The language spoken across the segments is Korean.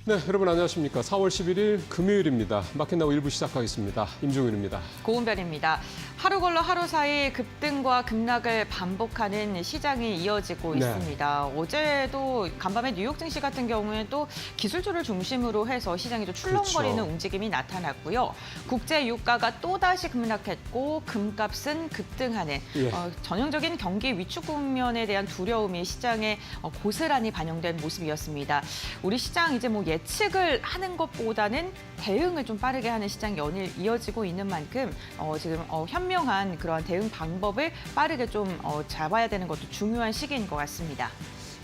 네, 여러분 안녕하십니까. 4월 11일 금요일입니다. 마켓나우 1부 시작하겠습니다. 임종윤입니다. 고은별입니다. 하루 걸러 하루 사이 급등과 급락을 반복하는 시장이 이어지고 네. 있습니다. 어제도 간밤에 뉴욕 증시 같은 경우에 또 기술주를 중심으로 해서 시장이 좀 출렁거리는 그렇죠. 움직임이 나타났고요. 국제 유가가 또다시 급락했고 금값은 급등하는 예. 전형적인 경기 위축 국면에 대한 두려움이 시장에 고스란히 반영된 모습이었습니다. 우리 시장 이제 뭐 예측을 하는 것보다는 대응을 좀 빠르게 하는 시장 연일 이어지고 있는 만큼 지금 현명한 그런 대응 방법을 빠르게 좀 잡아야 되는 것도 중요한 시기인 것 같습니다.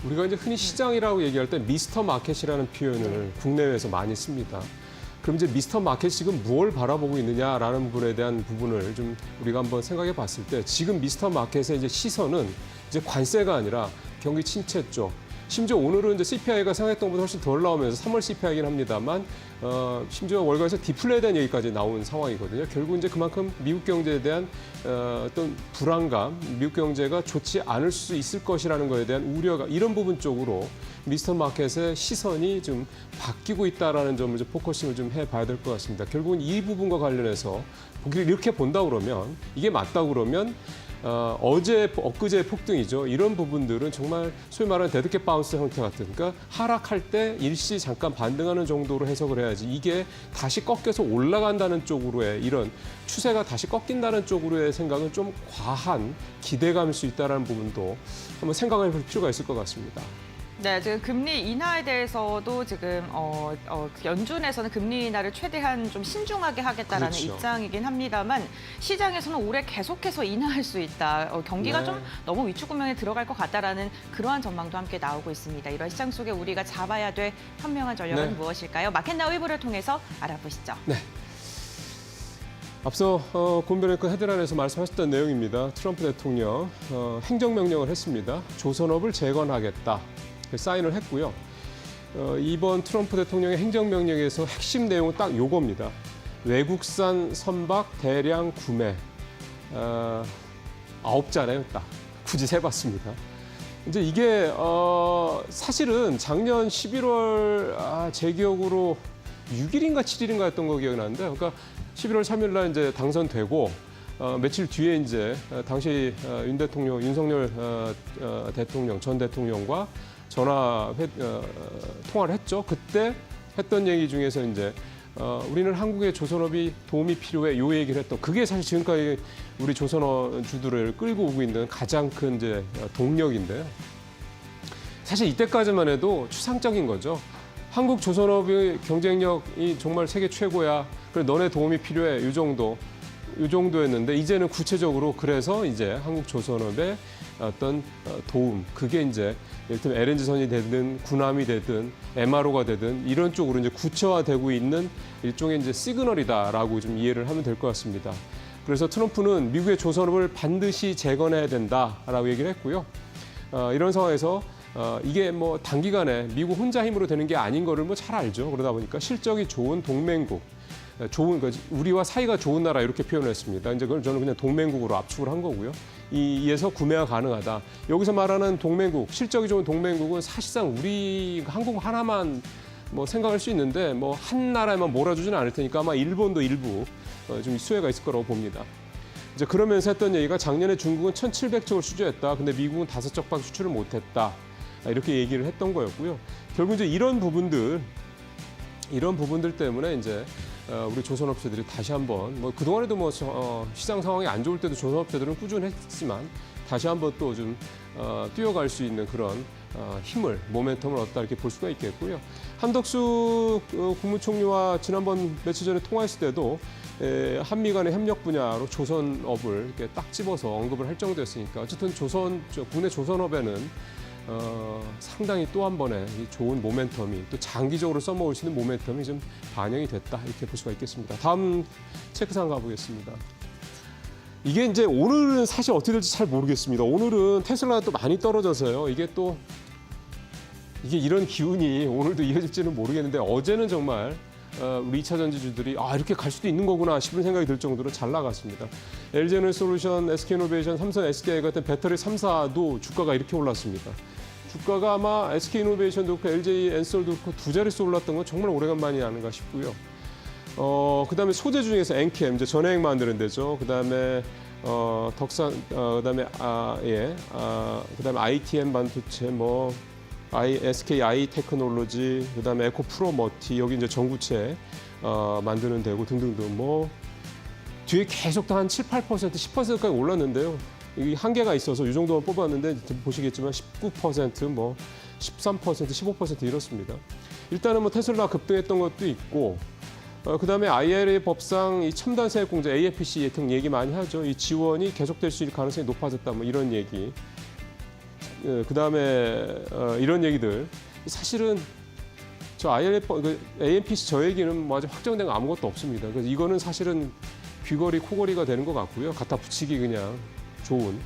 우리가 이제 흔히 시장이라고 얘기할 때 미스터 마켓이라는 표현을 국내외에서 많이 씁니다. 그럼 이제 미스터 마켓이 지금 무엇을 바라보고 있느냐라는 부분에 대한 부분을 좀 우리가 한번 생각해 봤을 때 지금 미스터 마켓의 이제 시선은 이제 관세가 아니라 경기 침체 쪽. 심지어 오늘은 이제 CPI가 생각했던 것보다 훨씬 덜 나오면서 3월 CPI이긴 합니다만, 심지어 월가에서 디플레에 대한 얘기까지 나온 상황이거든요. 결국 이제 그만큼 미국 경제에 대한 어떤 불안감, 미국 경제가 좋지 않을 수 있을 것이라는 것에 대한 우려가 이런 부분 쪽으로 미스터 마켓의 시선이 좀 바뀌고 있다라는 점을 좀 포커싱을 좀 해봐야 될 것 같습니다. 결국은 이 부분과 관련해서 이렇게 본다 그러면 이게 맞다 그러면. 엊그제 폭등이죠. 이런 부분들은 정말 소위 말하는 데드캣 바운스 형태 같은, 그러니까 하락할 때 일시 잠깐 반등하는 정도로 해석을 해야지 이게 다시 꺾여서 올라간다는 쪽으로의 이런 추세가 다시 꺾인다는 쪽으로의 생각은 좀 과한 기대감일 수 있다는 부분도 한번 생각해 볼 필요가 있을 것 같습니다. 네, 지금 금리 인하에 대해서도 지금 연준에서는 금리 인하를 최대한 좀 신중하게 하겠다라는 그렇죠. 입장이긴 합니다만 시장에서는 올해 계속해서 인하할 수 있다. 경기가 네. 좀 너무 위축 국면에 들어갈 것 같다라는 그러한 전망도 함께 나오고 있습니다. 이런 시장 속에 우리가 잡아야 될 현명한 전략은 네. 무엇일까요? 마켓나우 1부를 통해서 알아보시죠. 네. 앞서 곰변의권 헤드라인에서 말씀하셨던 내용입니다. 트럼프 대통령 행정명령을 했습니다. 조선업을 재건하겠다. 사인을 했고요. 이번 트럼프 대통령의 행정명령에서 핵심 내용은 딱 요겁니다. 외국산 선박 대량 구매 9자네요. 딱 굳이 세봤습니다. 이제 이게 사실은 작년 11월 제 기억으로 6일인가 7일인가였던 거 기억나는데, 그러니까 11월 3일 날 이제 당선되고 며칠 뒤에 이제 당시 윤 대통령, 윤석열 대통령, 전 대통령과 통화를 했죠. 그때 했던 얘기 중에서 이제 우리는 한국의 조선업이 도움이 필요해 요 얘기를 했던, 그게 사실 지금까지 우리 조선업주들을 끌고 오고 있는 가장 큰 이제 동력인데요. 사실 이때까지만 해도 추상적인 거죠. 한국 조선업의 경쟁력이 정말 세계 최고야. 그래 너네 도움이 필요해. 이 정도였는데 이제는 구체적으로 그래서 이제 한국 조선업의 어떤 도움, 그게 이제 예를 들면 LNG선이 되든 군함이 되든 MRO가 되든 이런 쪽으로 이제 구체화되고 있는 일종의 이제 시그널이다라고 좀 이해를 하면 될 것 같습니다. 그래서 트럼프는 미국의 조선업을 반드시 재건해야 된다라고 얘기를 했고요. 이런 상황에서 이게 뭐 단기간에 미국 혼자 힘으로 되는 게 아닌 거를 뭐 잘 알죠. 그러다 보니까 실적이 좋은 동맹국, 우리와 사이가 좋은 나라 이렇게 표현을 했습니다. 이제 그걸 저는 그냥 동맹국으로 압축을 한 거고요. 이에서 구매가 가능하다. 여기서 말하는 동맹국, 실적이 좋은 동맹국은 사실상 우리 한국 하나만 뭐 생각할 수 있는데 뭐 한 나라에만 몰아주지는 않을 테니까 아마 일본도 일부 좀 수혜가 있을 거라고 봅니다. 이제 그러면서 했던 얘기가 작년에 중국은 1,700척을 수주했다. 근데 미국은 5척밖에 수출을 못했다. 이렇게 얘기를 했던 거였고요. 결국 이제 이런 부분들 때문에 이제 우리 조선업체들이 다시 한번 뭐 그동안에도 뭐 시장 상황이 안 좋을 때도 조선업체들은 꾸준했지만 다시 한번 또 좀 뛰어갈 수 있는 그런 힘을, 모멘텀을 얻다 이렇게 볼 수가 있겠고요. 한덕수 국무총리와 지난번 며칠 전에 통화했을 때도 한미 간의 협력 분야로 조선업을 이렇게 딱 집어서 언급을 할 정도였으니까 어쨌든 국내 조선업에는 상당히 또 한 번의 좋은 모멘텀이, 또 장기적으로 써먹을 수 있는 모멘텀이 좀 반영이 됐다 이렇게 볼 수가 있겠습니다. 다음 체크상 가보겠습니다. 이게 이제 오늘은 사실 어떻게 될지 잘 모르겠습니다. 오늘은 테슬라가 또 많이 떨어져서요. 이게 이런 기운이 오늘도 이어질지는 모르겠는데 어제는 정말 우리 2차 전지주들이 이렇게 갈 수도 있는 거구나 싶은 생각이 들 정도로 잘 나갔습니다. LG에너지솔루션, SK이노베이션, 삼성 SDI 같은 배터리 3사도 주가가 이렇게 올랐습니다. 주가가 아마 SK이노베이션도 그렇고 LG엔솔도 그렇고 두 자릿수 올랐던 건 정말 오래간만이 아닌가 싶고요. 그다음에 소재 중에서 엔캠, 이제 전해액 만드는 데죠. 그다음에 덕산, 그다음에 그다음에 ITM 반도체, 뭐 SK I 테크놀로지, 그다음에 에코 프로머티, 여기 이제 전구체 만드는 데고 등등등, 뭐 뒤에 계속 한 7, 8%, 10%까지 올랐는데요. 이 한계가 있어서 이 정도만 뽑았는데 보시겠지만 19%, 뭐 13%, 15% 이렇습니다. 일단은 뭐 테슬라 급등했던 것도 있고, 그다음에 IRA 법상 이 첨단 세액 공제 AFC 등 얘기 많이 하죠. 이 지원이 계속될 수 있을 가능성이 높아졌다, 뭐 이런 얘기. 그다음에 이런 얘기들. 사실은 저 IRA AMPC 저 얘기는 뭐 아직 확정된 거 아무것도 없습니다. 그래서 이거는 사실은 귀걸이, 코걸이가 되는 것 같고요. 갖다 붙이기 그냥 좋은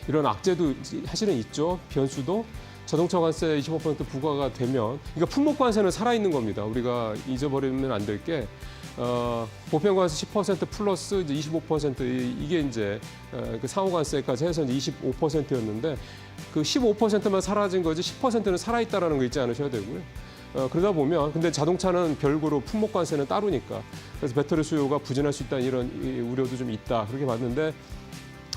이런 악재도 사실은 있죠. 변수도 자동차 관세 25% 부과가 되면, 그러니까 품목 관세는 살아있는 겁니다. 우리가 잊어버리면 안 될 게 보편 관세 10% 플러스 이제 25% 이게 이제 그 상호 관세까지 해서 25%였는데 그 15%만 사라진 거지 10%는 살아있다라는 거 잊지 않으셔야 되고요. 그러다 보면 근데 자동차는 별거로 품목 관세는 따로니까 그래서 배터리 수요가 부진할 수 있다는 이런 우려도 좀 있다 그렇게 봤는데,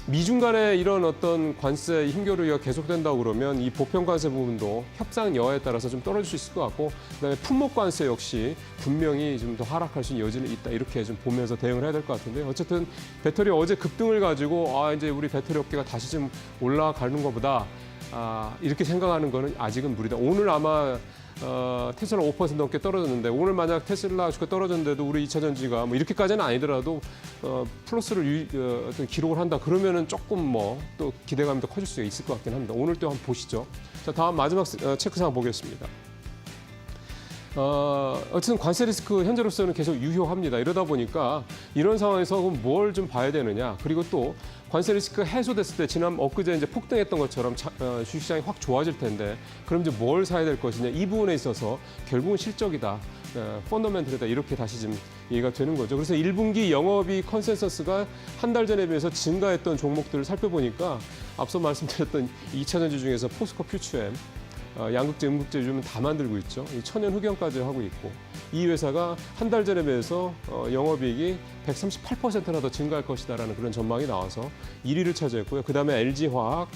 미중 간의 이런 어떤 관세 힘겨루기가 계속된다고 그러면 이 보편 관세 부분도 협상 여하에 따라서 좀 떨어질 수 있을 것 같고, 그다음에 품목 관세 역시 분명히 좀 더 하락할 수 있는 여지는 있다 이렇게 좀 보면서 대응을 해야 될 것 같은데, 어쨌든 배터리 어제 급등을 가지고 이제 우리 배터리 업계가 다시 좀 올라가는 것보다 이렇게 생각하는 거는 아직은 무리다. 오늘 아마 테슬라 5% 넘게 떨어졌는데, 오늘 만약 테슬라 주가 떨어졌는데도 우리 2차 전지가 뭐 이렇게까지는 아니더라도 플러스를 어떤 기록을 한다 그러면은 조금 뭐 또 기대감이 더 커질 수 있을 것 같긴 합니다. 오늘 또 한번 보시죠. 자, 다음 마지막 체크사항 보겠습니다. 어쨌든 관세 리스크 현재로서는 계속 유효합니다. 이러다 보니까 이런 상황에서 그럼 뭘 좀 봐야 되느냐. 그리고 또 관세 리스크가 해소됐을 때 엊그제 이제 폭등했던 것처럼 주식시장이 확 좋아질 텐데 그럼 이제 뭘 사야 될 것이냐. 이 부분에 있어서 결국은 실적이다. 펀더멘털이다. 이렇게 다시 좀 이해가 되는 거죠. 그래서 1분기 영업이익 컨센서스가 한 달 전에 비해서 증가했던 종목들을 살펴보니까 앞서 말씀드렸던 2차 전지 중에서 포스코 퓨처엠, 양극재, 음극재 요즘은 다 만들고 있죠. 천연 흑연까지 하고 있고, 이 회사가 한 달 전에 비해서 영업이익이 138%나 더 증가할 것이다라는 그런 전망이 나와서 1위를 차지했고요. 그다음에 LG화학,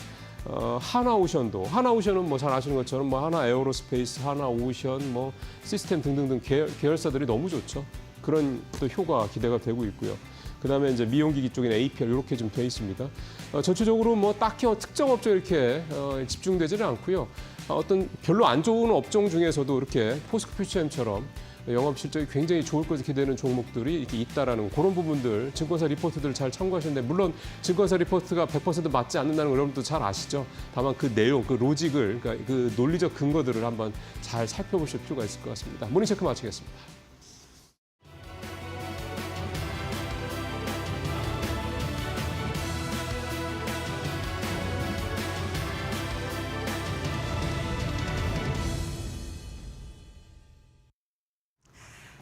하나오션은 뭐 잘 아시는 것처럼 뭐 하나 에어로스페이스, 하나오션, 뭐 시스템 등등등 계열사들이 너무 좋죠. 그런 또 효과 기대가 되고 있고요. 그다음에 이제 미용기기 쪽인 APL 이렇게 좀 돼 있습니다. 전체적으로 뭐 딱히 특정 업종 이렇게 집중되지는 않고요. 어떤 별로 안 좋은 업종 중에서도 이렇게 포스코 퓨처엠처럼 영업 실적이 굉장히 좋을 것을 기대하는 종목들이 이렇게 있다라는 그런 부분들, 증권사 리포트들 잘 참고하시는데, 물론 증권사 리포트가 100% 맞지 않는다는 걸 여러분도 잘 아시죠. 다만 그 내용, 그 로직을, 그러니까 그 논리적 근거들을 한번 잘 살펴보실 필요가 있을 것 같습니다. 모닝체크 마치겠습니다.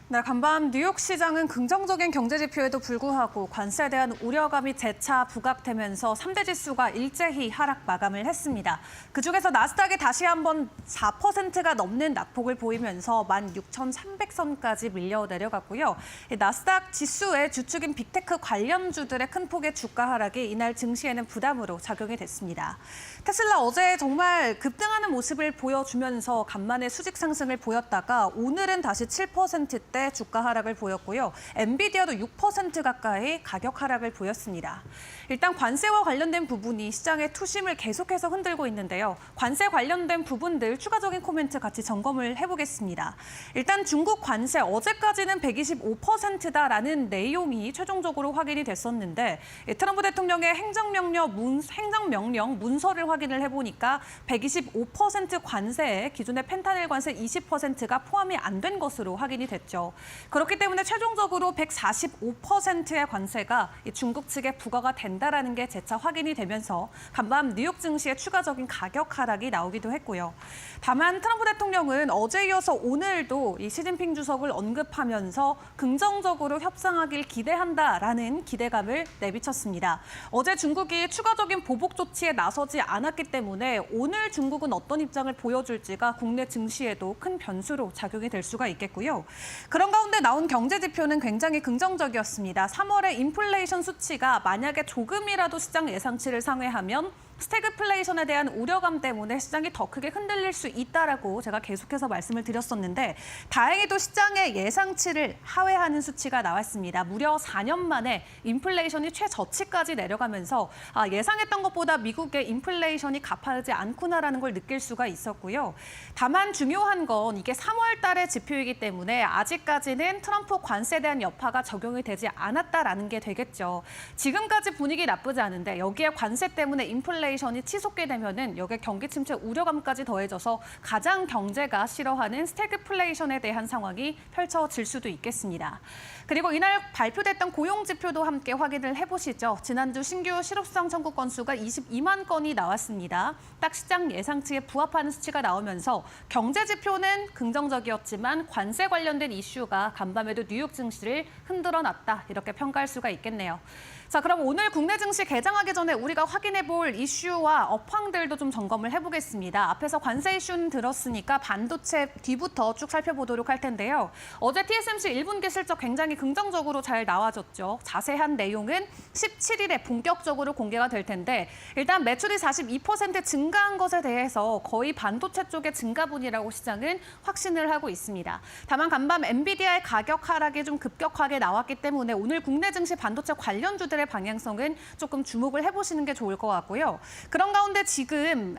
네, 간밤 뉴욕 시장은 긍정적인 경제 지표에도 불구하고 관세에 대한 우려감이 재차 부각되면서 3대 지수가 일제히 하락 마감을 했습니다. 그중에서 나스닥이 다시 한번 4%가 넘는 낙폭을 보이면서 16,300선까지 밀려 내려갔고요. 나스닥 지수의 주축인 빅테크 관련주들의 큰 폭의 주가 하락이 이날 증시에는 부담으로 작용이 됐습니다. 테슬라 어제 정말 급등하는 모습을 보여주면서 간만에 수직 상승을 보였다가 오늘은 다시 7%대 주가 하락을 보였고요. 엔비디아도 6% 가까이 가격 하락을 보였습니다. 일단 관세와 관련된 부분이 시장의 투심을 계속해서 흔들고 있는데요. 관세 관련된 부분들 추가적인 코멘트 같이 점검을 해보겠습니다. 일단 중국 관세 어제까지는 125%다라는 내용이 최종적으로 확인이 됐었는데, 트럼프 대통령의 행정명령 문서를 확인을 해보니까 125% 관세에 기존의 펜타닐 관세 20%가 포함이 안 된 것으로 확인이 됐죠. 있고요. 그렇기 때문에 최종적으로 145%의 관세가 중국 측에 부과가 된다라는 게 재차 확인이 되면서 간밤 뉴욕 증시의 추가적인 가격 하락이 나오기도 했고요. 다만 트럼프 대통령은 어제 이어서 오늘도 이 시진핑 주석을 언급하면서 긍정적으로 협상하길 기대한다라는 기대감을 내비쳤습니다. 어제 중국이 추가적인 보복 조치에 나서지 않았기 때문에 오늘 중국은 어떤 입장을 보여줄지가 국내 증시에도 큰 변수로 작용이 될 수가 있겠고요. 그런 가운데 나온 경제 지표는 굉장히 긍정적이었습니다. 3월에 인플레이션 수치가 만약에 조금이라도 시장 예상치를 상회하면 스태그플레이션에 대한 우려감 때문에 시장이 더 크게 흔들릴 수 있다라고 제가 계속해서 말씀을 드렸었는데 다행히도 시장의 예상치를 하회하는 수치가 나왔습니다. 무려 4년 만에 인플레이션이 최저치까지 내려가면서 예상했던 것보다 미국의 인플레이션이 가파르지 않구나라는 걸 느낄 수가 있었고요. 다만 중요한 건 이게 3월 달의 지표이기 때문에 아직까지는 트럼프 관세에 대한 여파가 적용이 되지 않았다라는 게 되겠죠. 지금까지 분위기 나쁘지 않은데 여기에 관세 때문에 인플레이션이 치솟게 되면은 여기에 경기 침체 우려감까지 더해져서 가장 경제가 싫어하는 스태그플레이션에 대한 상황이 펼쳐질 수도 있겠습니다. 그리고 이날 발표됐던 고용 지표도 함께 확인을 해보시죠. 지난주 신규 실업수당 청구 건수가 22만 건이 나왔습니다. 딱 시장 예상치에 부합하는 수치가 나오면서 경제 지표는 긍정적이었지만 관세 관련된 이슈가 간밤에도 뉴욕 증시를 흔들어 놨다 이렇게 평가할 수가 있겠네요. 자, 그럼 오늘 국내 증시 개장하기 전에 우리가 확인해 볼 이슈와 업황들도 좀 점검을 해보겠습니다. 앞에서 관세 이슈는 들었으니까 반도체 뒤부터 쭉 살펴보도록 할 텐데요. 어제 TSMC 1분기 실적 굉장히 긍정적으로 잘 나와줬죠. 자세한 내용은 17일에 본격적으로 공개가 될 텐데 일단 매출이 42% 증가한 것에 대해서 거의 반도체 쪽의 증가분이라고 시장은 확신을 하고 있습니다. 다만 간밤 엔비디아의 가격 하락이 좀 급격하게 나왔기 때문에 오늘 국내 증시 반도체 관련주들의 방향성은 조금 주목을 해보시는 게 좋을 것 같고요. 그런 가운데 지금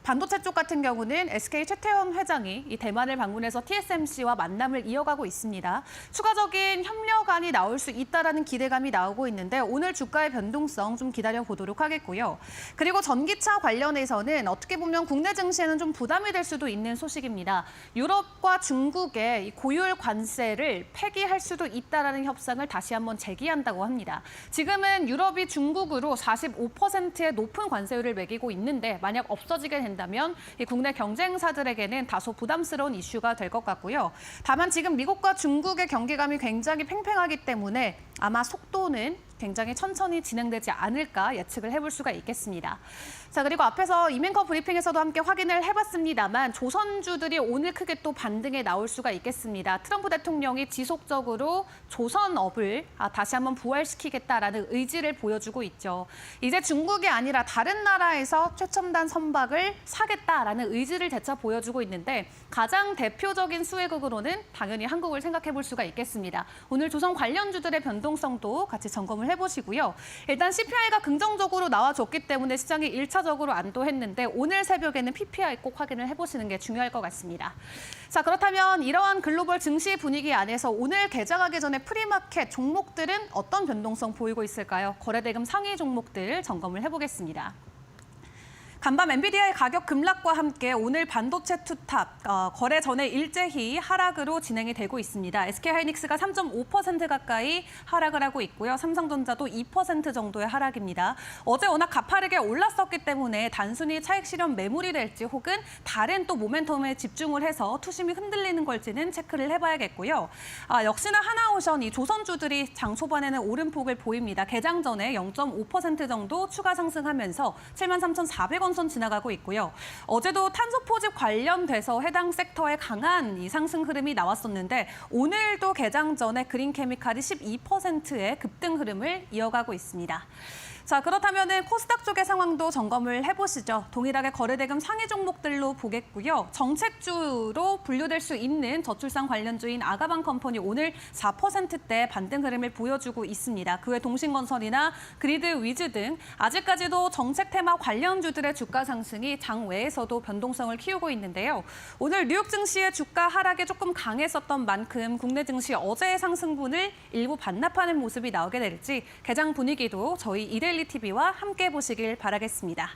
반도체 쪽 같은 경우는 SK 최태원 회장이 이 대만을 방문해서 TSMC와 만남을 이어가고 있습니다. 추가적인 협력안이 나올 수 있다라는 기대감이 나오고 있는데 오늘 주가의 변동성 좀 기다려보도록 하겠고요. 그리고 전기차 관련해서는 어떻게 보면 국내 증시에는 좀 부담이 될 수도 있는 소식입니다. 유럽과 중국의 이 고율 관세를 폐기할 수도 있다라는 협상을 다시 한번 재개한다고 합니다. 지금은 유럽이 중국으로 45%의 높은 관세율을 매기고 있는데 만약 없어지게 된다면 이 국내 경쟁사들에게는 다소 부담스러운 이슈가 될 것 같고요. 다만 지금 미국과 중국의 경계감이 굉장히 팽팽하기 때문에 아마 속도는 굉장히 천천히 진행되지 않을까 예측을 해볼 수가 있겠습니다. 자, 그리고 앞에서 이맹커 브리핑에서도 함께 확인을 해봤습니다만 조선주들이 오늘 크게 또 반등에 나올 수가 있겠습니다. 트럼프 대통령이 지속적으로 조선업을 다시 한번 부활시키겠다라는 의지를 보여주고 있죠. 이제 중국이 아니라 다른 나라에서 최첨단 선박을 사겠다라는 의지를 재차 보여주고 있는데 가장 대표적인 수혜국으로는 당연히 한국을 생각해 볼 수가 있겠습니다. 오늘 조선 관련주들의 변동성도 같이 점검을 해보시고요. 일단 CPI가 긍정적으로 나와줬기 때문에 시장이 1차적으로 안도했는데 오늘 새벽에는 PPI 꼭 확인을 해보시는 게 중요할 것 같습니다. 자, 그렇다면 이러한 글로벌 증시 분위기 안에서 오늘 개장하기 전에 프리마켓 종목들은 어떤 변동성 보이고 있을까요? 거래대금 상위 종목들 점검을 해보겠습니다. 간밤 엔비디아의 가격 급락과 함께 오늘 반도체 투탑 거래 전에 일제히 하락으로 진행이 되고 있습니다. SK하이닉스가 3.5% 가까이 하락을 하고 있고요. 삼성전자도 2% 정도의 하락입니다. 어제 워낙 가파르게 올랐었기 때문에 단순히 차익 실현 매물이 될지 혹은 다른 또 모멘텀에 집중을 해서 투심이 흔들리는 걸지는 체크를 해봐야겠고요. 역시나 하나오션, 이 조선주들이 장 초반에는 오름폭을 보입니다. 개장 전에 0.5% 정도 추가 상승하면서 73,400원 선 지나가고 있고요. 어제도 탄소 포집 관련돼서 해당 섹터에 강한 이 상승 흐름이 나왔었는데 오늘도 개장 전에 그린케미칼이 12%의 급등 흐름을 이어가고 있습니다. 자, 그렇다면 코스닥 쪽의 상황도 점검을 해보시죠. 동일하게 거래대금 상위 종목들로 보겠고요. 정책주로 분류될 수 있는 저출산 관련주인 아가방 컴퍼니 오늘 4%대 반등 흐름을 보여주고 있습니다. 그 외 동신건설이나 그리드 위즈 등 아직까지도 정책 테마 관련주들의 주가 상승이 장 외에서도 변동성을 키우고 있는데요. 오늘 뉴욕 증시의 주가 하락이 조금 강했었던 만큼 국내 증시 어제의 상승분을 일부 반납하는 모습이 나오게 될지 개장 분위기도 저희 이데일리 TV와 함께 보시길 바라겠습니다.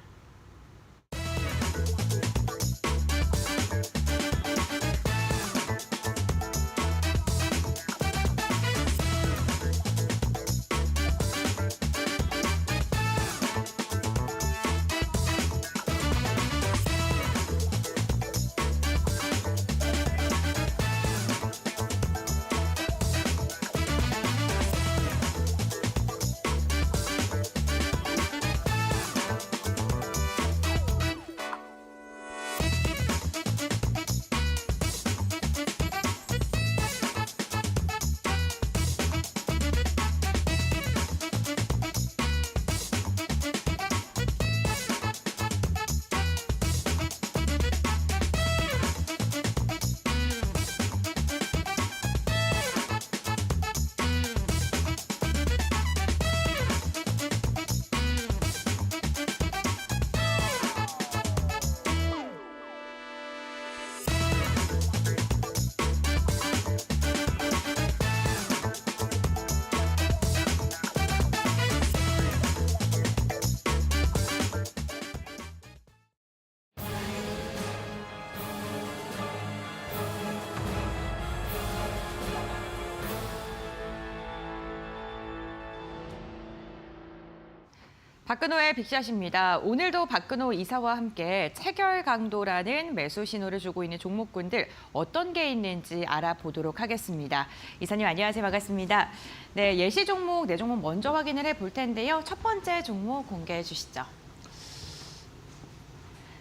박근호의 빅샷입니다. 오늘도 박근호 이사와 함께 체결 강도라는 매수 신호를 주고 있는 종목군들 어떤 게 있는지 알아보도록 하겠습니다. 이사님 안녕하세요. 반갑습니다. 네, 예시 종목, 네 종목 먼저 확인을 해볼 텐데요. 첫 번째 종목 공개해 주시죠.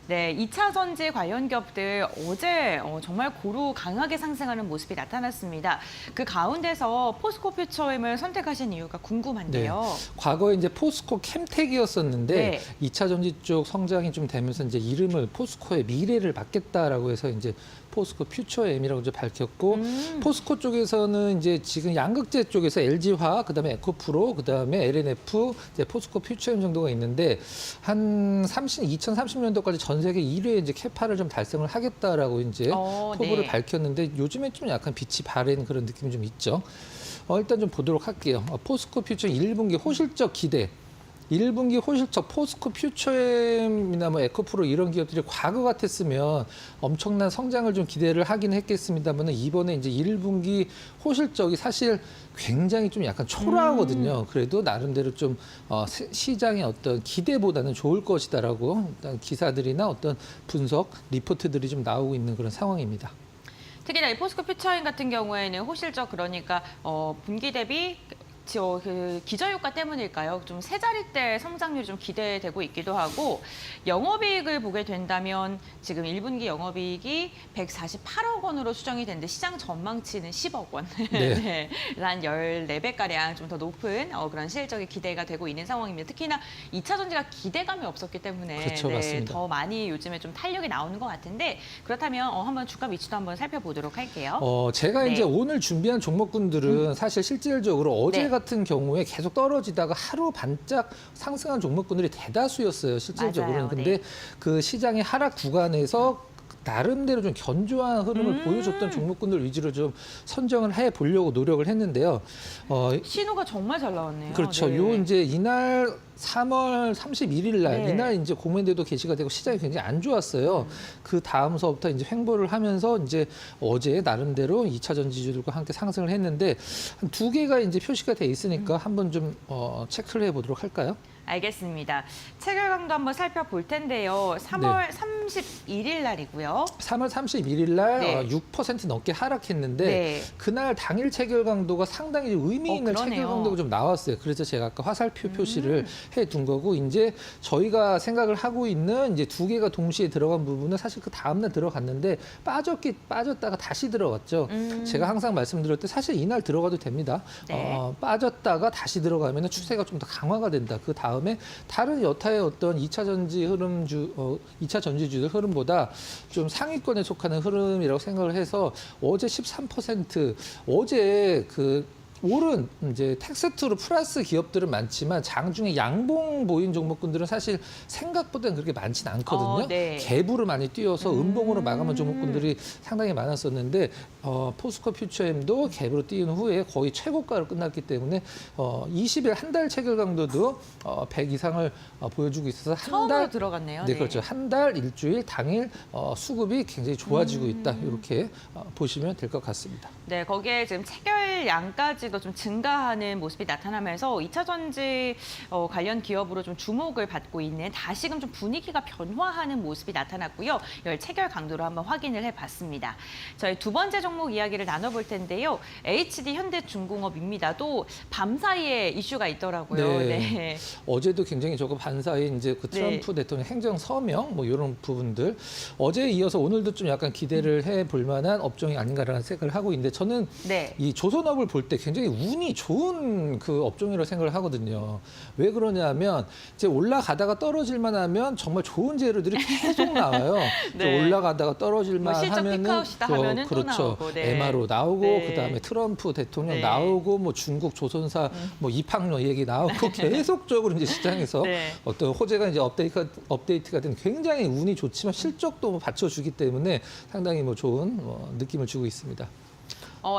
네, 2차 전지 관련 기업들 어제 정말 고루 강하게 상승하는 모습이 나타났습니다. 그 가운데서 포스코 퓨처엠을 선택하신 이유가 궁금한데요. 네. 과거에 이제 포스코 캠텍이었었는데 네. 2차 전지 쪽 성장이 좀 되면서 이제 이름을 포스코의 미래를 받겠다라고 해서 이제 포스코 퓨처엠이라고 이제 밝혔고 포스코 쪽에서는 이제 지금 양극재 쪽에서 LG화학, 그다음에 에코프로, 그다음에 LNF, 이제 포스코 퓨처엠 정도가 있는데 한 2030년도까지 전 세계 1위의 이제 캐파를 좀 달성을 하겠다라고 이제 포부를 네. 밝혔는데 요즘에 좀 약간 빛이 바랜 그런 느낌이 좀 있죠. 일단 좀 보도록 할게요. 포스코 퓨처 1분기 호실적 기대. 1분기 호실적 포스코 퓨처엠이나 뭐 에코프로 이런 기업들이 과거 같았으면 엄청난 성장을 좀 기대를 하긴 했겠습니다만 이번에 이제 1분기 호실적이 사실 굉장히 좀 약간 초라하거든요. 그래도 나름대로 좀 시장의 어떤 기대보다는 좋을 것이다라고 일단 기사들이나 어떤 분석 리포트들이 좀 나오고 있는 그런 상황입니다. 특히나 이 포스코 퓨처엠 같은 경우에는 호실적 그러니까 분기 대비 그 기저효과 때문일까요? 좀 세 자릿대 성장률이 좀 기대되고 있기도 하고 영업이익을 보게 된다면 지금 1분기 영업이익이 148억 원으로 수정이 됐는데 시장 전망치는 10억 원. 네. 네. 한 14배가량 좀 더 높은 그런 실적이 기대가 되고 있는 상황입니다. 특히나 2차 전지가 기대감이 없었기 때문에 그렇죠, 맞습니다. 더 많이 요즘에 좀 탄력이 나오는 것 같은데 그렇다면 한번 주가 위치도 한번 살펴보도록 할게요. 제가 네. 이제 오늘 준비한 종목군들은 사실 실질적으로 어제 네. 같은 경우에 계속 떨어지다가 하루 반짝 상승한 종목군들이 대다수였어요, 실질적으로는. 맞아요. 근데 네. 그 시장의 하락 구간에서 나름대로 좀 견조한 흐름을 보여줬던 종목군들 위주로 좀 선정을 해 보려고 노력을 했는데요. 신호가 정말 잘 나왔네요. 그렇죠. 네. 요 이제 이날 3월 31일 날 네. 이날 이제 공매도도 게시가 되고 시장이 굉장히 안 좋았어요. 그 다음서부터 이제 횡보를 하면서 이제 어제 나름대로 2차 전지주들과 함께 상승을 했는데 한 두 개가 이제 표시가 돼 있으니까 한번 좀 체크를 해 보도록 할까요? 알겠습니다. 체결 강도 한번 살펴볼 텐데요. 3월 31일 날이고요. 3월 31일 날 네. 6% 넘게 하락했는데 네. 그날 당일 체결 강도가 상당히 의미 있는 그러네요. 체결 강도가 좀 나왔어요. 그래서 제가 아까 화살표 표시를 해둔 거고 이제 저희가 생각을 하고 있는 이제 두 개가 동시에 들어간 부분은 사실 그 다음날 들어갔는데 빠졌다가 다시 들어갔죠. 제가 항상 말씀드렸듯 사실 이날 들어가도 됩니다. 네. 빠졌다가 다시 들어가면 추세가 좀 더 강화가 된다. 그 다음에 다른 여타의 어떤 2차 전지 흐름주, 2차 전지주들 흐름보다 좀 상위권에 속하는 흐름이라고 생각을 해서 어제 13% 어제 그 오른 이제 텍스트로 플러스 기업들은 많지만 장중에 양봉 보인 종목군들은 사실 생각보다는 그렇게 많지는 않거든요. 네. 갭으로 많이 뛰어서 음봉으로 마감한 종목군들이 상당히 많았었는데 포스코 퓨처엠도 갭으로 띄운 후에 거의 최고가로 끝났기 때문에 20일 한 달 체결 강도도 100 이상을 보여주고 있어서 한 처음으로 달 들어갔네요. 네, 그렇죠. 한 달, 일주일, 당일 수급이 굉장히 좋아지고 있다. 이렇게 보시면 될 것 같습니다. 네, 거기에 지금 체결량까지도 좀 증가하는 모습이 나타나면서 2차 전지 관련 기업으로 좀 주목을 받고 있는 다시금 좀 분위기가 변화하는 모습이 나타났고요. 이 체결 강도로 한번 확인을 해봤습니다. 저희 두 번째 종목 이야기를 나눠볼 텐데요. HD 현대중공업입니다. 또 밤 사이에 이슈가 있더라고요. 네. 네. 어제도 굉장히 저거 반사에 이제 그 트럼프 대통령 행정 서명 뭐 이런 부분들 어제에 이어서 오늘도 좀 약간 기대를 해볼 만한 업종이 아닌가라는 생각을 하고 있는데 저는 네. 이 조선업을 볼 때 굉장히 운이 좋은 그 업종이라고 생각을 하거든요. 왜 그러냐면 이제 올라가다가 떨어질만 하면 정말 좋은 재료들이 계속 나와요. 네. 올라가다가 떨어질만 뭐 실적 하면은 피크아웃이다 하면은 또 그렇죠. 나오고, 네. MRO 나오고 네. 그다음에 트럼프 대통령 네. 나오고 뭐 중국 조선사 뭐 이팡로 얘기 나오고 계속적으로 이제 시장에서 네. 어떤 호재가 이제 업데이트가 된 굉장히 운이 좋지만 실적도 뭐 받쳐주기 때문에 상당히 뭐 좋은 느낌을 주고 있습니다.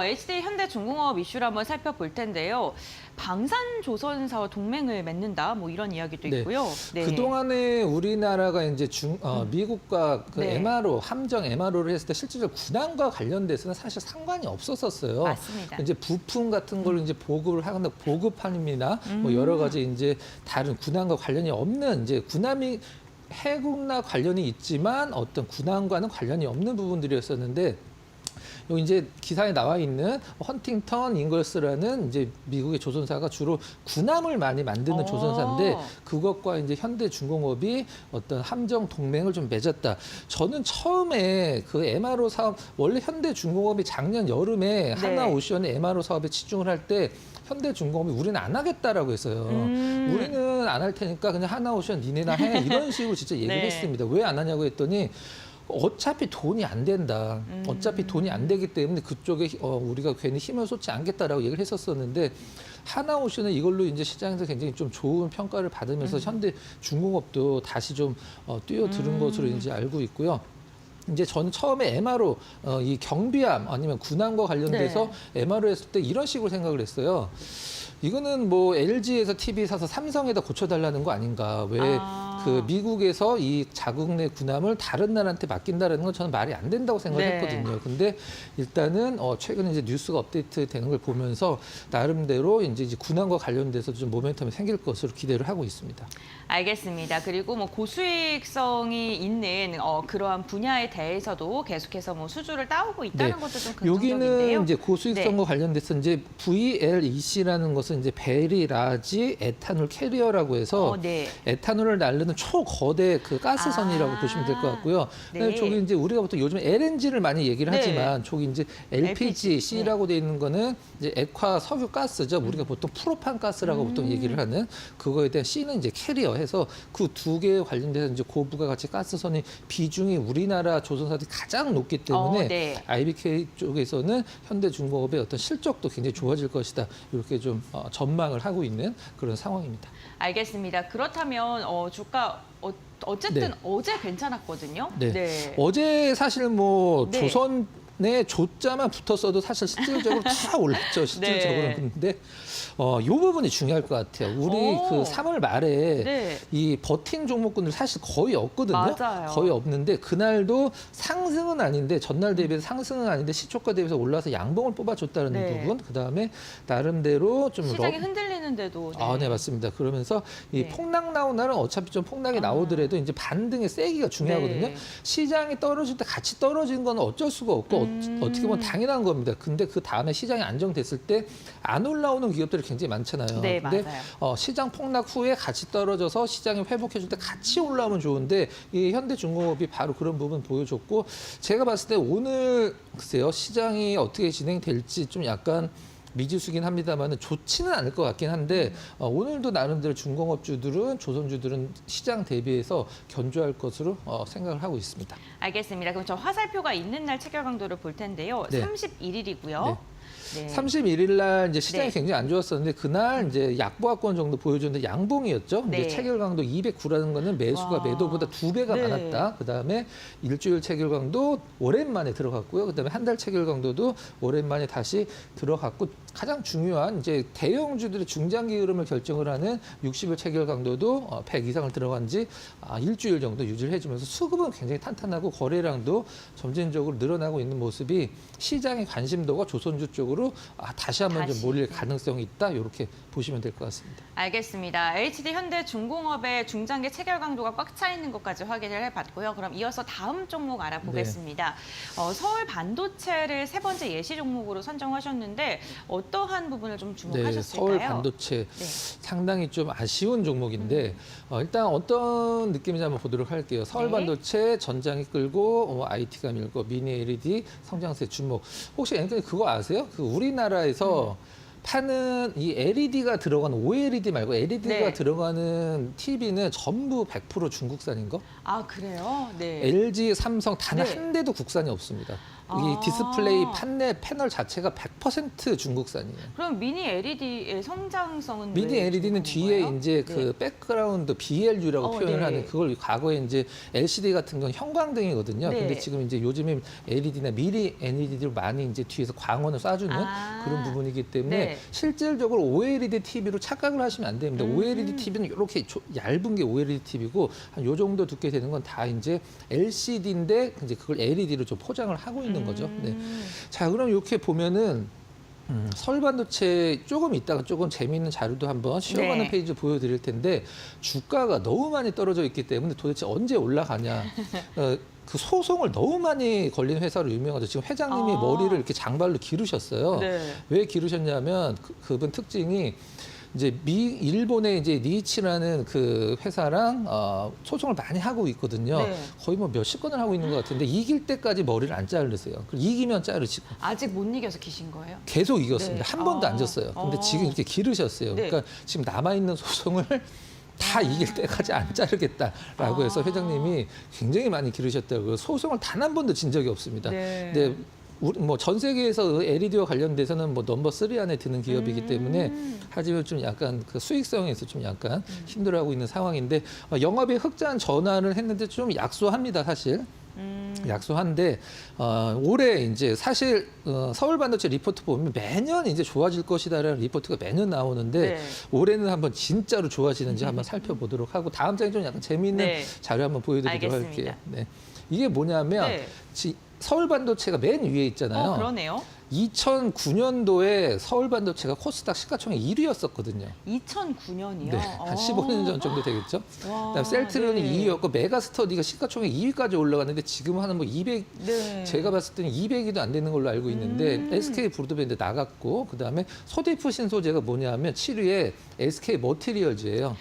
HD 현대중공업 이슈를 한번 살펴볼 텐데요. 방산조선사와 동맹을 맺는다, 뭐 이런 이야기도 네. 있고요. 네. 그동안에 우리나라가 이제 미국과 그 네. MRO, 함정 MRO를 했을 때 실질적으로 군함과 관련돼서는 사실 상관이 없었었어요. 맞습니다. 이제 부품 같은 걸 이제 보급을 하거나 보급함이나 뭐 여러 가지 이제 다른 군함과 관련이 없는 이제 군함이 해군과 관련이 있지만 어떤 군함과는 관련이 없는 부분들이었었는데 여기 이제 기사에 나와 있는 헌팅턴 잉걸스라는 이제 미국의 조선사가 주로 군함을 많이 만드는 조선사인데 그것과 이제 현대중공업이 어떤 함정 동맹을 좀 맺었다. 저는 처음에 그 MRO 사업 원래 현대중공업이 작년 여름에 하나오션의 MRO 사업에 치중을 할 때 현대중공업이 우리는 안 하겠다라고 했어요. 우리는 안 할 테니까 그냥 하나오션 니네나 해 이런 식으로 진짜 얘기를 네. 했습니다. 왜 안 하냐고 했더니 어차피 돈이 안 된다. 어차피 돈이 안 되기 때문에 그쪽에 우리가 괜히 힘을 쏟지 않겠다라고 얘기를 했었었는데 하나오션은 이걸로 이제 시장에서 굉장히 좀 좋은 평가를 받으면서 현대중공업도 다시 좀 뛰어드는 것으로 이제 알고 있고요. 이제 저는 처음에 MRO 이 경비함 아니면 군함과 관련돼서 MRO 했을 때 이런 식으로 생각을 했어요. 이거는 뭐 LG에서 TV 사서 삼성에다 고쳐달라는 거 아닌가. 왜 그 미국에서 이 자국 내 군함을 다른 나라한테 맡긴다라는 건 저는 말이 안 된다고 생각했거든요. 근데 일단은 최근에 이제 뉴스가 업데이트 되는 걸 보면서 나름대로 이제 군함과 관련돼서 좀 모멘텀이 생길 것으로 기대를 하고 있습니다. 알겠습니다. 그리고 뭐 고수익성이 있는 그러한 분야에 대해서도 계속해서 뭐 수주를 따오고 있다는 것도 좀 긍정적인데요. 여기는 이제 고수익성과 관련돼서 이제 VLEC라는 것은 이제 베리 라지 에탄올 캐리어라고 해서 에탄올을 날르는 초거대 그 가스선이라고 보시면 될 것 같고요. 네. 저기 이제 우리가 보통 요즘 LNG를 많이 얘기를 하지만 저기 이제 LPGC라고 돼 있는 거는 이제 액화 석유 가스죠. 우리가 보통 프로판 가스라고 보통 얘기를 하는 그거에 대한 C는 이제 캐리어 해서 그 두 개에 관련돼서 이제 고부가 가치 가스선의 비중이 우리나라 조선사들이 가장 높기 때문에 IBK 쪽에서는 현대중공업의 어떤 실적도 굉장히 좋아질 것이다. 이렇게 좀 전망을 하고 있는 그런 상황입니다. 알겠습니다. 그렇다면 주가 어쨌든 어제 괜찮았거든요. 어제 사실 뭐 조선의 조자만 붙었어도 사실 실질적으로 다 올랐죠. 실질적으로는. 근데 이 부분이 중요할 것 같아요. 우리 그 3월 말에 이 버틴 종목군들 사실 거의 없거든요. 맞아요. 거의 없는데 그날도 상승은 아닌데 전날 대비해서 상승은 아닌데 시초가 대비해서 올라서 양봉을 뽑아줬다는 부분. 그다음에 나름대로 좀 시장이 흔들리는데도. 네, 맞습니다. 그러면서 이 폭락 나온 날은 어차피 좀 폭락이 나오더라도 이제 반등의 세기가 중요하거든요. 시장이 떨어질 때 같이 떨어지는 건 어쩔 수가 없고 어떻게 보면 당연한 겁니다. 근데 그 다음에 시장이 안정됐을 때 안 올라오는 기업들이 굉장히 많잖아요. 근데 시장 폭락 후에 같이 떨어져서 시장이 회복해줄 때 같이 올라오면 좋은데 이 현대중공업이 바로 그런 부분 보여줬고 제가 봤을 때 오늘 글쎄요 시장이 어떻게 진행될지 좀 약간 미지수긴 합니다만 좋지는 않을 것 같긴 한데 오늘도 나름대로 중공업주들은 조선주들은 시장 대비해서 견조할 것으로 생각을 하고 있습니다. 알겠습니다. 그럼 저 화살표가 있는 날 체결 강도를 볼 텐데요. 31일이고요. 31일 날 이제 시장이 굉장히 안 좋았었는데 그날 이제 약보합권 정도 보여줬는데 양봉이었죠. 이제 체결 강도 209라는 거는 매수가 매도보다 2배가 많았다. 그다음에 일주일 체결 강도 오랜만에 들어갔고요. 그다음에 한 달 체결 강도도 오랜만에 다시 들어갔고 가장 중요한 이제 대형주들의 중장기 흐름을 결정을 하는 60일 체결 강도도 100 이상을 들어간 지 일주일 정도 유지를 해주면서 수급은 굉장히 탄탄하고 거래량도 점진적으로 늘어나고 있는 모습이 시장의 관심도가 조선주 쪽으로 다시 한번 좀 몰릴 가능성이 있다. 이렇게 보시면 될 것 같습니다. 알겠습니다. HD 현대중공업의 중장기 체결 강도가 꽉 차 있는 것까지 확인을 해봤고요. 그럼 이어서 다음 종목 알아보겠습니다. 서울 반도체를 세 번째 예시 종목으로 선정하셨는데 어떠한 부분을 좀 주목하셨을까요? 서울 반도체 상당히 좀 아쉬운 종목인데 일단 어떤 느낌인지 한번 보도록 할게요. 서울 반도체 전장이 끌고 IT가 밀고 미니 LED 성장세 주목. 혹시 앵커님 그거 아세요? 그 우리나라에서 파는 이 LED가 들어가는 OLED 말고 LED가 들어가는 TV는 전부 100% 중국산인 거? 아, 그래요? LG, 삼성 단 한 대도 국산이 없습니다. 이 디스플레이 판넬 패널 자체가 100% 중국산이에요. 그럼 미니 LED의 성장성은 미니 왜 LED는 중국인 뒤에 거예요? 이제 그 백그라운드 BLU라고 표현을 네. 하는 그걸 과거에 이제 LCD 같은 건 형광등이거든요. 네. 근데 지금 이제 요즘에 LED나 미니 LED를 많이 이제 뒤에서 광원을 쏴주는 그런 부분이기 때문에 네. 실질적으로 OLED TV로 착각을 하시면 안 됩니다. OLED TV는 이렇게 얇은 게 OLED TV고 한 요 정도 두께 되는 건 다 이제 LCD인데 이제 그걸 LED로 좀 포장을 하고 있는 거죠. 네. 자, 그럼 이렇게 보면은 서울 반도체 조금 있다가 조금 재미있는 자료도 한번 쉬어가는 네. 페이지 보여드릴 텐데 주가가 너무 많이 떨어져 있기 때문에 도대체 언제 올라가냐. 그 소송을 너무 많이 걸린 회사로 유명하죠. 지금 회장님이 머리를 이렇게 장발로 기르셨어요. 네. 왜 기르셨냐면 그분 특징이 이제 일본의 이제 니이치라는 그 회사랑 소송을 많이 하고 있거든요. 네. 거의 뭐 몇십 건을 하고 있는 것 같은데 이길 때까지 머리를 안 자르세요. 그리고 이기면 자르시고. 아직 못 이겨서 기신 거예요? 계속 이겼습니다. 네. 한 번도 안 졌어요. 근데 지금 이렇게 기르셨어요. 네. 그러니까 지금 남아있는 소송을 다 이길 때까지 안 자르겠다라고 해서 회장님이 굉장히 많이 기르셨다고 소송을 단 한 번도 진 적이 없습니다. 네. 근데 뭐 전 세계에서 LED와 관련돼서는 뭐 넘버 3 안에 드는 기업이기 때문에 하지만 좀 약간 그 수익성에서 좀 약간 힘들어하고 있는 상황인데 영업에 흑자한 전환을 했는데 좀 약소합니다, 사실. 약소한데 올해 이제 사실 서울 반도체 리포트 보면 매년 이제 좋아질 것이다라는 리포트가 매년 나오는데 네. 올해는 한번 진짜로 좋아지는지 한번 살펴보도록 하고 다음 장에 좀 약간 재미있는 네. 자료 한번 보여드리도록 알겠습니다. 할게요. 네. 이게 뭐냐면 네. 서울 반도체가 맨 위에 있잖아요. 그러네요. 2009년도에 서울 반도체가 코스닥 시가총액 1위였었거든요. 2009년이요? 네, 한 15년 전 정도 되겠죠. 와, 그다음 셀트리온이 네. 2위였고 메가스터디가 시가총액 2위까지 올라갔는데 지금은 한 뭐 200, 네. 제가 봤을 때는 200이도 안 되는 걸로 알고 있는데 SK 브로드밴드 나갔고 그다음에 소디프 신소재가 뭐냐면 7위에 SK 머티리얼즈예요.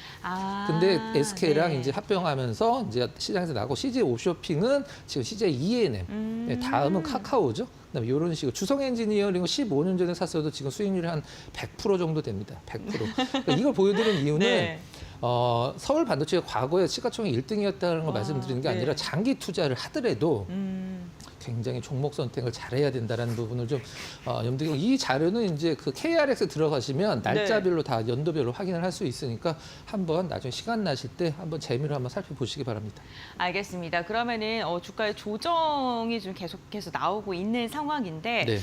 근데 SK랑 네. 이제 합병하면서 이제 시장에서 나고 CJ 옵쇼핑은 지금 CJ ENM, 네, 다음은 카카오죠. 그다음에 이런 식으로 주성 엔지니어링은 15년 전에 샀어도 지금 수익률이 한 100% 정도 됩니다. 100%. 그러니까 이걸 보여드리는 이유는 네. 서울 반도체가 과거에 시가총액 1등이었다는 걸 말씀드리는 게 아니라 네. 장기 투자를 하더라도 굉장히 종목 선택을 잘해야 된다라는 부분을 좀 염두에 두고 이 자료는 이제 그 KRX 들어가시면 날짜별로 다 연도별로 확인을 할 수 있으니까 한번 나중에 시간 나실 때 한번 재미로 한번 살펴보시기 바랍니다. 알겠습니다. 그러면은 주가의 조정이 좀 계속해서 나오고 있는 상황인데 네.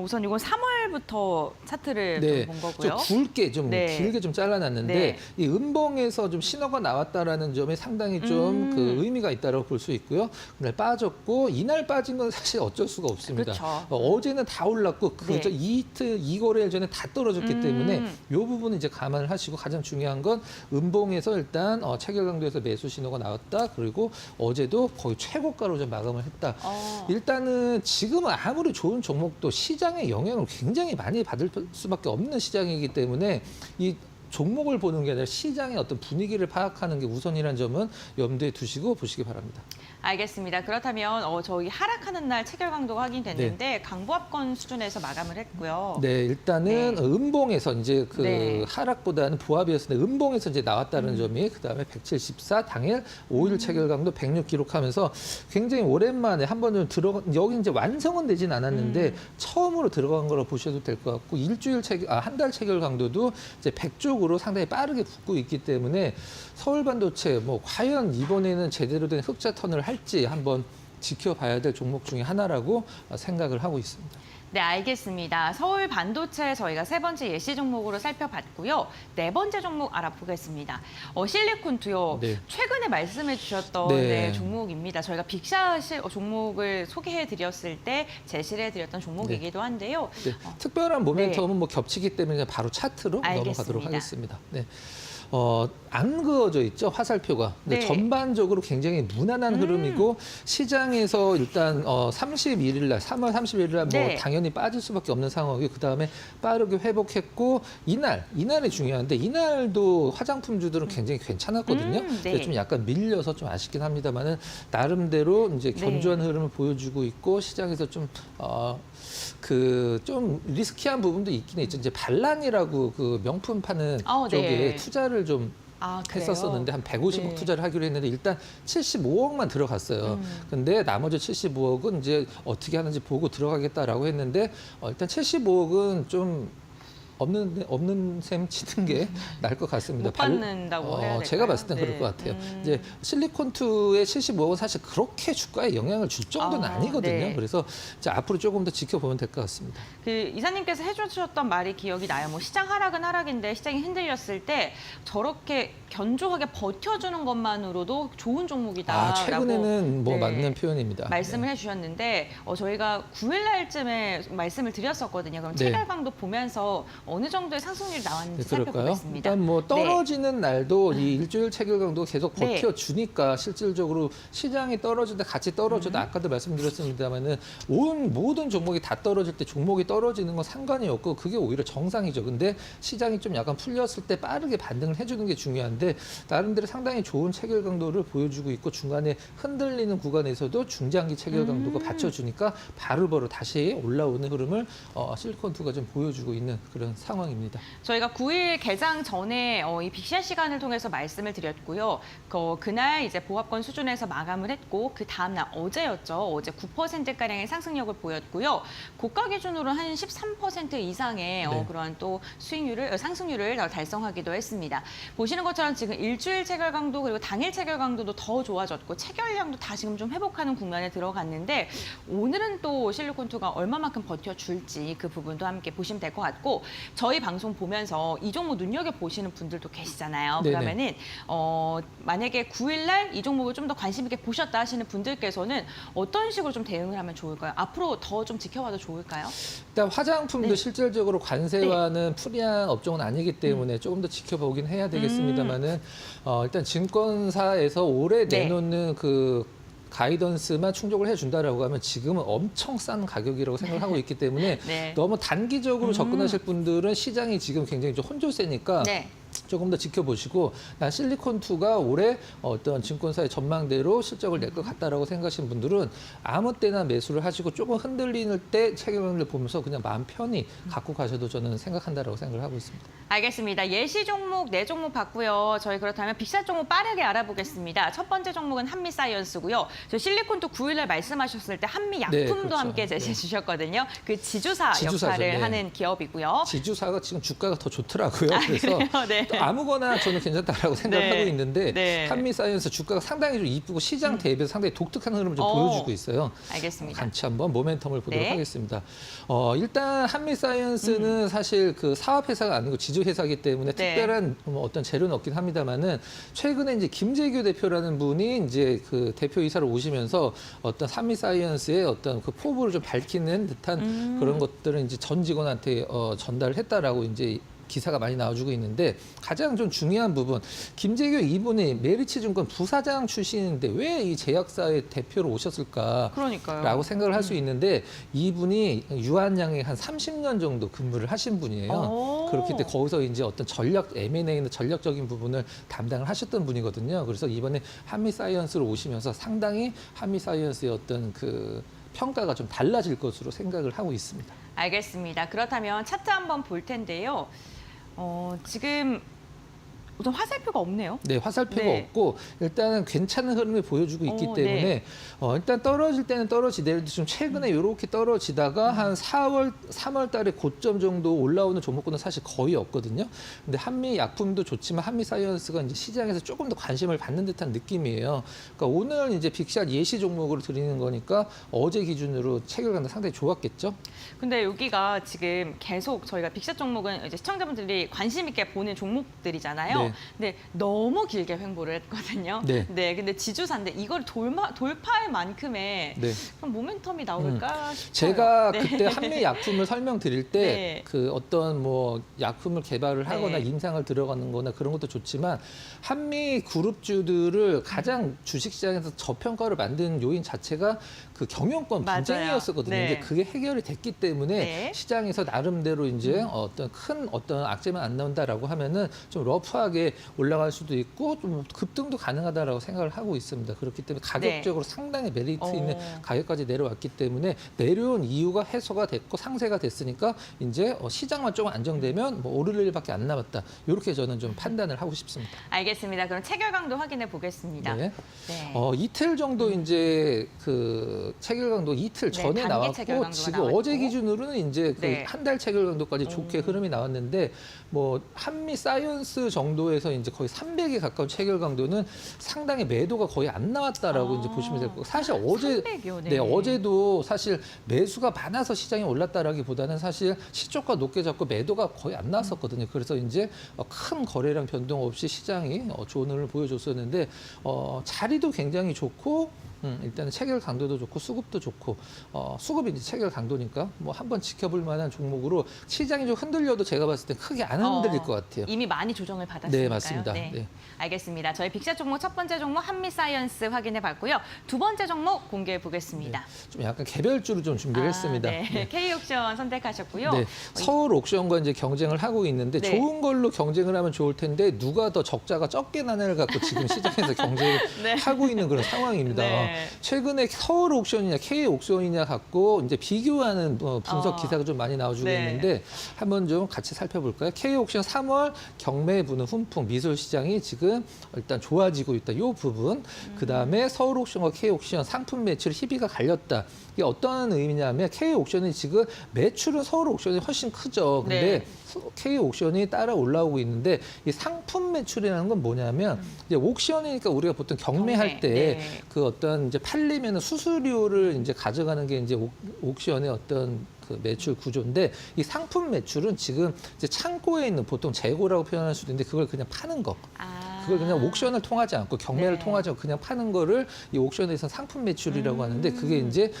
우선 이건 3월부터 차트를 네, 좀 본 거고요. 좀 굵게 좀 네. 길게 좀 잘라놨는데 네. 이 음봉에서 좀 신호가 나왔다라는 점에 상당히 좀 그 의미가 있다고 볼 수 있고요. 그날 빠졌고 이날 빠진 건 사실 어쩔 수가 없습니다. 그렇죠. 어제는 다 올랐고 네. 그 이틀 2거래일 전에 다 떨어졌기 때문에 이 부분은 이제 감안을 하시고 가장 중요한 건 음봉에서 일단 체결 강도에서 매수 신호가 나왔다. 그리고 어제도 거의 최고가로 좀 마감을 했다. 일단은 지금은 아무리 좋은 종목도 시장의 영향을 굉장히 많이 받을 수밖에 없는 시장이기 때문에 이 종목을 보는 게 아니라 시장의 어떤 분위기를 파악하는 게 우선이라는 점은 염두에 두시고 보시기 바랍니다. 알겠습니다. 그렇다면 저희 하락하는 날 체결 강도가 확인됐는데 강보합권 수준에서 마감을 했고요. 네, 일단은 네. 음봉에서 이제 그 네. 하락보다는 부합이었는데 음봉에서 이제 나왔다는 점이 그다음에 174 당일 5일 체결 강도 106 기록하면서 굉장히 오랜만에 한 번 좀 여기 이제 완성은 되진 않았는데 처음으로 들어간 거라 보셔도 될 것 같고 한 달 체결 강도도 이제 100쪽으로 상당히 빠르게 붙고 있기 때문에 서울 반도체 뭐 과연 이번에는 제대로 된 흑자 턴을 할지 한번 지켜봐야 될 종목 중에 하나라고 생각을 하고 있습니다. 네, 알겠습니다. 서울 반도체 저희가 세 번째 예시 종목으로 살펴봤고요. 네 번째 종목 알아보겠습니다. 실리콘 두요. 네. 최근에 말씀해 주셨던 네. 종목입니다. 저희가 빅샷 종목을 소개해 드렸을 때 제시를 해 드렸던 종목이기도 한데요. 네, 특별한 모멘텀은 뭐 겹치기 때문에 그냥 바로 차트로 알겠습니다. 넘어가도록 하겠습니다. 네. 안 그어져 있죠, 화살표가. 근데 네. 전반적으로 굉장히 무난한 흐름이고 시장에서 일단 31일 날, 3월 31일 날 뭐 네. 당연히 빠질 수밖에 없는 상황이고 그다음에 빠르게 회복했고 이날이 중요한데 이날도 화장품주들은 굉장히 괜찮았거든요. 네. 근데 좀 약간 밀려서 좀 아쉽긴 합니다만은 나름대로 이제 네. 견조한 흐름을 보여주고 있고 시장에서 좀 좀 리스키한 부분도 있긴 있죠. 이제 발란이라고 그 명품 파는 쪽에 네. 투자를 좀 그래요? 했었었는데 한 150억 네. 투자를 하기로 했는데 일단 75억만 들어갔어요. 근데 나머지 75억은 이제 어떻게 하는지 보고 들어가겠다라고 했는데 일단 75억은 좀 없는 셈 치는 게 나을 것 같습니다. 못 받는다고 해야 될까요? 제가 봤을 땐 네. 그럴 것 같아요. 이제 실리콘2의 75억은 사실 그렇게 주가에 영향을 줄 정도는 아니거든요. 네. 그래서 이제 앞으로 조금 더 지켜보면 될 것 같습니다. 그 이사님께서 해주셨던 말이 기억이 나요. 뭐 시장 하락은 하락인데 시장이 흔들렸을 때 저렇게 견조하게 버텨주는 것만으로도 좋은 종목이다. 최근에는 뭐 네. 맞는 표현입니다. 말씀을 해주셨는데 저희가 9일 날쯤에 말씀을 드렸었거든요. 그럼 네. 체결강도 보면서 어느 정도의 상승률이 나왔는지 그럴까요? 살펴보겠습니다. 일단 뭐 떨어지는 날도 이 일주일 체결 강도 계속 네. 버텨주니까 실질적으로 시장이 떨어질 때 같이 떨어져도 아까도 말씀드렸습니다만은 모든 종목이 다 떨어질 때 종목이 떨어지는 건 상관이 없고 그게 오히려 정상이죠. 근데 시장이 좀 약간 풀렸을 때 빠르게 반등을 해주는 게 중요한데 나름대로 상당히 좋은 체결 강도를 보여주고 있고 중간에 흔들리는 구간에서도 중장기 체결 강도가 받쳐주니까 바로바로 다시 올라오는 흐름을 실리콘2가 좀 보여주고 있는 그런 상황입니다. 저희가 9일 개장 전에 이 빅시아 시간을 통해서 말씀을 드렸고요. 그날 이제 보합권 수준에서 마감을 했고 그 다음날 어제였죠. 어제 9%가량의 상승력을 보였고요. 고가 기준으로 한 13% 이상의 네. 그러한 또 상승률을 달성하기도 했습니다. 보시는 것처럼 지금 일주일 체결 강도 그리고 당일 체결 강도도 더 좋아졌고 체결량도 다 지금 좀 회복하는 국면에 들어갔는데 오늘은 또 실리콘2가 얼마만큼 버텨줄지 그 부분도 함께 보시면 될 것 같고 저희 방송 보면서 이 종목 눈여겨보시는 분들도 계시잖아요. 네네. 그러면은 만약에 9일날 이 종목을 좀 더 관심 있게 보셨다 하시는 분들께서는 어떤 식으로 좀 대응을 하면 좋을까요? 앞으로 더 좀 지켜봐도 좋을까요? 일단 화장품도 네. 실질적으로 관세와는 프리한 업종은 아니기 때문에 조금 더 지켜보긴 해야 되겠습니다만은 일단 증권사에서 올해 네. 내놓는 그 가이던스만 충족을 해준다라고 하면 지금은 엄청 싼 가격이라고 생각을 하고 있기 때문에 네. 너무 단기적으로 접근하실 분들은 시장이 지금 굉장히 좀 혼조세니까 네. 조금 더 지켜보시고 난 실리콘2가 올해 어떤 증권사의 전망대로 실적을 낼 것 같다라고 생각하시는 분들은 아무 때나 매수를 하시고 조금 흔들리는 때 체결을 보면서 그냥 마음 편히 갖고 가셔도 저는 생각한다라고 생각을 하고 있습니다. 알겠습니다. 예시 종목 4종목 봤고요. 저희 그렇다면 빅샷 종목 빠르게 알아보겠습니다. 첫 번째 종목은 한미사이언스고요. 저 실리콘2 9일날 말씀하셨을 때 한미약품도 네, 그렇죠. 함께 제시해 주셨거든요. 그 지주사 지주사죠, 역할을 네. 하는 기업이고요. 지주사가 지금 주가가 더 좋더라고요. 그래서 그래요? 네. 또 아무거나 저는 괜찮다라고 생각을 네. 하고 있는데 네. 한미사이언스 주가가 상당히 좀 이쁘고 시장 대비해서 상당히 독특한 흐름을 좀 어. 보여주고 있어요. 알겠습니다. 같이 한번 모멘텀을 보도록 네. 하겠습니다. 일단 한미사이언스는 사실 그 사업회사가 아니고 지주회사이기 때문에 네. 특별한 어떤 재료는 없긴 합니다만은 최근에 이제 김재규 대표라는 분이 이제 그 대표이사로 오시면서 어떤 한미사이언스의 어떤 그 포부를 좀 밝히는 듯한 그런 것들은 이제 전 직원한테 전달을 했다라고 이제 기사가 많이 나와주고 있는데 가장 좀 중요한 부분 김재규 이분이 메리츠증권 부사장 출신인데 왜 이 제약사의 대표로 오셨을까? 그러니까요. 라고 생각을 할 수 있는데 이분이 유한양에 한 30년 정도 근무를 하신 분이에요. 오. 그렇기 때문에 거기서 이제 어떤 M&A는 전략적인 부분을 담당을 하셨던 분이거든요. 그래서 이번에 한미사이언스로 오시면서 상당히 한미사이언스의 어떤 그 평가가 좀 달라질 것으로 생각을 하고 있습니다. 알겠습니다. 그렇다면 차트 한번 볼 텐데요. 지금 우선 화살표가 없네요. 네, 화살표가 네. 없고 일단은 괜찮은 흐름을 보여주고 있기 때문에 네. 일단 떨어질 때는 떨어지더라도 좀 최근에 이렇게 떨어지다가 한 3월 달에 고점 정도 올라오는 종목군은 사실 거의 없거든요. 근데 한미 약품도 좋지만 한미 사이언스가 이제 시장에서 조금 더 관심을 받는 듯한 느낌이에요. 그러니까 오늘 이제 빅샷 예시 종목으로 드리는 거니까 어제 기준으로 체결감도 상당히 좋았겠죠. 근데 여기가 지금 계속 저희가 빅샷 종목은 이제 시청자분들이 관심 있게 보는 종목들이잖아요. 네. 근데 너무 길게 횡보를 했거든요. 네. 근데 지주사인데 이걸 돌파할 만큼의 네. 그럼 모멘텀이 나올까 싶어요. 제가 네. 그때 한미 약품을 설명드릴 때 네. 그 어떤 뭐 약품을 개발을 하거나 네. 임상을 들어가는 거나 그런 것도 좋지만 한미 그룹주들을 가장 주식시장에서 저평가를 만든 요인 자체가 그 경영권 맞아요. 분쟁이었었거든요. 네. 이제 그게 해결이 됐기 때문에 네. 시장에서 나름대로 이제 어떤 큰 어떤 악재만 안 나온다라고 하면은 좀 러프하게 저렴하게 올라갈 수도 있고 좀 급등도 가능하다라고 생각을 하고 있습니다. 그렇기 때문에 가격적으로 상당히 메리트 있는 가격까지 내려왔기 때문에 내려온 이유가 해소가 됐고 상세가 됐으니까 이제 시장만 조금 안정되면 뭐 오를 일밖에 안 남았다. 이렇게 저는 좀 판단을 하고 싶습니다. 알겠습니다. 그럼 체결 강도 확인해 보겠습니다. 네. 네. 이틀 정도 이제 그 체결 강도 이틀 네, 전에 단기 체결 나왔고 강도가 지금 나왔고. 어제 기준으로는 이제 그 네. 한 달 체결 강도까지 좋게 흐름이 나왔는데 뭐 한미 사이언스 정도에서 이제 거의 300에 가까운 체결 강도는 상당히 매도가 거의 안 나왔다라고 이제 보시면 될 거고 사실 어제 300요, 네. 네, 어제도 사실 매수가 많아서 시장이 올랐다라기보다는 사실 시초가 높게 잡고 매도가 거의 안 나왔었거든요. 그래서 이제 큰 거래량 변동 없이 시장이 좋은 흐름을 보여줬었는데 자리도 굉장히 좋고 일단은 체결 강도도 좋고 수급도 좋고 수급이 이제 체결 강도니까 뭐 한번 지켜볼 만한 종목으로 시장이 좀 흔들려도 제가 봤을 때 크게 안 흔들릴 것 같아요. 이미 많이 조정을 받았으니까요. 네, 맞습니다. 네. 네. 알겠습니다. 저희 빅샷 종목 첫 번째 종목 한미사이언스 확인해 봤고요. 두 번째 종목 공개해 보겠습니다. 좀 약간 개별주로 좀 준비를 했습니다. 네. 네. K옥션 선택하셨고요. 네, 서울 옥션과 이제 경쟁을 하고 있는데 네. 좋은 걸로 경쟁을 하면 좋을 텐데 누가 더 적자가 적게 나냐를 갖고 지금 시장에서 경쟁을 네. 하고 있는 그런 상황입니다. 네. 최근에 서울 옥션이냐 K 옥션이냐 갖고 이제 비교하는 분석 기사가 좀 많이 나와주고 네. 있는데 한번 좀 같이 살펴볼까요? K 옥션 3월 경매 부는 훈풍 미술 시장이 지금 일단 좋아지고 있다. 이 부분. 그 다음에 서울 옥션과 K 옥션 상품 매출 희비가 갈렸다. 이게 어떤 의미냐면 K 옥션이 지금 매출은 서울 옥션이 훨씬 크죠. 근데 네. K 옥션이 따라 올라오고 있는데 이 상품 매출이라는 건 뭐냐면 이제 옥션이니까 우리가 보통 경매할 경매, 때 네. 그 어떤 이제 팔리면 수수료를 이제 가져가는 게 이제 옥션의 어떤 그 매출 구조인데 이 상품 매출은 지금 이제 창고에 있는 보통 재고라고 표현할 수도 있는데 그걸 그냥 파는 거. 그걸 그냥 옥션을 통하지 않고 경매를 네. 통하지 않고 그냥 파는 거를 이 옥션에서 상품 매출이라고 하는데 그게 이제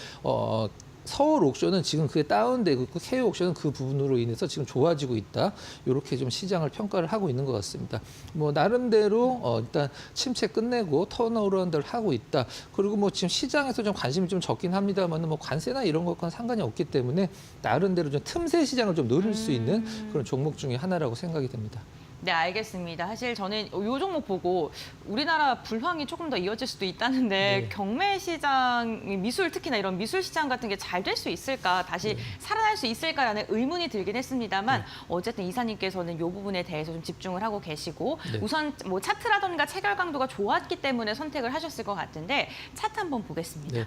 서울 옥션은 지금 그게 다운되고 있고 K 옥션은 그 부분으로 인해서 지금 좋아지고 있다. 이렇게 좀 시장을 평가를 하고 있는 것 같습니다. 뭐 나름대로 일단 침체 끝내고 턴어라운드를 하고 있다. 그리고 뭐 지금 시장에서 좀 관심이 좀 적긴 합니다만 뭐 관세나 이런 것과는 상관이 없기 때문에 나름대로 좀 틈새 시장을 좀 노릴 수 있는 그런 종목 중에 하나라고 생각이 됩니다. 네, 알겠습니다. 사실 저는 이 종목 보고 우리나라 불황이 조금 더 이어질 수도 있다는데 네. 경매 시장, 미술 특히나 이런 미술 시장 같은 게 잘 될 수 있을까, 다시 살아날 수 있을까라는 의문이 들긴 했습니다만 어쨌든 이사님께서는 이 부분에 대해서 좀 집중을 하고 계시고 네. 우선 뭐 차트라던가 체결 강도가 좋았기 때문에 선택을 하셨을 것 같은데 차트 한번 보겠습니다. 네.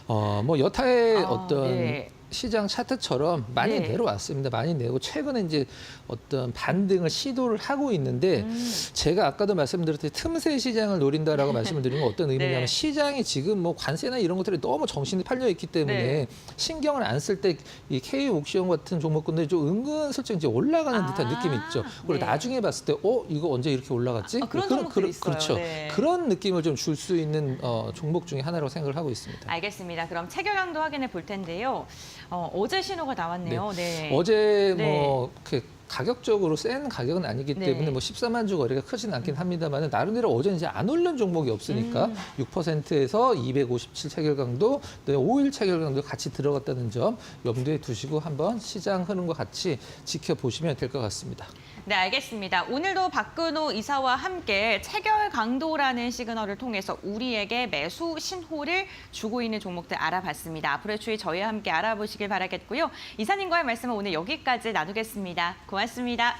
뭐 여타의 어떤 네. 시장 차트처럼 많이 네. 내려왔습니다. 많이 내고 최근에 이제 어떤 반등을 시도를 하고 있는데 제가 아까도 말씀드렸듯이 틈새 시장을 노린다라고 말씀을 드린 건 어떤 의미냐면 네. 시장이 지금 뭐 관세나 이런 것들이 너무 정신이 팔려 있기 때문에 네. 신경을 안 쓸 때 이 K 옥션 같은 종목군들이 좀 은근슬쩍 이제 올라가는 듯한 느낌이 있죠. 그리고 네. 나중에 봤을 때 이거 언제 이렇게 올라갔지? 그런 종목들이 있어요. 그렇죠. 네. 그런 느낌을 좀 줄 수 있는 종목 중에 하나라고 생각을 하고 있습니다. 알겠습니다. 그럼 체결 강도 확인해 볼 텐데요. 어제 신호가 나왔네요. 네. 어제 네. 뭐 가격적으로 센 가격은 아니기 네. 때문에 뭐 14만 주 거래가 크진 않긴 합니다만 나름대로 어제는 이제 안 오른 종목이 없으니까 6%에서 257 체결 강도, 5일 체결 강도 같이 들어갔다는 점 염두에 두시고 한번 시장 흐름과 같이 지켜보시면 될 것 같습니다. 네, 알겠습니다. 오늘도 박근호 이사와 함께 체결 강도라는 시그널을 통해서 우리에게 매수 신호를 주고 있는 종목들 알아봤습니다. 앞으로의 추이 저희와 함께 알아보시길 바라겠고요. 이사님과의 말씀은 오늘 여기까지 나누겠습니다. 고맙습니다.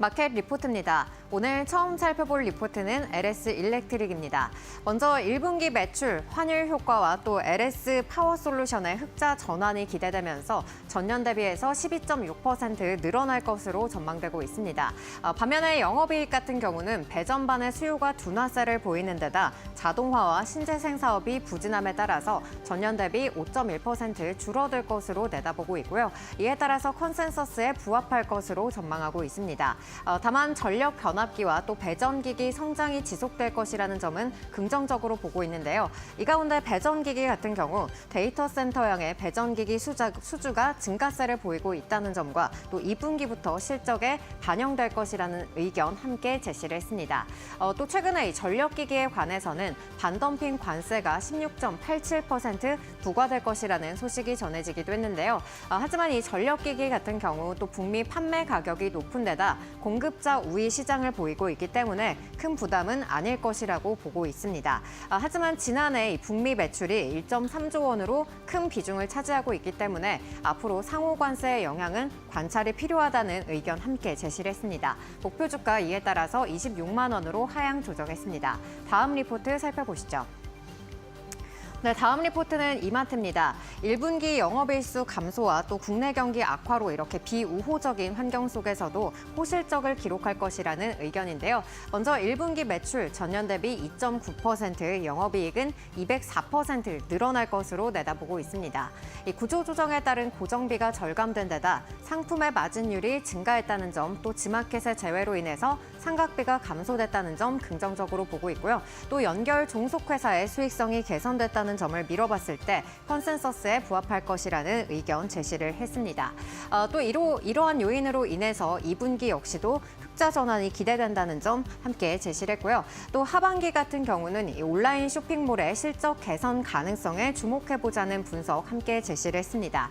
마켓 리포트입니다. 오늘 처음 살펴볼 리포트는 LS 일렉트릭입니다. 먼저 1분기 매출, 환율 효과와 또 LS 파워솔루션의 흑자 전환이 기대되면서 전년 대비해서 12.6% 늘어날 것으로 전망되고 있습니다. 반면에 영업이익 같은 경우는 배전반의 수요가 둔화세를 보이는 데다 자동화와 신재생 사업이 부진함에 따라서 전년 대비 5.1% 줄어들 것으로 내다보고 있고요. 이에 따라서 컨센서스에 부합할 것으로 전망하고 있습니다. 다만 전력 변압기와 또 배전기기 성장이 지속될 것이라는 점은 긍정적으로 보고 있는데요. 이 가운데 배전기기 같은 경우 데이터 센터형의 배전기기 수주가 증가세를 보이고 있다는 점과 또 2분기부터 실적에 반영될 것이라는 의견 함께 제시를 했습니다. 또 최근에 이 전력기기에 관해서는 반덤핑 관세가 16.87% 부과될 것이라는 소식이 전해지기도 했는데요. 하지만 이 전력기기 같은 경우 또 북미 판매 가격이 높은 데다 공급자 우위 시장을 보이고 있기 때문에 큰 부담은 아닐 것이라고 보고 있습니다. 하지만 지난해 북미 매출이 1.3조 원으로 큰 비중을 차지하고 있기 때문에 앞으로 상호 관세의 영향은 관찰이 필요하다는 의견 함께 제시를 했습니다. 목표 주가 이에 따라서 26만 원으로 하향 조정했습니다. 다음 리포트 살펴보시죠. 네, 다음 리포트는 이마트입니다. 1분기 영업일수 감소와 또 국내 경기 악화로 이렇게 비우호적인 환경 속에서도 호실적을 기록할 것이라는 의견인데요. 먼저 1분기 매출 전년 대비 2.9%, 영업이익은 204% 늘어날 것으로 내다보고 있습니다. 이 구조조정에 따른 고정비가 절감된 데다 상품의 마진율이 증가했다는 점, 또 지마켓의 제외로 인해서 상각비가 감소됐다는 점 긍정적으로 보고 있고요. 또 연결 종속회사의 수익성이 개선됐다는 점을 미뤄봤을 때 컨센서스에 부합할 것이라는 의견 제시를 했습니다. 또 이러한 요인으로 인해서 2분기 역시도 흑자 전환이 기대된다는 점 함께 제시를 했고요. 또 하반기 같은 경우는 이 온라인 쇼핑몰의 실적 개선 가능성에 주목해보자는 분석 함께 제시를 했습니다.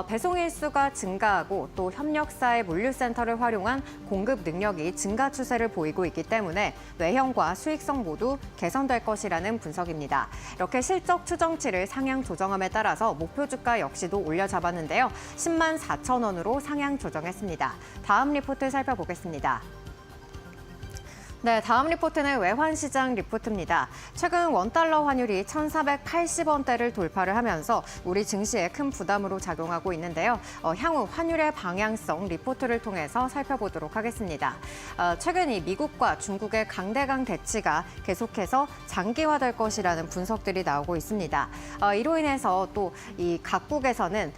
배송 일수가 증가하고 또 협력사의 물류센터를 활용한 공급 능력이 증가 추세를 보이고 있기 때문에 외형과 수익성 모두 개선될 것이라는 분석입니다. 이렇게 실적 추정치를 상향 조정함에 따라서 목표 주가 역시도 올려 잡았는데요. 10만 4천 원으로 상향 조정했습니다. 다음 리포트 살펴보겠습니다. 네, 다음 리포트는 외환시장 리포트입니다. 최근 원달러 환율이 1,480원대를 돌파를 하면서 우리 증시에 큰 부담으로 작용하고 있는데요. 향후 환율의 방향성 리포트를 통해서 살펴보도록 하겠습니다. 최근 이 미국과 중국의 강대강 대치가 계속해서 장기화될 것이라는 분석들이 나오고 있습니다. 이로 인해서 또 이 각국에서는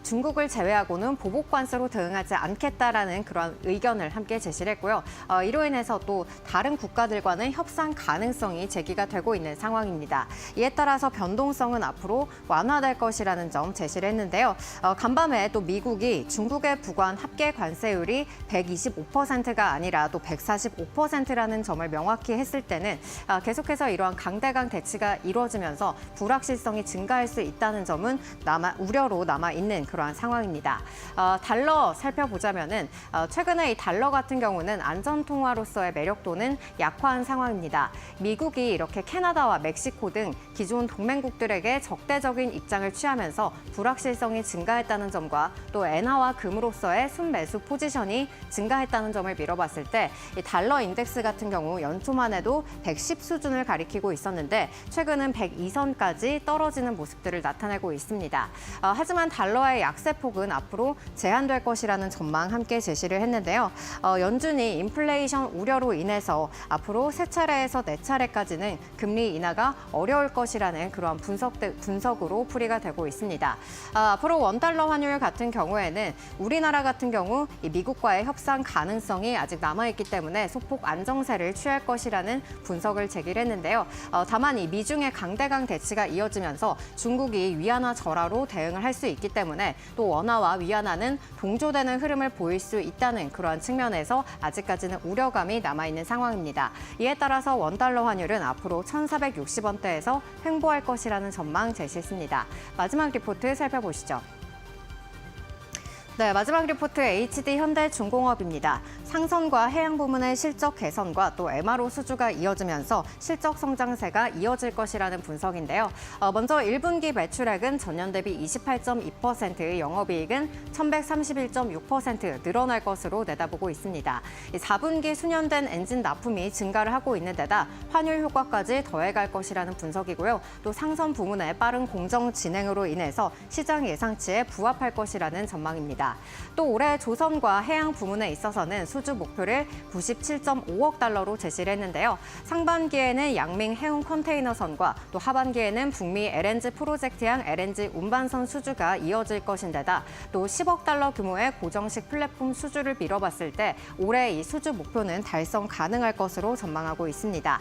중국을 제외하고는 보복 관세로 대응하지 않겠다라는 그런 의견을 함께 제시를 했고요. 이로 인해서 또 다른 국가들과는 협상 가능성이 제기가 되고 있는 상황입니다. 이에 따라서 변동성은 앞으로 완화될 것이라는 점 제시를 했는데요. 간밤에 또 미국이 중국에 부과한 합계 관세율이 125%가 아니라 또 145%라는 점을 명확히 했을 때는 계속해서 이러한 강대강 대치가 이루어지면서 불확실성이 증가할 수 있다는 점은 우려로 남아있는 그러한 상황입니다. 달러 살펴보자면은 최근에 이 달러 같은 경우는 안전통화로서의 매력도는 약화한 상황입니다. 미국이 이렇게 캐나다와 멕시코 등 기존 동맹국들에게 적대적인 입장을 취하면서 불확실성이 증가했다는 점과 또 엔화와 금으로서의 순매수 포지션이 증가했다는 점을 미뤄봤을 때 이 달러 인덱스 같은 경우 연초만 해도 110 수준을 가리키고 있었는데 최근은 102선까지 떨어지는 모습들을 나타내고 있습니다. 하지만 달러의 약세폭은 앞으로 제한될 것이라는 전망 함께 제시를 했는데요. 연준이 인플레이션 우려로 인해서 앞으로 3차례에서 4차례까지는 금리 인하가 어려울 것이라는 그러한 분석으로 풀이가 되고 있습니다. 앞으로 원달러 환율 같은 경우에는 우리나라 같은 경우 이 미국과의 협상 가능성이 아직 남아있기 때문에 소폭 안정세를 취할 것이라는 분석을 제기를 했는데요. 다만 이 미중의 강대강 대치가 이어지면서 중국이 위안화 절하로 대응을 할 수 있기 때문에 또 원화와 위안화는 동조되는 흐름을 보일 수 있다는 그러한 측면에서 아직까지는 우려감이 남아있는 상황입니다. 이에 따라서 원달러 환율은 앞으로 1,460원대에서 횡보할 것이라는 전망 제시했습니다. 마지막 리포트 살펴보시죠. 네, 마지막 리포트 HD 현대중공업입니다. 상선과 해양 부문의 실적 개선과 또 MRO 수주가 이어지면서 실적 성장세가 이어질 것이라는 분석인데요. 먼저 1분기 매출액은 전년 대비 28.2%, 영업이익은 1,131.6% 늘어날 것으로 내다보고 있습니다. 4분기 수년된 엔진 납품이 증가를 하고 있는 데다 환율 효과까지 더해갈 것이라는 분석이고요. 또 상선 부문의 빠른 공정 진행으로 인해서 시장 예상치에 부합할 것이라는 전망입니다. 또 올해 조선과 해양 부문에 있어서는 수주 목표를 97.5억 달러로 제시를 했는데요. 상반기에는 양밍 해운 컨테이너선과 또 하반기에는 북미 LNG 프로젝트형 LNG 운반선 수주가 이어질 것인데다 또 10억 달러 규모의 고정식 플랫폼 수주를 미뤄봤을 때 올해 이 수주 목표는 달성 가능할 것으로 전망하고 있습니다.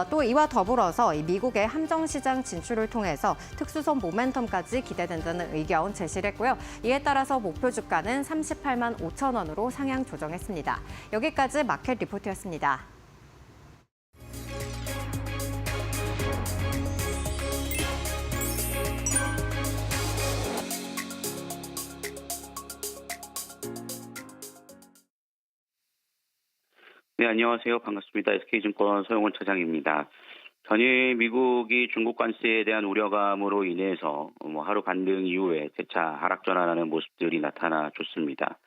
또 이와 더불어서 이 미국의 함정시장 진출을 통해서 특수선 모멘텀까지 기대된다는 의견 제시를 했고요. 이에 따라서 목표 주가는 38만 5천 원으로 상향 조정했습니다. 여기까지 마켓 리포트였습니다. 네, 안녕하세요. 반갑습니다. SK증권 서영원 차장입니다. 전일 미국이 중국 관세에 대한 우려감으로 인해서 하루 반등 이후에 재차 하락 전환하는 모습들이 나타나줬습니다.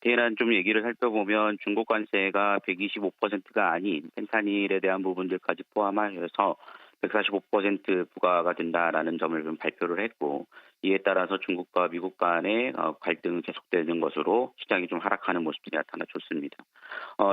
대략 좀 얘기를 살펴보면 중국 관세가 125%가 아닌 펜타닐에 대한 부분들까지 포함하여서 145% 부과가 된다라는 점을 좀 발표를 했고, 이에 따라서 중국과 미국 간의 갈등이 계속되는 것으로 시장이 좀 하락하는 모습들이 나타나줬습니다.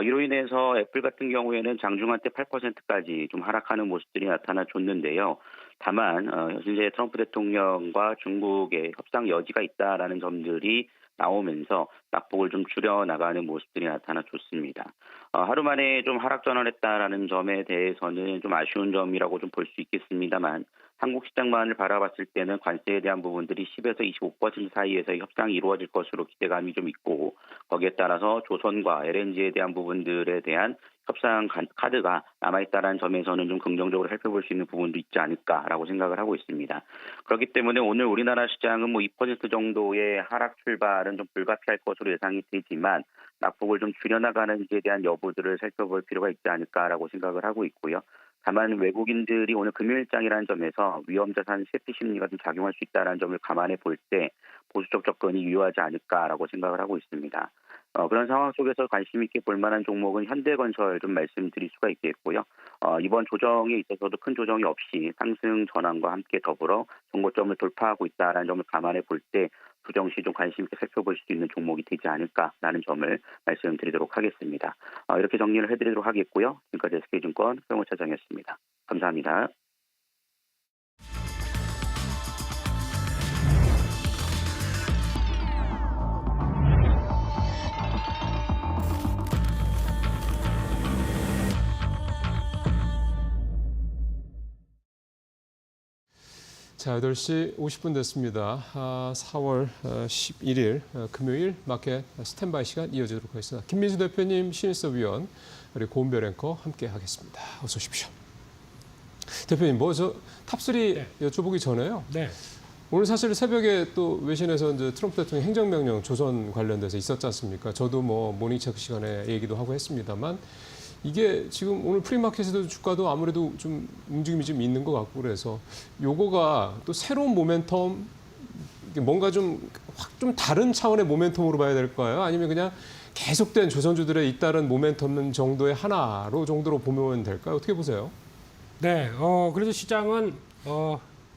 이로 인해서 애플 같은 경우에는 장중한 때 8%까지 좀 하락하는 모습들이 나타나줬는데요. 다만 현재 트럼프 대통령과 중국의 협상 여지가 있다라는 점들이 나오면서 낙폭을 좀 줄여나가는 모습들이 나타나줬습니다. 하루 만에 좀 하락 전환했다라는 점에 대해서는 좀 아쉬운 점이라고 좀 볼 수 있겠습니다만, 한국 시장만을 바라봤을 때는 관세에 대한 부분들이 10에서 25% 사이에서 협상이 이루어질 것으로 기대감이 좀 있고, 거기에 따라서 조선과 LNG에 대한 부분들에 대한 협상 카드가 남아있다는 점에서는 좀 긍정적으로 살펴볼 수 있는 부분도 있지 않을까라고 생각을 하고 있습니다. 그렇기 때문에 오늘 우리나라 시장은 2% 정도의 하락 출발은 좀 불가피할 것으로 예상이 되지만, 낙폭을 좀 줄여나가는지에 대한 여부들을 살펴볼 필요가 있지 않을까라고 생각을 하고 있고요. 다만 외국인들이 오늘 금요일장이라는 점에서 위험자산 세트 심리가 좀 작용할 수 있다는 점을 감안해 볼 때 보수적 접근이 유효하지 않을까라고 생각을 하고 있습니다. 그런 상황 속에서 관심 있게 볼 만한 종목은 현대건설 좀 말씀드릴 수가 있겠고요. 이번 조정에 있어서도 큰 조정이 없이 상승 전환과 함께 더불어 정고점을 돌파하고 있다는 점을 감안해 볼 때 부정시 좀 관심 있게 살펴볼 수 있는 종목이 되지 않을까라는 점을 말씀드리도록 하겠습니다. 이렇게 정리를 해드리도록 하겠고요. 지금까지 SK증권 서영원 차장이었습니다. 감사합니다. 자, 8시 50분 됐습니다. 4월 11일 금요일 마켓 스탠바이 시간 이어지도록 하겠습니다. 김민수 대표님, 신일섭위원, 그리고 고은별 앵커 함께 하겠습니다. 어서 오십시오. 대표님, 탑3 여쭤보기 전에요. 네. 오늘 사실 새벽에 또 외신에서 이제 트럼프 대통령 행정명령 조선 관련돼서 있었지 않습니까? 저도 모닝체크 시간에 얘기도 하고 했습니다만, 이게 지금 오늘 프리마켓에도 주가도 아무래도 좀 움직임이 좀 있는 것 같고, 그래서 요거가 또 새로운 모멘텀, 뭔가 좀 다른 차원의 모멘텀으로 봐야 될까요? 아니면 그냥 계속된 조선주들의 잇따른 모멘텀 정도의 하나로 정도로 보면 될까요? 어떻게 보세요? 네. 그래도 시장은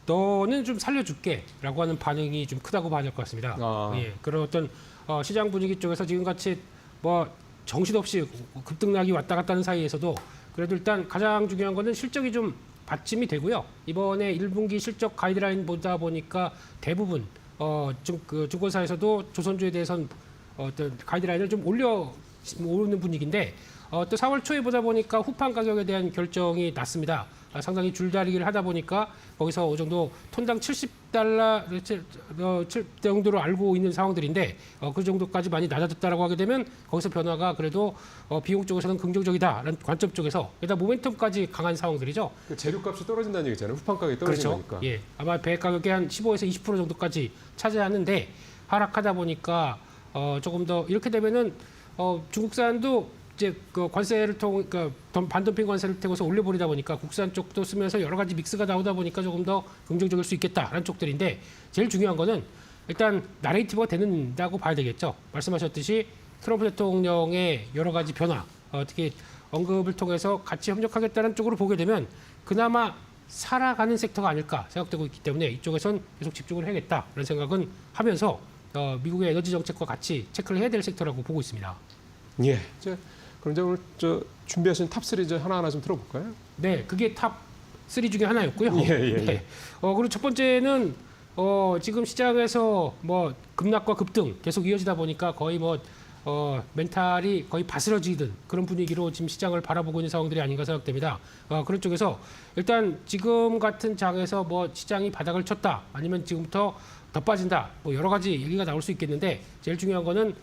너는 좀 살려줄게라고 하는 반응이 좀 크다고 봐야 될 것 같습니다. 예. 그런 어떤 시장 분위기 쪽에서 지금 같이 정신없이 급등락이 왔다 갔다 하는 사이에서도 그래도 일단 가장 중요한 거는 실적이 좀 받침이 되고요. 이번에 1분기 실적 가이드라인 보다 보니까 대부분 증권사에서도 조선주에 대해서는 어떤 가이드라인을 좀 오르는 분위기인데, 또 4월 초에 보다 보니까 후판 가격에 대한 결정이 났습니다. 상당히 줄다리기를 하다 보니까 거기서 어느 정도 톤당 70달러 정도로 알고 있는 상황들인데, 그 정도까지 많이 낮아졌다라고 하게 되면 거기서 변화가 그래도 비용 쪽에서는 긍정적이다라는 관점 쪽에서 게다가 모멘텀까지 강한 상황들이죠. 그 재료값이 떨어진다는 얘기잖아요. 후판 가격이 떨어진다니까. 그렇죠. 예, 아마 배 가격의 한 15에서 20% 정도까지 차지하는데, 하락하다 보니까 조금 더 이렇게 되면은 중국산도 이제 그 관세를 그러니까 반덤핑 관세를 태워서 올려버리다 보니까 국산 쪽도 쓰면서 여러 가지 믹스가 나오다 보니까 조금 더 긍정적일 수 있겠다라는 쪽들인데 제일 중요한 거는 일단 나레이티브가 되는다고 봐야 되겠죠. 말씀하셨듯이 트럼프 대통령의 여러 가지 변화, 특히 언급을 통해서 같이 협력하겠다는 쪽으로 보게 되면 그나마 살아가는 섹터가 아닐까 생각되고 있기 때문에 이쪽에선 계속 집중을 해야겠다라는 생각은 하면서 미국의 에너지 정책과 같이 체크를 해야 될 섹터라고 보고 있습니다. 예. 그럼 이제 오늘 준비하신 탑3 하나하나 좀 들어볼까요? 네, 그게 탑 3 중에 하나였고요. 예. 네. 그리고 첫 번째는 지금 시장에서 뭐 급락과 급등 계속 이어지다 보니까 거의 멘탈이 거의 바스러지는 그런 분위기로 지금 시장을 바라보고 있는 상황들이 아닌가 생각됩니다. 그런 쪽에서 일단 지금 같은 장에서 뭐 시장이 바닥을 쳤다 아니면 지금부터 더 빠진다 뭐 여러 가지 얘기가 나올 수 있겠는데 제일 중요한 거는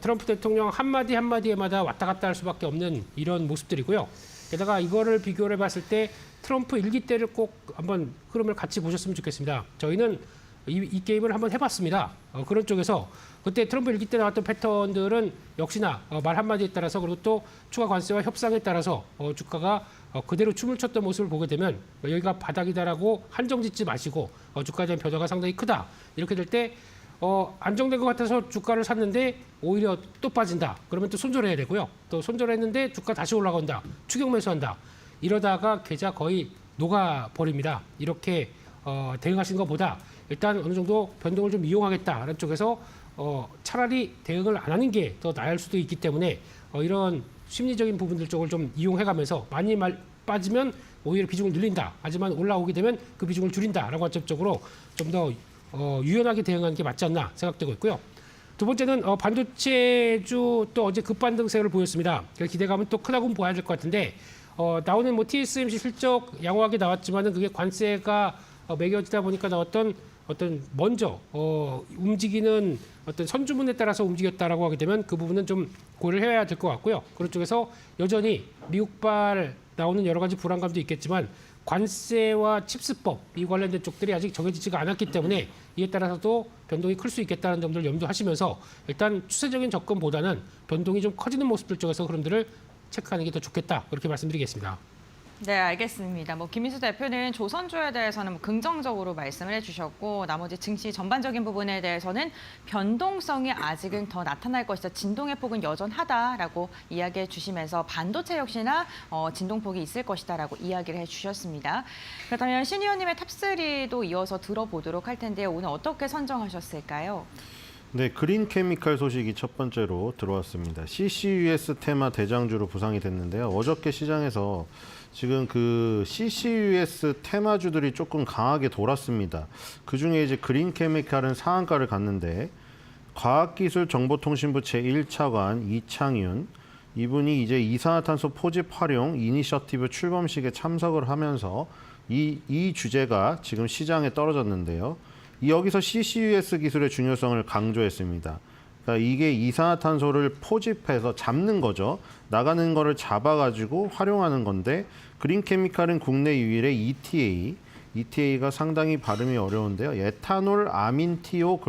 트럼프 대통령 한마디 한마디에마다 왔다 갔다 할 수밖에 없는 이런 모습들이고요. 게다가 이거를 비교를 해봤을 때 트럼프 일기 때를 꼭 한번 흐름을 같이 보셨으면 좋겠습니다. 저희는 이 게임을 한번 해봤습니다. 그런 쪽에서 그때 트럼프 일기 때 나왔던 패턴들은 역시나 말 한마디에 따라서 그리고 또 추가 관세와 협상에 따라서 주가가 그대로 춤을 췄던 모습을 보게 되면 여기가 바닥이다라고 한정 짓지 마시고 주가에 대한 변화가 상당히 크다. 이렇게 될 때 안정된 것 같아서 주가를 샀는데 오히려 또 빠진다. 그러면 또 손절해야 되고요. 또 손절했는데 주가 다시 올라간다. 추격 매수한다. 이러다가 계좌 거의 녹아버립니다. 이렇게 대응하시는 것보다 일단 어느 정도 변동을 좀 이용하겠다라는 쪽에서 차라리 대응을 안 하는 게 더 나을 수도 있기 때문에 이런 심리적인 부분들 쪽을 좀 이용해가면서 많이 빠지면 오히려 비중을 늘린다. 하지만 올라오게 되면 그 비중을 줄인다라고 관점적으로 좀 더 유연하게 대응하는 게 맞지 않나 생각되고 있고요. 두 번째는 반도체주 또 어제 급반등세를 보였습니다. 기대감은 또 크다고 봐야 될 것 같은데 나오는 뭐 TSMC 실적 양호하게 나왔지만은 그게 관세가 매겨지다 보니까 나왔던 어떤 먼저 움직이는 어떤 선주문에 따라서 움직였다라고 하게 되면 그 부분은 좀 고려를 해야 될 것 같고요. 그런 쪽에서 여전히 미국발 나오는 여러 가지 불안감도 있겠지만 관세와 칩스법 이 관련된 쪽들이 아직 정해지지가 않았기 때문에 이에 따라서도 변동이 클 수 있겠다는 점들을 염두하시면서 일단 추세적인 접근보다는 변동이 좀 커지는 모습들 쪽에서 흐름들을 체크하는 게 더 좋겠다 그렇게 말씀드리겠습니다. 네, 알겠습니다. 김민수 대표는 조선주에 대해서는 긍정적으로 말씀을 해주셨고 나머지 증시 전반적인 부분에 대해서는 변동성이 아직은 더 나타날 것이다. 진동의 폭은 여전하다라고 이야기해 주시면서 반도체 역시나 진동폭이 있을 것이다라고 이야기를 해주셨습니다. 그렇다면 신 의원님의 탑3도 이어서 들어보도록 할 텐데요. 오늘 어떻게 선정하셨을까요? 네, 그린 케미칼 소식이 첫 번째로 들어왔습니다. CCUS 테마 대장주로 부상이 됐는데요. 어저께 시장에서 지금 그 CCUS 테마주들이 조금 강하게 돌았습니다. 그중에 이제 그린 케미칼은 상한가를 갔는데 과학기술정보통신부 제1차관 이창윤 이분이 이제 이산화탄소 포집 활용 이니셔티브 출범식에 참석을 하면서 이 주제가 지금 시장에 떨어졌는데요. 여기서 CCUS 기술의 중요성을 강조했습니다. 그러니까 이게 이산화탄소를 포집해서 잡는 거죠. 나가는 거를 잡아가지고 활용하는 건데 그린 케미칼은 국내 유일의 ETA가 상당히 발음이 어려운데요. 에탄올 아민티오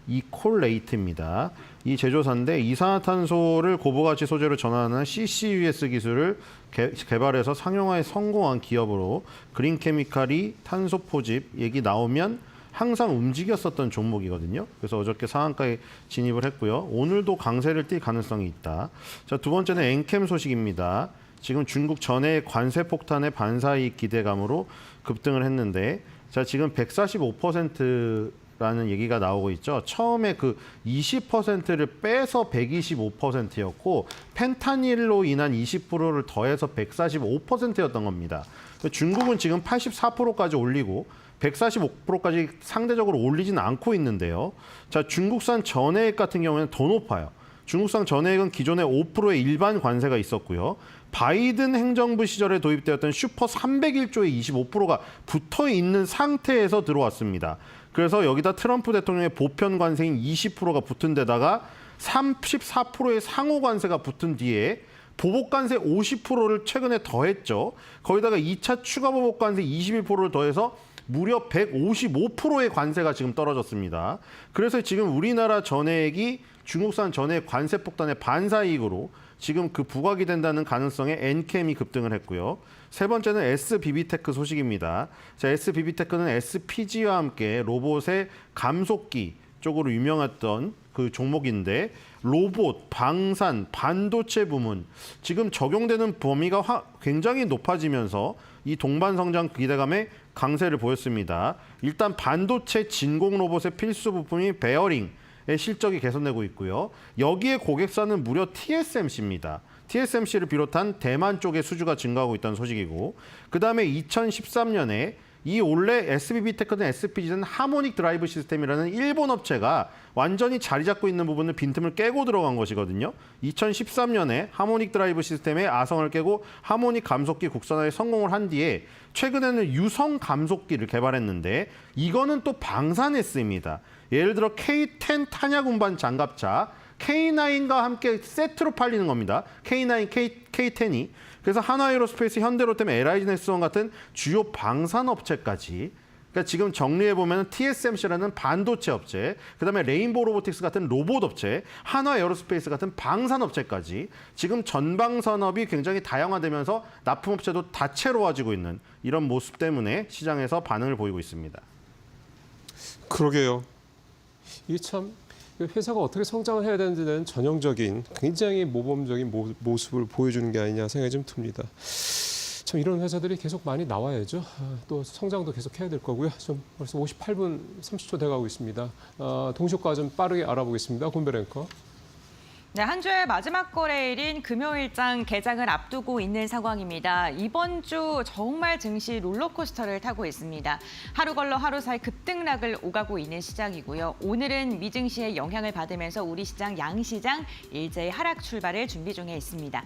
글라이콜레이트입니다. 이 제조사인데 이산화탄소를 고부가치 소재로 전환하는 CCUS 기술을 개발해서 상용화에 성공한 기업으로 그린 케미칼이 탄소 포집 얘기 나오면 항상 움직였었던 종목이거든요. 그래서 어저께 상한가에 진입을 했고요. 오늘도 강세를 띌 가능성이 있다. 자, 두 번째는 엔캠 소식입니다. 지금 중국 전해 관세 폭탄의 반사이익 기대감으로 급등을 했는데 자, 지금 145%라는 얘기가 나오고 있죠. 처음에 그 20%를 빼서 125%였고 펜타닐로 인한 20%를 더해서 145%였던 겁니다. 중국은 지금 84%까지 올리고 145%까지 상대적으로 올리진 않고 있는데요. 자, 중국산 전해액 같은 경우에는 더 높아요. 중국산 전해액은 기존에 5%의 일반 관세가 있었고요. 바이든 행정부 시절에 도입되었던 슈퍼 301조의 25%가 붙어 있는 상태에서 들어왔습니다. 그래서 여기다 트럼프 대통령의 보편 관세인 20%가 붙은 데다가 34%의 상호 관세가 붙은 뒤에 보복관세 50%를 최근에 더했죠. 거기다가 2차 추가 보복관세 21%를 더해서 무려 155%의 관세가 지금 떨어졌습니다. 그래서 지금 우리나라 전액이 중국산 전액 관세 폭탄의 반사이익으로 지금 그 부각이 된다는 가능성에 엔캠이 급등을 했고요. 세 번째는 SBB테크 소식입니다. 자, SBB테크는 SPG와 함께 로봇의 감속기 쪽으로 유명했던 그 종목인데 로봇, 방산, 반도체 부문 지금 적용되는 범위가 굉장히 높아지면서 이 동반 성장 기대감에 강세를 보였습니다. 일단 반도체 진공 로봇의 필수 부품인 베어링의 실적이 개선되고 있고요. 여기에 고객사는 무려 TSMC입니다. TSMC를 비롯한 대만 쪽의 수주가 증가하고 있다는 소식이고, 그다음에 2013년에 이 원래 SBB테크든 SPG든 하모닉 드라이브 시스템이라는 일본 업체가 완전히 자리 잡고 있는 부분을 빈틈을 깨고 들어간 것이거든요. 2013년에 하모닉 드라이브 시스템의 아성을 깨고 하모닉 감속기 국산화에 성공을 한 뒤에 최근에는 유성 감속기를 개발했는데 이거는 또 방산에 쓰입니다. 예를 들어 K10 탄약 운반 장갑차 K9과 함께 세트로 팔리는 겁니다. K9, K10이. 그래서 한화에어로스페이스, 현대로템, LIG네스원 같은 주요 방산업체까지, 그러니까 지금 정리해보면 TSMC라는 반도체 업체, 그다음에 레인보우 로보틱스 같은 로봇 업체, 한화에어로스페이스 같은 방산업체까지 지금 전방산업이 굉장히 다양화되면서 납품업체도 다채로워지고 있는 이런 모습 때문에 시장에서 반응을 보이고 있습니다. 그러게요. 이게 참 회사가 어떻게 성장을 해야 되는지에 대한 전형적인 굉장히 모범적인 모습을 보여주는 게 아니냐 생각이 좀 듭니다. 참 이런 회사들이 계속 많이 나와야죠. 또 성장도 계속 해야 될 거고요. 좀 벌써 58분 30초 돼가고 있습니다. 동시효과 좀 빠르게 알아보겠습니다. 권별 앵커. 네, 한 주의 마지막 거래일인 금요일장 개장을 앞두고 있는 상황입니다. 이번 주 정말 증시 롤러코스터를 타고 있습니다. 하루 걸러 하루 사이 급등락을 오가고 있는 시장이고요. 오늘은 미증시의 영향을 받으면서 우리 시장 양시장 일제히 하락 출발을 준비 중에 있습니다.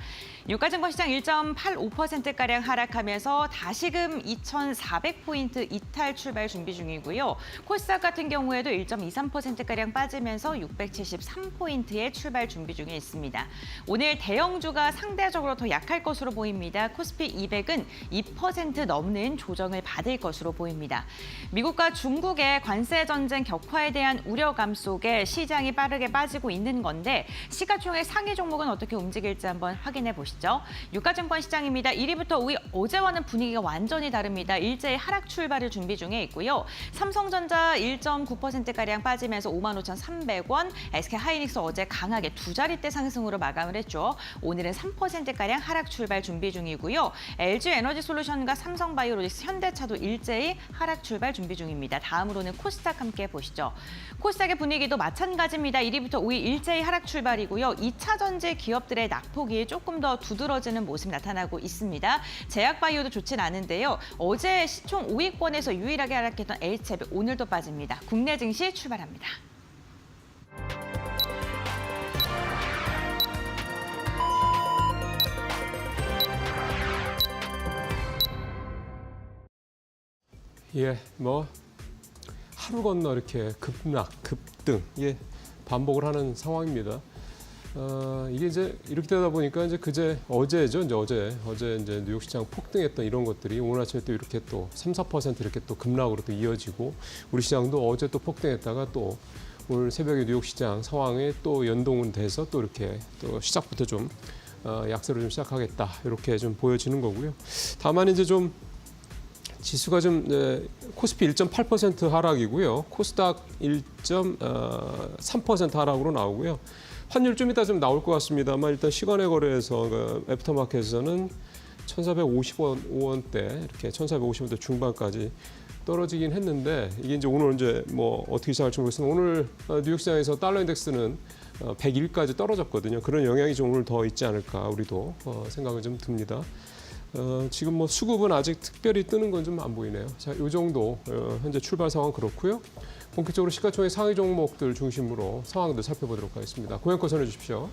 유가증권 시장 1.85%가량 하락하면서 다시금 2,400포인트 이탈 출발 준비 중이고요. 코스닥 같은 경우에도 1.23%가량 빠지면서 673포인트의 출발 준비 중에 있습니다. 오늘 대형주가 상대적으로 더 약할 것으로 보입니다. 코스피 200은 2% 넘는 조정을 받을 것으로 보입니다. 미국과 중국의 관세 전쟁 격화에 대한 우려감 속에 시장이 빠르게 빠지고 있는 건데 시가총액 상위 종목은 어떻게 움직일지 한번 확인해 보시죠. 유가증권 시장입니다. 1위부터 5위 어제와는 분위기가 완전히 다릅니다. 일제히 하락 출발을 준비 중에 있고요. 삼성전자 1.9%가량 빠지면서 55,300원, SK하이닉스 어제 강하게 두 자릿대 상승으로 마감을 했죠. 오늘은 3%가량 하락 출발 준비 중이고요. LG에너지솔루션과 삼성바이오로직스, 현대차도 일제히 하락 출발 준비 중입니다. 다음으로는 코스닥 함께 보시죠. 코스닥의 분위기도 마찬가지입니다. 1위부터 5위 일제히 하락 출발이고요. 2차 전지 기업들의 낙폭이 조금 더 두드러지는 모습 나타나고 있습니다. 제약바이오도 좋진 않은데요. 어제 시총 5위권에서 유일하게 하락했던 HLB 오늘도 빠집니다. 국내 증시 출발합니다. 예, 뭐 하루 건너 이렇게 급락, 급등, 예, 반복을 하는 상황입니다. 이게 이제 이렇게 되다 보니까 이제 어제죠, 어제 이제 뉴욕 시장 폭등했던 이런 것들이 오늘 아침에 또 이렇게 또 3~4% 이렇게 또 급락으로 또 이어지고 우리 시장도 어제 또 폭등했다가 또 오늘 새벽에 뉴욕 시장 상황에 또 연동은 돼서 또 이렇게 또 시작부터 좀 약세로 좀 시작하겠다 이렇게 좀 보여지는 거고요. 다만 이제 좀 지수가 좀 코스피 1.8% 하락이고요. 코스닥 1.3% 하락으로 나오고요. 환율 좀 이따 좀 나올 것 같습니다만 일단 시간의 거래에서 애프터마켓에서는 1,450원대 이렇게 1,450원대 중반까지 떨어지긴 했는데 이게 이제 오늘 이제 뭐 어떻게 시작할지 모르겠으나 오늘 뉴욕 시장에서 달러 인덱스는 101까지 떨어졌거든요. 그런 영향이 좀 오늘 더 있지 않을까 우리도 생각이 좀 듭니다. 지금 뭐 수급은 아직 특별히 뜨는 건 좀 안 보이네요. 자, 이 정도 현재 출발 상황 그렇고요. 본격적으로 시가총액 상위 종목들 중심으로 상황들 살펴보도록 하겠습니다. 고영권 전해 주십시오.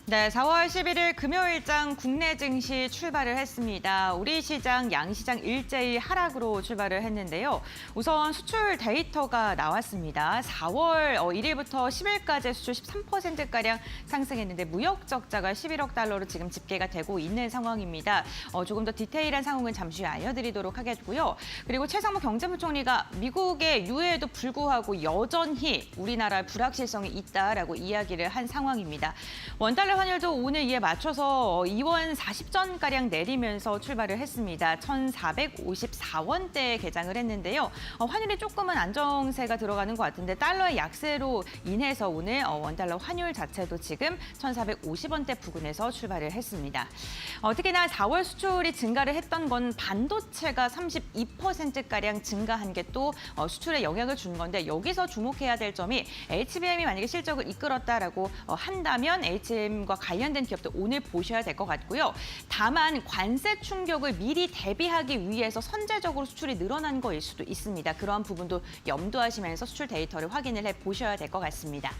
네, 4월 11일 금요일장 국내 증시 출발을 했습니다. 우리 시장, 양시장 일제히 하락으로 출발을 했는데요. 우선 수출 데이터가 나왔습니다. 4월 1일부터 10일까지 수출 13%가량 상승했는데 무역 적자가 11억 달러로 지금 집계가 되고 있는 상황입니다. 조금 더 디테일한 상황은 잠시 후에 알려드리도록 하겠고요. 그리고 최상무 경제부총리가 미국의 유예에도 불구하고 여전히 우리나라의 불확실성이 있다라고 이야기를 한 상황입니다. 원달러 환율도 오늘 이에 맞춰서 2원 40전가량 내리면서 출발을 했습니다. 1,454원대에 개장을 했는데요. 환율이 조금은 안정세가 들어가는 것 같은데 달러의 약세로 인해서 오늘 원달러 환율 자체도 지금 1,450원대 부근에서 출발을 했습니다. 특히나 4월 수출이 증가를 했던 건 반도체가 32%가량 증가한 게 또 수출에 영향을 준 건데 여기서 주목해야 될 점이 HBM이 만약에 실적을 이끌었다라고 한다면 HBM과 관련된 기업도 오늘 보셔야 될 것 같고요. 다만 관세 충격을 미리 대비하기 위해서 선제적으로 수출이 늘어난 거일 수도 있습니다. 그러한 부분도 염두하시면서 수출 데이터를 확인을 해보셔야 될 것 같습니다.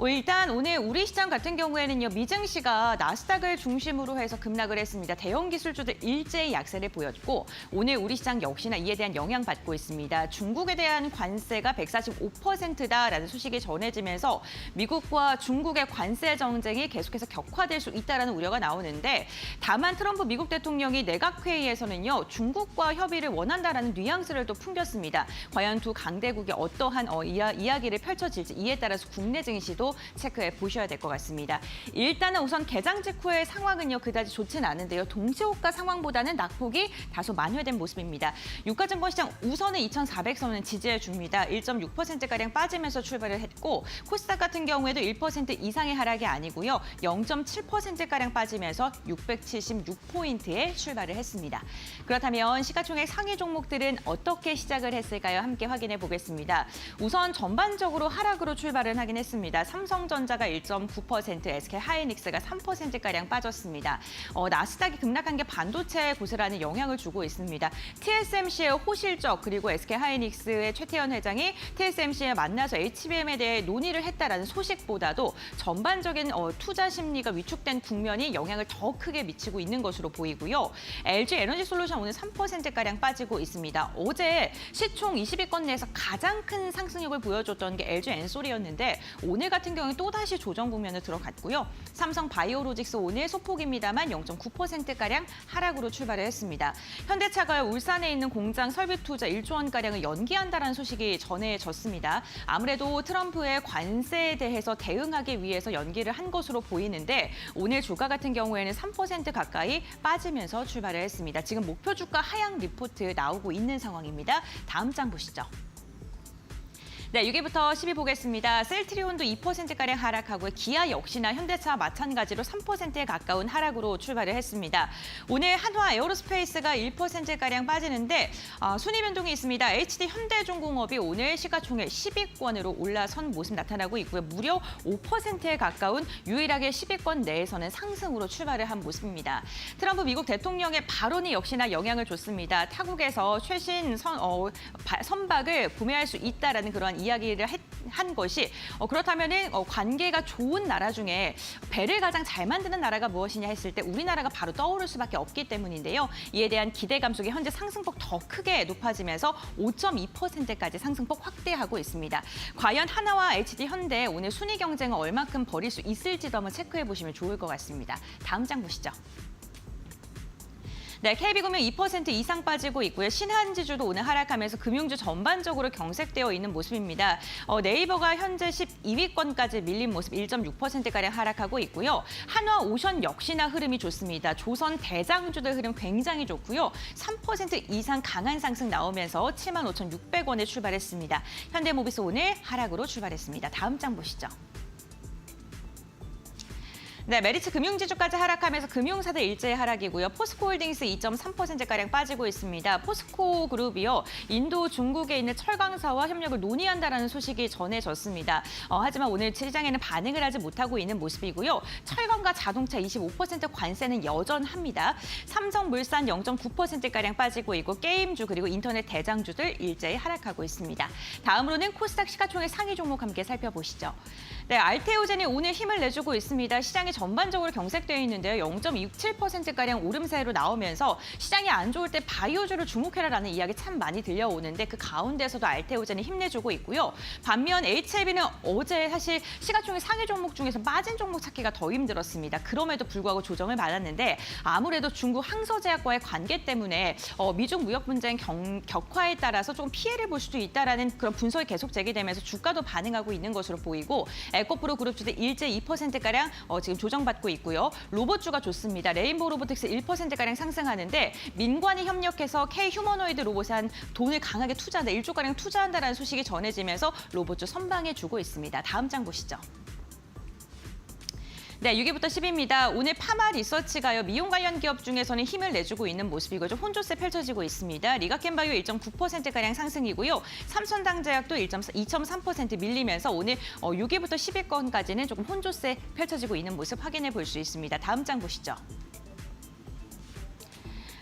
일단 오늘 우리 시장 같은 경우에는요. 미증시가 나스닥을 중심으로 해서 급락을 했습니다. 대형 기술주들 일제히 약세를 보였고 오늘 우리 시장 역시나 이에 대한 영향받고 있습니다. 중국에 대한 관세가 145%다라는 소식이 전해지면서 미국과 중국의 관세 정쟁이 계속해서 격화될 수 있다는 우려가 나오는데 다만 트럼프 미국 대통령이 내각회의에서는요. 중국과 협의를 원한다라는 뉘앙스를 또 풍겼습니다. 과연 두 강대국이 어떠한 이야기를 펼쳐질지 이에 따라서 국내 증시도 체크해 보셔야 될 것 같습니다. 일단은 우선 개장 직후의 상황은요. 그다지 좋지는 않은데요. 동시호가 상황보다는 낙폭이 다소 만회된 모습입니다. 유가증권 시장 우선은 2,400선은 지지해 줍니다. 1.6%가량 빠지면서 출발을 했고 코스닥 같은 경우에도 1% 이상의 하락이 아니고요. 0.7%가량 빠지면서 676포인트에 출발을 했습니다. 그렇다면 시가총액 상위 종목들은 어떻게 시작을 했을까요? 함께 확인해 보겠습니다. 우선 전반적으로 하락으로 출발을 하긴 했습니다. 삼성전자가 1.9%, SK하이닉스가 3%가량 빠졌습니다. 나스닥이 급락한 게 반도체에 고스란히 영향을 주고 있습니다. TSMC의 호실적 그리고 SK하이닉스의 최태원 회장이 TSMC에 만나서 HBM에 대해 논의를 했다라는 소식보다도 전반적인 투자 심리가 위축된 국면이 영향을 더 크게 미치고 있는 것으로 보이고요. LG 에너지솔루션 오늘 3%가량 빠지고 있습니다. 어제 시총 20위권 내에서 가장 큰 상승력을 보여줬던 게 LG 엔솔이었는데 오늘 같은 경우에 또다시 조정 국면을 들어갔고요. 삼성 바이오로직스 오늘 소폭입니다만 0.9%가량 하락으로 출발을 했습니다. 현대차가 울산에 있는 공장 설비 투자 1조 원가량을 연기한다는 소식이 전해졌습니다. 아무래도 트럼프의 관세에 대해서 대응하기 위해서 연기를 한 것으로 보이는데 오늘 주가 같은 경우에는 3% 가까이 빠지면서 출발을 했습니다. 지금 목표 주가 하향 리포트 나오고 있는 상황입니다. 다음 장 보시죠. 네, 6위부터 10위 보겠습니다. 셀트리온도 2%가량 하락하고 기아 역시나 현대차 마찬가지로 3%에 가까운 하락으로 출발을 했습니다. 오늘 한화 에어로스페이스가 1%가량 빠지는데 순위 변동이 있습니다. HD 현대중공업이 오늘 시가총액 10위권으로 올라선 모습 나타나고 있고요. 무려 5%에 가까운 유일하게 10위권 내에서는 상승으로 출발을 한 모습입니다. 트럼프 미국 대통령의 발언이 역시나 영향을 줬습니다. 타국에서 최신 선박을 구매할 수 있다라는 그런 이야기를 한 것이 그렇다면은 관계가 좋은 나라 중에 배를 가장 잘 만드는 나라가 무엇이냐 했을 때 우리나라가 바로 떠오를 수밖에 없기 때문인데요. 이에 대한 기대감 속에 현재 상승폭 더 크게 높아지면서 5.2%까지 상승폭 확대하고 있습니다. 과연 하나와 HD 현대 오늘 순위 경쟁을 얼마큼 벌일 수 있을지도 한번 체크해 보시면 좋을 것 같습니다. 다음 장 보시죠. 네, KB금융 2% 이상 빠지고 있고요. 신한지주도 오늘 하락하면서 금융주 전반적으로 경색되어 있는 모습입니다. 네이버가 현재 12위권까지 밀린 모습 1.6%가량 하락하고 있고요. 한화오션 역시나 흐름이 좋습니다. 조선 대장주들 흐름 굉장히 좋고요. 3% 이상 강한 상승 나오면서 75,600원에 출발했습니다. 현대모비스 오늘 하락으로 출발했습니다. 다음 장 보시죠. 네, 메리츠 금융지주까지 하락하면서 금융사들 일제히 하락이고요. 포스코홀딩스 2.3%가량 빠지고 있습니다. 포스코 그룹이요. 인도, 중국에 있는 철강사와 협력을 논의한다라는 소식이 전해졌습니다. 하지만 오늘 시장에는 반응을 하지 못하고 있는 모습이고요. 철강과 자동차 25% 관세는 여전합니다. 삼성물산 0.9%가량 빠지고 있고 게임주 그리고 인터넷 대장주들 일제히 하락하고 있습니다. 다음으로는 코스닥 시가총액 상위 종목 함께 살펴보시죠. 네, 알테오젠이 오늘 힘을 내주고 있습니다. 시장이 전반적으로 경색되어 있는데요. 0.67%가량 오름세로 나오면서 시장이 안 좋을 때 바이오주를 주목해라라는 이야기 참 많이 들려오는데 그 가운데서도 알테오젠이 힘내주고 있고요. 반면 HLB는 어제 사실 시가총액 상위 종목 중에서 빠진 종목 찾기가 더 힘들었습니다. 그럼에도 불구하고 조정을 받았는데 아무래도 중국 항서제약과의 관계 때문에 미중 무역 분쟁 격화에 따라서 좀 피해를 볼 수도 있다라는 그런 분석이 계속 제기되면서 주가도 반응하고 있는 것으로 보이고 에코프로 그룹주도 일제 2%가량 지금 조정받고 있고요. 로봇주가 좋습니다. 레인보우 로보틱스 1%가량 상승하는데 민관이 협력해서 K-휴머노이드 로봇에 한 돈을 강하게 투자한다, 1조가량 투자한다라는 소식이 전해지면서 로봇주 선방해주고 있습니다. 다음 장 보시죠. 네, 6위부터 10위입니다. 오늘 파마 리서치가요. 미용 관련 기업 중에서는 힘을 내주고 있는 모습이고 좀 혼조세 펼쳐지고 있습니다. 리가켄바이오 1.9%가량 상승이고요. 삼천당제약도 2.3% 밀리면서 오늘 6위부터 10위권까지는 조금 혼조세 펼쳐지고 있는 모습 확인해 볼 수 있습니다. 다음 장 보시죠.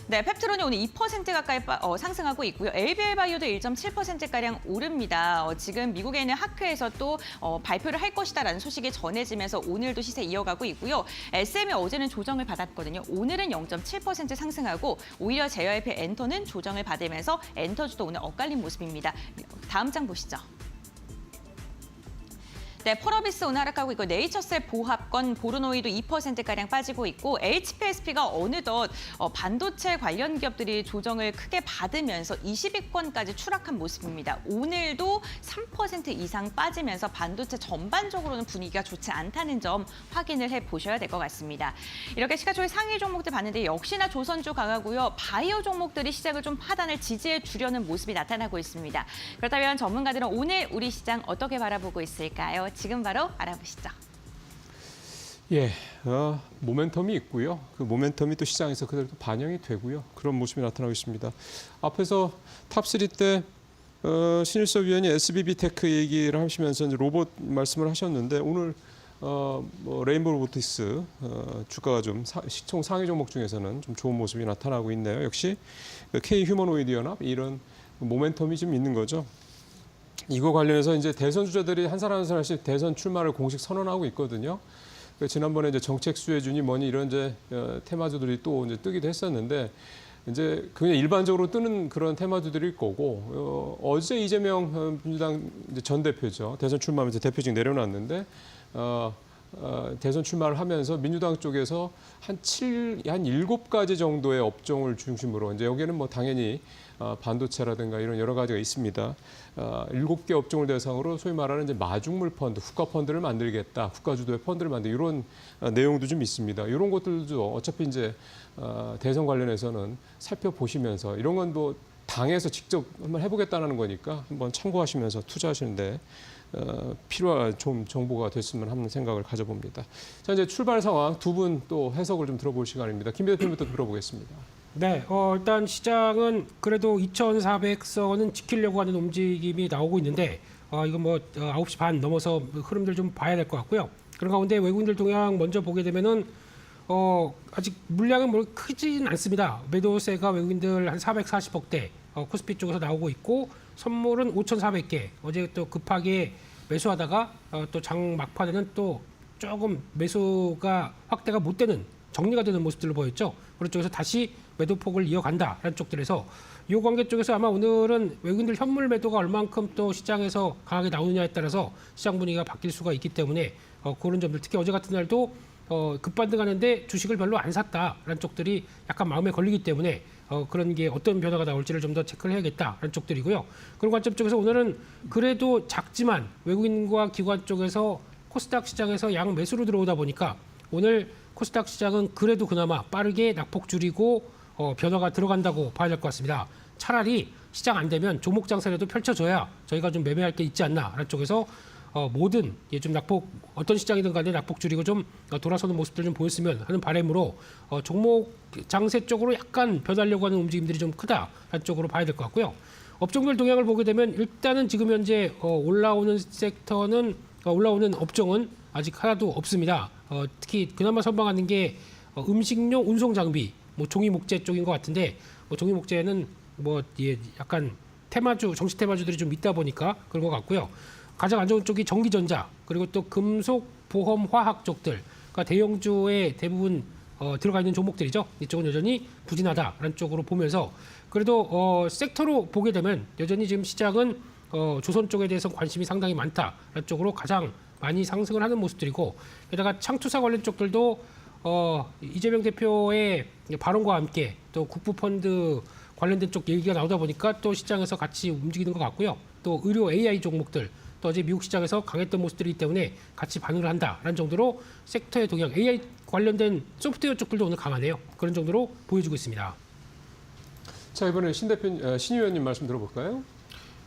네, 펩트론이 오늘 2% 가까이 상승하고 있고요. LBL바이오도 1.7%가량 오릅니다. 지금 미국에 있는 하크에서 또 발표를 할 것이다라는 소식이 전해지면서 오늘도 시세 이어가고 있고요. SM이 어제는 조정을 받았거든요. 오늘은 0.7% 상승하고 오히려 JYP 엔터는 조정을 받으면서 엔터주도 오늘 엇갈린 모습입니다. 다음 장 보시죠. 네, 펄어비스 오늘 하락하고 있고 네이처셀 보합권 보르노이도 2%가량 빠지고 있고 HPSP가 어느덧 반도체 관련 기업들이 조정을 크게 받으면서 20위권까지 추락한 모습입니다. 오늘도 3% 이상 빠지면서 반도체 전반적으로는 분위기가 좋지 않다는 점 확인을 해보셔야 될 것 같습니다. 이렇게 시가총액 상위 종목들 봤는데 역시나 조선주 강하고요. 바이오 종목들이 시장을 좀 하단을 지지해 주려는 모습이 나타나고 있습니다. 그렇다면 전문가들은 오늘 우리 시장 어떻게 바라보고 있을까요? 지금 바로 알아보시죠. 예, 모멘텀이 있고요. 그 모멘텀이 또 시장에서 그대로 또 반영이 되고요. 그런 모습이 나타나고 있습니다. 앞에서 탑3 때 신일섭 위원이 SBB테크 얘기를 하시면서 이제 로봇 말씀을 하셨는데 오늘 레인보우 로보틱스 주가가 좀 시총 상위 종목 중에서는 좀 좋은 모습이 나타나고 있네요. 역시 K 휴머노이드 연합 이런 모멘텀이 좀 있는 거죠. 이거 관련해서 이제 대선 주자들이 한 사람 한 사람씩 대선 출마를 공식 선언하고 있거든요. 지난번에 이제 정책 수혜주니 뭐니 이런 이제 테마주들이 또 이제 뜨기도 했었는데 이제 그냥 일반적으로 뜨는 그런 테마주들일 거고 어제 이재명 민주당 이제 전 대표죠. 대선 출마하면서 대표직 내려놨는데 대선 출마를 하면서 민주당 쪽에서 한 7가지 정도의 업종을 중심으로 이제 여기는 뭐 당연히 반도체라든가 이런 여러 가지가 있습니다. 7개 업종을 대상으로 소위 말하는 이제 마중물 펀드, 국가 펀드를 만들겠다, 국가 주도의 펀드를 만들 이런 내용도 좀 있습니다. 이런 것들도 어차피 이제 대선 관련해서는 살펴보시면서 이런 건 뭐 당에서 직접 한번 해보겠다는 거니까 한번 참고하시면서 투자하시는데 필요한 좀 정보가 됐으면 하는 생각을 가져봅니다. 자, 이제 출발 상황 두 분 또 해석을 좀 들어볼 시간입니다. 김 대표님부터 들어보겠습니다. 네, 일단 시장은 그래도 2,400선은 지키려고 하는 움직임이 나오고 있는데 이건 뭐 9시 반 넘어서 흐름들 좀 봐야 될 것 같고요. 그런 가운데 외국인들 동향 먼저 보게 되면은 아직 물량은 뭐 크진 않습니다. 매도세가 외국인들 한 440억대 코스피 쪽에서 나오고 있고 선물은 5,400개. 어제 또 급하게 매수하다가 또 장 막판에는 또 조금 매수가 확대가 못 되는 정리가 되는 모습들로 보였죠. 그런 쪽에서 다시 매도폭을 이어간다라는 쪽들에서 이 관계 쪽에서 아마 오늘은 외국인들 현물 매도가 얼만큼 또 시장에서 강하게 나오느냐에 따라서 시장 분위기가 바뀔 수가 있기 때문에 그런 점들 특히 어제 같은 날도 급반등하는데 주식을 별로 안 샀다라는 쪽들이 약간 마음에 걸리기 때문에 그런 게 어떤 변화가 나올지를 좀 더 체크를 해야겠다라는 쪽들이고요. 그런 관점 쪽에서 오늘은 그래도 작지만 외국인과 기관 쪽에서 코스닥 시장에서 양 매수로 들어오다 보니까 오늘 코스닥 시장은 그래도 그나마 빠르게 낙폭 줄이고 변화가 들어간다고 봐야 될 것 같습니다. 차라리 시장 안 되면 조목 장세라도 펼쳐줘야 저희가 좀 매매할 게 있지 않나라는 쪽에서 모든 좀 낙폭 어떤 시장이든 간에 낙폭 줄이고 좀 돌아서는 모습들 좀 보였으면 하는 바람으로 종목 장세 쪽으로 약간 변하려고 하는 움직임들이 좀 크다라는 쪽으로 봐야 될 것 같고요. 업종별 동향을 보게 되면 일단은 지금 현재 올라오는 섹터는 올라오는 업종은 아직 하나도 없습니다. 특히 그나마 선방하는 게 음식료 운송 장비, 뭐 종이 목재 쪽인 것 같은데 종이 목재는 뭐 약간 테마주 정치 테마주들이 좀 있다 보니까 그런 것 같고요. 가장 안 좋은 쪽이 전기전자 그리고 또 금속, 보험, 화학 쪽들, 그러니까 대형주에 대부분 들어가 있는 종목들이죠. 이쪽은 여전히 부진하다라는 쪽으로 보면서 그래도 섹터로 보게 되면 여전히 지금 시장은 조선 쪽에 대해서 관심이 상당히 많다라는 쪽으로 가장 많이 상승을 하는 모습들이고 게다가 창투사 관련 쪽들도 이재명 대표의 발언과 함께 또 국부펀드 관련된 쪽 얘기가 나오다 보니까 또 시장에서 같이 움직이는 것 같고요. 또 의료 AI 종목들 또 어제 미국 시장에서 강했던 모습들이기 때문에 같이 반응을 한다라는 정도로 섹터의 동향, AI 관련된 소프트웨어 쪽들도 오늘 강하네요. 그런 정도로 보여주고 있습니다. 자, 이번에 신 의원님 말씀 들어볼까요?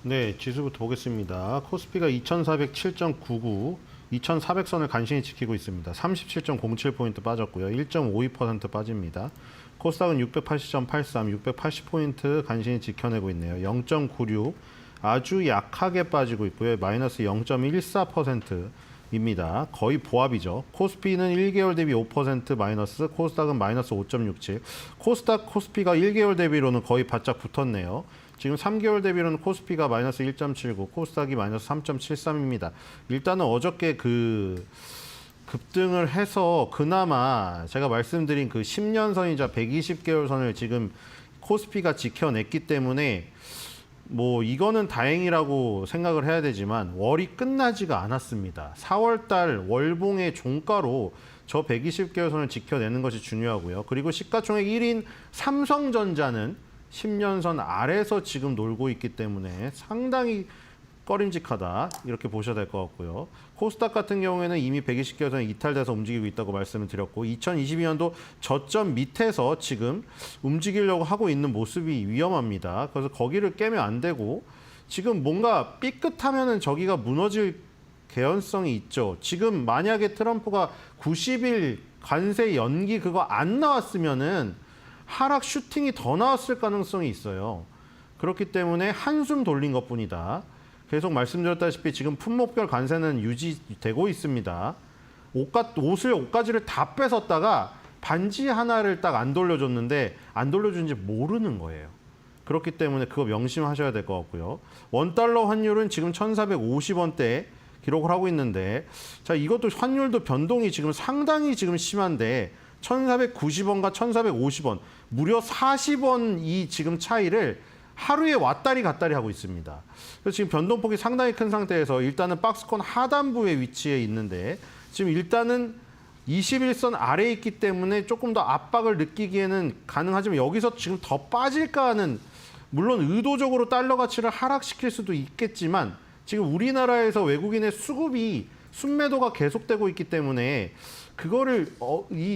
네, 지수부터 보겠습니다. 코스피가 2407.99, 2400선을 간신히 지키고 있습니다. 37.07포인트 빠졌고요. 1.52% 빠집니다. 코스닥은 680.83, 680포인트 간신히 지켜내고 있네요. 0.96, 아주 약하게 빠지고 있고요. 마이너스 0.14%입니다. 거의 보합이죠. 코스피는 1개월 대비 5% 마이너스, 코스닥은 마이너스 5.67. 코스닥, 코스피가 1개월 대비로는 거의 바짝 붙었네요. 지금 3개월 대비로는 코스피가 마이너스 1.79, 코스닥이 마이너스 3.73입니다. 일단은 어저께 급등을 해서 그나마 제가 말씀드린 그 10년 선이자 120개월 선을 지금 코스피가 지켜냈기 때문에 뭐 이거는 다행이라고 생각을 해야 되지만 월이 끝나지가 않았습니다. 4월 달 월봉의 종가로 저 120개월 선을 지켜내는 것이 중요하고요. 그리고 시가총액 1인 삼성전자는 10년 선 아래에서 지금 놀고 있기 때문에 상당히 꺼림직하다 이렇게 보셔야 될 것 같고요. 코스닥 같은 경우에는 이미 120개월 선이 이탈돼서 움직이고 있다고 말씀을 드렸고 2022년도 저점 밑에서 지금 움직이려고 하고 있는 모습이 위험합니다. 그래서 거기를 깨면 안 되고 지금 뭔가 삐끗하면은 저기가 무너질 개연성이 있죠. 지금 만약에 트럼프가 90일 관세 연기 그거 안 나왔으면은 하락 슈팅이 더 나왔을 가능성이 있어요. 그렇기 때문에 한숨 돌린 것뿐이다. 계속 말씀드렸다시피 지금 품목별 관세는 유지되고 있습니다. 옷가지를 다 뺏었다가 반지 하나를 딱 안 돌려줬는데 안 돌려준지 모르는 거예요. 그렇기 때문에 그거 명심하셔야 될 것 같고요. 원달러 환율은 지금 1,450원대 기록을 하고 있는데 자 이것도 환율도 변동이 지금 상당히 지금 심한데 1,490원과 1,450원 무려 40원 이 지금 차이를 하루에 왔다리 갔다리 하고 있습니다. 그래서 지금 변동폭이 상당히 큰 상태에서 일단은 박스권 하단부에 위치해 있는데 지금 일단은 21선 아래에 있기 때문에 조금 더 압박을 느끼기에는 가능하지만 여기서 지금 더 빠질까 하는 물론 의도적으로 달러 가치를 하락시킬 수도 있겠지만 지금 우리나라에서 외국인의 수급이 순매도가 계속되고 있기 때문에 그거를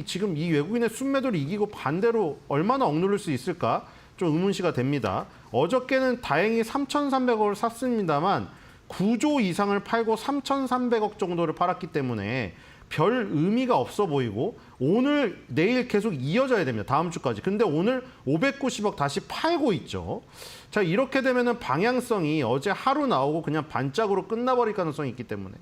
지금 이 외국인의 순매도를 이기고 반대로 얼마나 억누를 수 있을까 좀 의문시가 됩니다. 어저께는 다행히 3,300억을 샀습니다만 9조 이상을 팔고 3,300억 정도를 팔았기 때문에 별 의미가 없어 보이고 오늘 내일 계속 이어져야 됩니다. 다음 주까지. 근데 오늘 590억 다시 팔고 있죠. 자 이렇게 되면은 방향성이 어제 하루 나오고 그냥 반짝으로 끝나버릴 가능성이 있기 때문에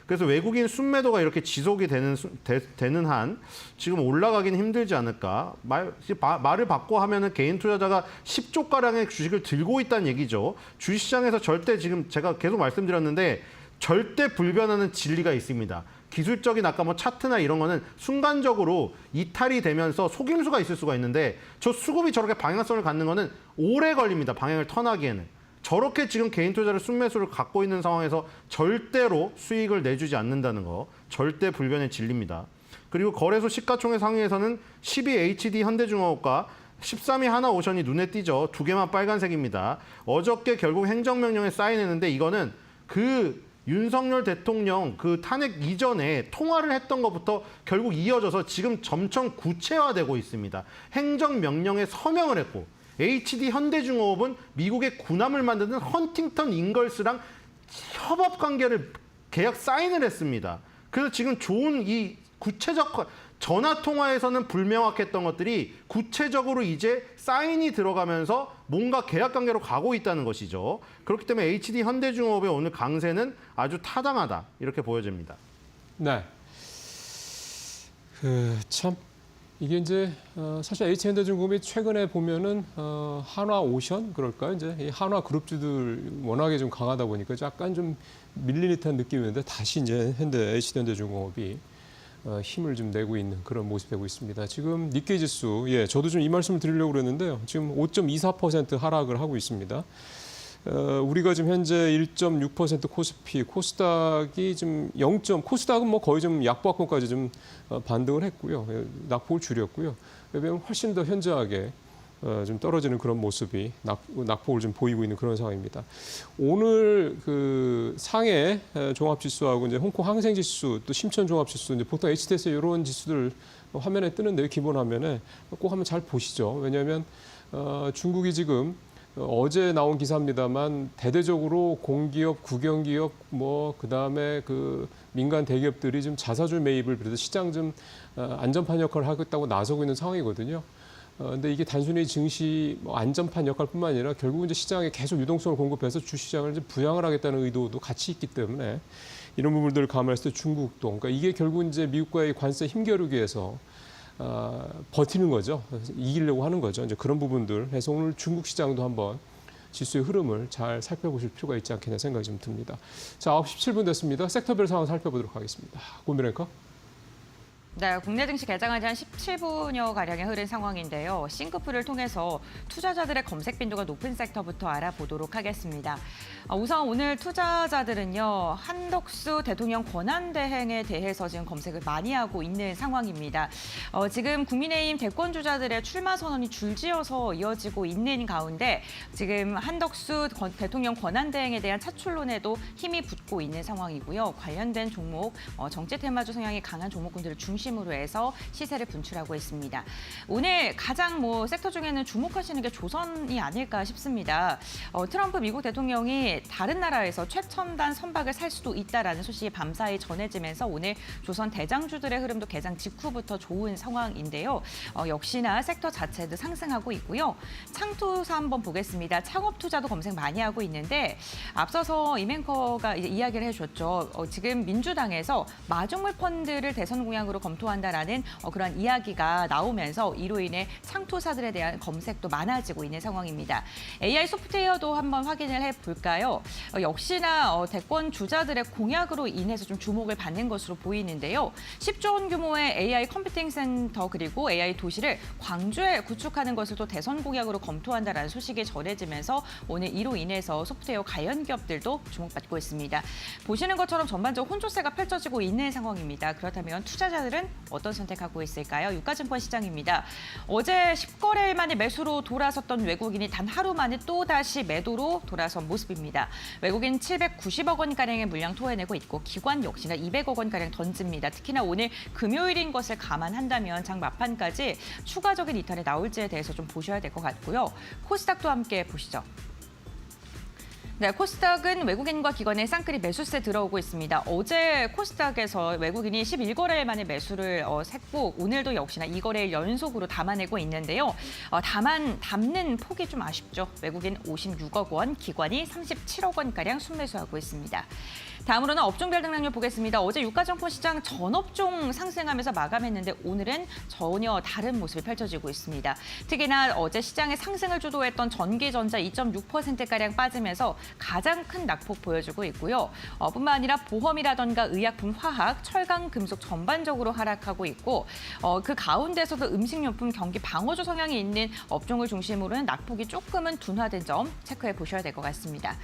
그래서 외국인 순매도가 이렇게 지속이 되는 한 지금 올라가긴 힘들지 않을까. 말을 바꿔 하면은 개인 투자자가 10조가량의 주식을 들고 있다는 얘기죠. 주식시장에서 절대 지금 제가 계속 말씀드렸는데 절대 불변하는 진리가 있습니다. 기술적인 아까 뭐 차트나 이런 거는 순간적으로 이탈이 되면서 속임수가 있을 수가 있는데 저 수급이 저렇게 방향성을 갖는 거는 오래 걸립니다. 방향을 턴하기에는. 저렇게 지금 개인 투자를 순매수를 갖고 있는 상황에서 절대로 수익을 내주지 않는다는 거 절대 불변의 진리입니다. 그리고 거래소 시가총액 상위에서는 12HD 현대중공업과 13위 하나오션이 눈에 띄죠. 두 개만 빨간색입니다. 어저께 결국 행정명령에 사인했는데 이거는 그 윤석열 대통령 그 탄핵 이전에 통화를 했던 것부터 결국 이어져서 지금 점점 구체화되고 있습니다. 행정명령에 서명을 했고 HD 현대중공업은 미국의 군함을 만드는 헌팅턴 잉걸스랑 협업 관계를 계약 사인을 했습니다. 그래서 지금 좋은 이 구체적 전화 통화에서는 불명확했던 것들이 구체적으로 이제 사인이 들어가면서 뭔가 계약 관계로 가고 있다는 것이죠. 그렇기 때문에 HD 현대중공업의 오늘 강세는 아주 타당하다 이렇게 보여집니다. 네. 참 이게 이제 사실 H현대중공업이 최근에 보면은 한화오션 그럴까요? 이제 이 한화 그룹주들 워낙에 좀 강하다 보니까 약간 좀 밀린 듯한 느낌이었는데 다시 이제 H현대중공업이 힘을 좀 내고 있는 그런 모습이 되고 있습니다. 지금 니케이 지수, 저도 좀 이 말씀을 드리려고 그랬는데요. 지금 5.24% 하락을 하고 있습니다. 우리가 지금 현재 1.6% 코스피, 코스닥이 좀 코스닥은 뭐 거의 좀 약보합권까지 좀 반등을 했고요. 낙폭을 줄였고요. 왜냐하면 훨씬 더 현저하게 좀 떨어지는 그런 모습이 낙폭을 좀 보이고 있는 그런 상황입니다. 오늘 그 상해 종합지수하고 이제 홍콩 항생지수 또 심천 종합지수 이제 보통 HTS 이런 지수들 화면에 뜨는데요. 기본 화면에 꼭 한번 잘 보시죠. 왜냐하면 중국이 지금 어제 나온 기사입니다만 대대적으로 공기업, 국영기업 그다음에 그 민간 대기업들이 좀 자사주 매입을 비롯해서 시장 좀 안전판 역할을 하겠다고 나서고 있는 상황이거든요. 근데 이게 단순히 증시 안전판 역할뿐만 아니라 결국 이제 시장에 계속 유동성을 공급해서 주시장을 이제 부양을 하겠다는 의도도 같이 있기 때문에 이런 부분들을 감안했을 때 중국도 그러니까 이게 결국 이제 미국과의 관세 힘겨루기에서 버티는 거죠. 이기려고 하는 거죠. 이제 그런 부분들 해서 오늘 중국 시장도 한번 지수의 흐름을 잘 살펴보실 필요가 있지 않겠냐 생각이 좀 듭니다. 자, 9시 17분 됐습니다. 섹터별 상황 살펴보도록 하겠습니다. 고민 앵커. 네, 국내 증시 개장한 지 한 17분여 가량이 흐른 상황인데요. 싱크풀을 통해서 투자자들의 검색 빈도가 높은 섹터부터 알아보도록 하겠습니다. 우선 오늘 투자자들은요, 한덕수 대통령 권한대행에 대해서 지금 검색을 많이 하고 있는 상황입니다. 지금 국민의힘 대권 주자들의 출마 선언이 줄지어서 이어지고 있는 가운데 지금 한덕수 대통령 권한대행에 대한 차출론에도 힘이 붙고 있는 상황이고요. 관련된 종목, 정치 테마주 성향이 강한 종목군들을 중심으로 해서 시세를 분출하고 있습니다. 오늘 가장 섹터 중에는 주목하시는 게 조선이 아닐까 싶습니다. 트럼프 미국 대통령이 다른 나라에서 최첨단 선박을 살 수도 있다라는 소식이 밤사이 전해지면서 오늘 조선 대장주들의 흐름도 개장 직후부터 좋은 상황인데요. 역시나 섹터 자체도 상승하고 있고요. 창투사 한번 보겠습니다. 창업 투자도 검색 많이 하고 있는데 앞서서 이맹커가 이제 이야기를 해줬죠. 지금 민주당에서 마중물 펀드를 대선 공약으로 검토한다라는 그런 이야기가 나오면서 이로 인해 창투사들에 대한 검색도 많아지고 있는 상황입니다. AI 소프트웨어도 한번 확인을 해볼까요? 역시나 대권 주자들의 공약으로 인해서 좀 주목을 받는 것으로 보이는데요. 10조 원 규모의 AI 컴퓨팅 센터 그리고 AI 도시를 광주에 구축하는 것을 또 대선 공약으로 검토한다라는 소식이 전해지면서 오늘 이로 인해서 소프트웨어 관련 기업들도 주목받고 있습니다. 보시는 것처럼 전반적으로 혼조세가 펼쳐지고 있는 상황입니다. 그렇다면 투자자들은 어떤 선택하고 있을까요? 유가증권 시장입니다. 어제 10거래일 만에 매수로 돌아섰던 외국인이 단 하루 만에 또다시 매도로 돌아선 모습입니다. 외국인 790억 원가량의 물량 토해내고 있고 기관 역시나 200억 원가량 던집니다. 특히나 오늘 금요일인 것을 감안한다면 장 막판까지 추가적인 이탈이 나올지에 대해서 좀 보셔야 될 것 같고요. 코스닥도 함께 보시죠. 네, 코스닥은 외국인과 기관의 쌍끌이 매수세 들어오고 있습니다. 어제 코스닥에서 외국인이 11거래일 만에 매수를 했고 오늘도 역시나 2거래일 연속으로 담아내고 있는데요. 다만 담는 폭이 좀 아쉽죠. 외국인 56억 원, 기관이 37억 원가량 순매수하고 있습니다. 다음으로는 업종별 등락률 보겠습니다. 어제 유가증권 시장 전 업종 상승하면서 마감했는데 오늘은 전혀 다른 모습이 펼쳐지고 있습니다. 특히나 어제 시장의 상승을 주도했던 전기전자 2.6%가량 빠지면서 가장 큰 낙폭 보여주고 있고요. 뿐만 아니라 보험이라던가 의약품, 화학, 철강, 금속 전반적으로 하락하고 있고 그 가운데서도 음식료품, 경기 방어주 성향이 있는 업종을 중심으로는 낙폭이 조금은 둔화된 점 체크해 보셔야 될 것 같습니다.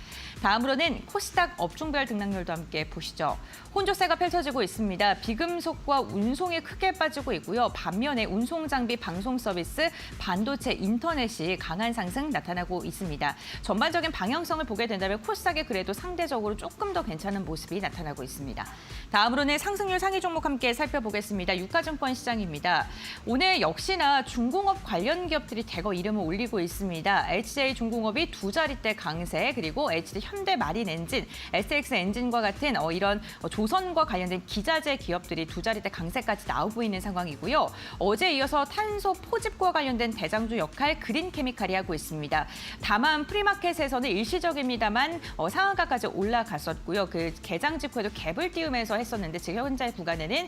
다음으로는 코스닥 업종별 등락률도 함께 보시죠. 혼조세가 펼쳐지고 있습니다. 비금속과 운송이 크게 빠지고 있고요. 반면에 운송장비, 방송서비스, 반도체, 인터넷이 강한 상승 나타나고 있습니다. 전반적인 방향성을 보게 된다면 코스닥이 그래도 상대적으로 조금 더 괜찮은 모습이 나타나고 있습니다. 다음으로는 상승률 상위 종목 함께 살펴보겠습니다. 유가증권 시장입니다. 오늘 역시나 중공업 관련 기업들이 대거 이름을 올리고 있습니다. HJ 중공업이 두 자릿대 강세, 그리고 HD 현대마린엔진, SX 엔진과 삼성과 같은 이런 조선과 관련된 기자재 기업들이 두 자릿대 강세까지 나오고 있는 상황이고요. 어제 이어서 탄소 포집과 관련된 대장주 역할 그린케미칼이 하고 있습니다. 다만 프리마켓에서는 일시적입니다만 상한가까지 올라갔었고요. 그 개장 직후에도 갭을 띄우면서 했었는데 지금 현재 구간에는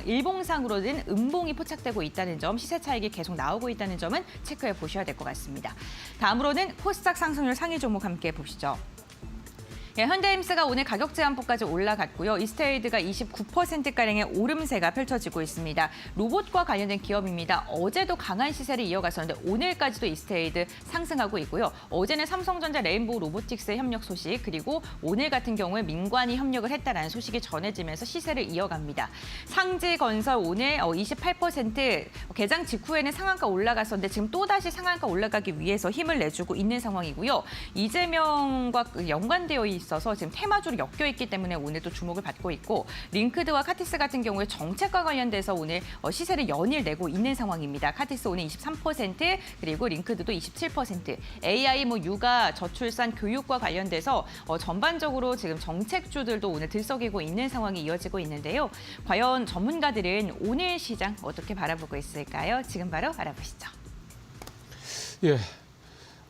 일봉상으로는 음봉이 포착되고 있다는 점, 시세 차익이 계속 나오고 있다는 점은 체크해 보셔야 될 것 같습니다. 다음으로는 코스닥 상승률 상위 종목 함께 보시죠. 예, 현대임스가 오늘 가격 제한폭까지 올라갔고요. 이스테이드가 29%가량의 오름세가 펼쳐지고 있습니다. 로봇과 관련된 기업입니다. 어제도 강한 시세를 이어갔었는데 오늘까지도 이스테이드 상승하고 있고요. 어제는 삼성전자 레인보우 로보틱스의 협력 소식, 그리고 오늘 같은 경우에 민관이 협력을 했다라는 소식이 전해지면서 시세를 이어갑니다. 상지건설 오늘 28% 개장 직후에는 상한가 올라갔었는데 지금 또다시 상한가 올라가기 위해서 힘을 내주고 있는 상황이고요. 이재명과 연관되어 있어서 지금 테마주로 엮여 있기 때문에 오늘 또 주목을 받고 있고, 링크드와 카티스 같은 경우에 정책과 관련돼서 오늘 시세를 연일 내고 있는 상황입니다. 카티스 오늘 23%, 그리고 링크드도 27%. AI, 육아, 저출산, 교육과 관련돼서 전반적으로 지금 정책주들도 오늘 들썩이고 있는 상황이 이어지고 있는데요. 과연 전문가들은 오늘 시장 어떻게 바라보고 있을까요? 지금 바로 알아보시죠. 예,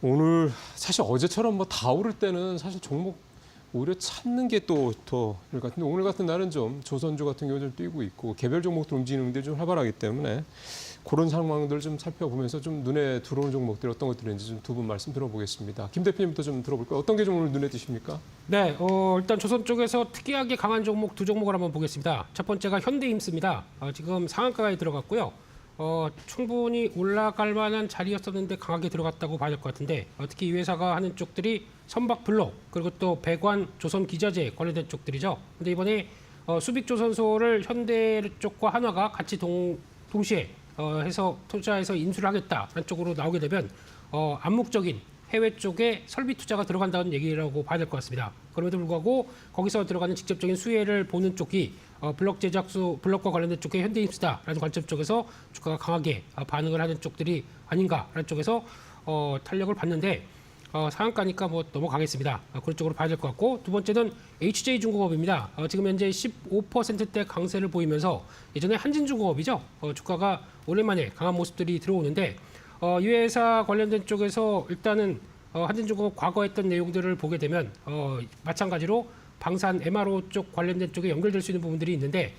오늘 사실 어제처럼 다 오를 때는 사실 종목 오히려 찾는 게 또 더 같은데, 오늘 같은 날은 좀 조선주 같은 경우 좀 뛰고 있고 개별 종목들 움직이는 게 좀 활발하기 때문에 그런 상황들 좀 살펴보면서 좀 눈에 들어오는 종목들 어떤 것들인지 좀 두 분 말씀 들어보겠습니다. 김 대표님부터 좀 들어볼까요? 어떤 게 좀 오늘 눈에 띄십니까? 네, 일단 조선 쪽에서 특이하게 강한 종목 두 종목을 한번 보겠습니다. 첫 번째가 현대임스입니다. 지금 상한가에 들어갔고요. 충분히 올라갈 만한 자리였었는데 강하게 들어갔다고 봐야 될 것 같은데, 특히 이 회사가 하는 쪽들이 선박블록, 그리고 또 배관, 조선 기자재 관련된 쪽들이죠. 근데 이번에 수빅조선소를 현대 쪽과 한화가 같이 동시에 해서 투자해서 인수를 하겠다는 쪽으로 나오게 되면 암묵적인 해외 쪽에 설비 투자가 들어간다는 얘기라고 봐야 될 것 같습니다. 그럼에도 불구하고 거기서 들어가는 직접적인 수혜를 보는 쪽이 블록 제작소, 블록과 관련된 쪽의 현대임스다라는 관점 쪽에서 주가가 강하게 반응을 하는 쪽들이 아닌가라는 쪽에서 탄력을 받는데, 상한가니까 넘어가겠습니다. 그런 쪽으로 봐야 될 것 같고, 두 번째는 HJ중공업입니다. 지금 현재 15%대 강세를 보이면서 예전에 한진중공업이죠. 주가가 오랜만에 강한 모습들이 들어오는데, 이 회사 관련된 쪽에서 일단은 한진중공업 과거 했던 내용들을 보게 되면 마찬가지로 방산 MRO 쪽 관련된 쪽에 연결될 수 있는 부분들이 있는데,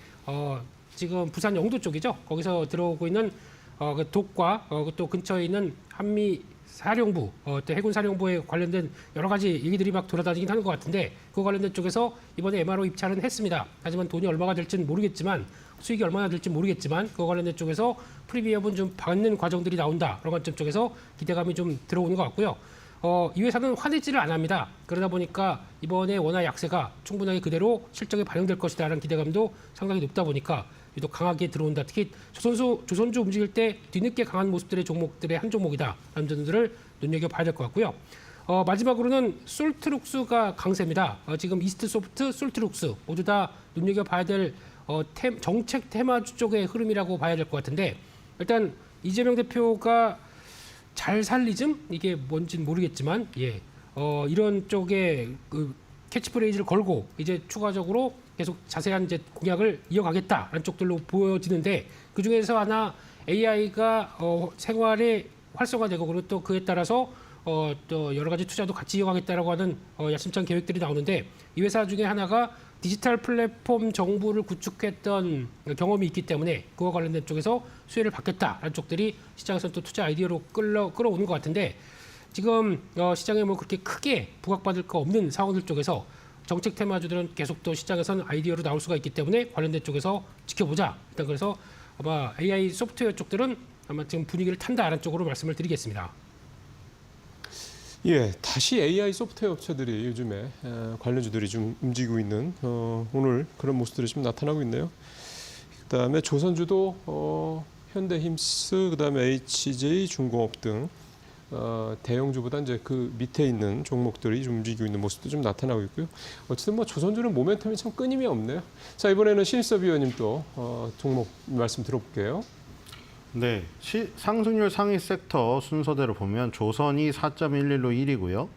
지금 부산 영도 쪽이죠. 거기서 들어오고 있는 그 독과 또 근처에 있는 한미 사령부, 또 해군 사령부에 관련된 여러 가지 얘기들이 막 돌아다니긴 하는 것 같은데, 그 관련된 쪽에서 이번에 MRO 입찰은 했습니다. 하지만 돈이 얼마가 될지는 모르겠지만, 수익이 얼마나 될지 모르겠지만, 그 관련된 쪽에서 프리미엄은 좀 받는 과정들이 나온다. 그런 관점 쪽에서 기대감이 좀 들어오는 것 같고요. 이 회사는 화내지를 안 합니다. 그러다 보니까 이번에 원화 약세가 충분하게 그대로 실적에 반영될 것이다라는 기대감도 상당히 높다 보니까 유독 강하게 들어온다. 특히 조선주 움직일 때 뒤늦게 강한 모습들의 종목들의 한 종목이다. 라는 점들을 눈여겨봐야 될 것 같고요. 마지막으로는 솔트룩스가 강세입니다. 지금 이스트소프트, 솔트룩스 모두 다 눈여겨봐야 될 정책 테마주 쪽의 흐름이라고 봐야 될 것 같은데, 일단 이재명 대표가 잘 살리즘? 이게 뭔지는 모르겠지만, 이런 쪽에 그 캐치프레이즈를 걸고 이제 추가적으로 계속 자세한 이제 공약을 이어가겠다라는 쪽들로 보여지는데, 그 중에서 하나 AI가 생활에 활성화되고, 그리고 또 그에 따라서 또 여러 가지 투자도 같이 이어가겠다라고 하는 야심찬 계획들이 나오는데, 이 회사 중에 하나가 디지털 플랫폼 정부를 구축했던 경험이 있기 때문에 그와 관련된 쪽에서 수혜를 받겠다라는 쪽들이 시장에서 또 투자 아이디어로 끌어오는 것 같은데, 지금 시장에 그렇게 크게 부각받을 거 없는 상황들 쪽에서 정책 테마주들은 계속 또 시장에서는 아이디어로 나올 수가 있기 때문에 관련된 쪽에서 지켜보자. 일단 그래서 아마 AI 소프트웨어 쪽들은 아마 지금 분위기를 탄다라는 쪽으로 말씀을 드리겠습니다. 예, 다시 AI 소프트웨어 업체들이 요즘에 관련주들이 좀 움직이고 있는 오늘 그런 모습들이 좀 나타나고 있네요. 그다음에 조선주도 현대힘스, 그다음에 HJ중공업 등 대형주보다 이제 그 밑에 있는 종목들이 좀 움직이고 있는 모습도 좀 나타나고 있고요. 어쨌든 조선주는 모멘텀이 참 끊임이 없네요. 자, 이번에는 신일섭 위원님 또 종목 말씀 들어볼게요. 네, 상승률 상위 섹터 순서대로 보면 조선이 4.11로 1위고요.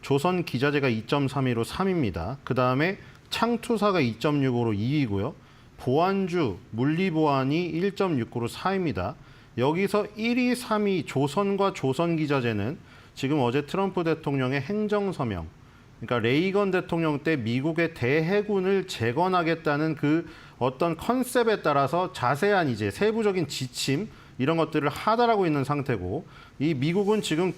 조선 기자재가 2.32로 3위입니다. 그 다음에 창투사가 2.65로 2위고요. 보안주, 물리보안이 1.69로 4위입니다. 여기서 1위, 3위 조선과 조선기자재는 지금 어제 트럼프 대통령의 행정서명, 그러니까 레이건 대통령 때 미국의 대해군을 재건하겠다는 그 어떤 컨셉에 따라서 자세한 이제 세부적인 지침 이런 것들을 하달하고 있는 상태고, 이 미국은 지금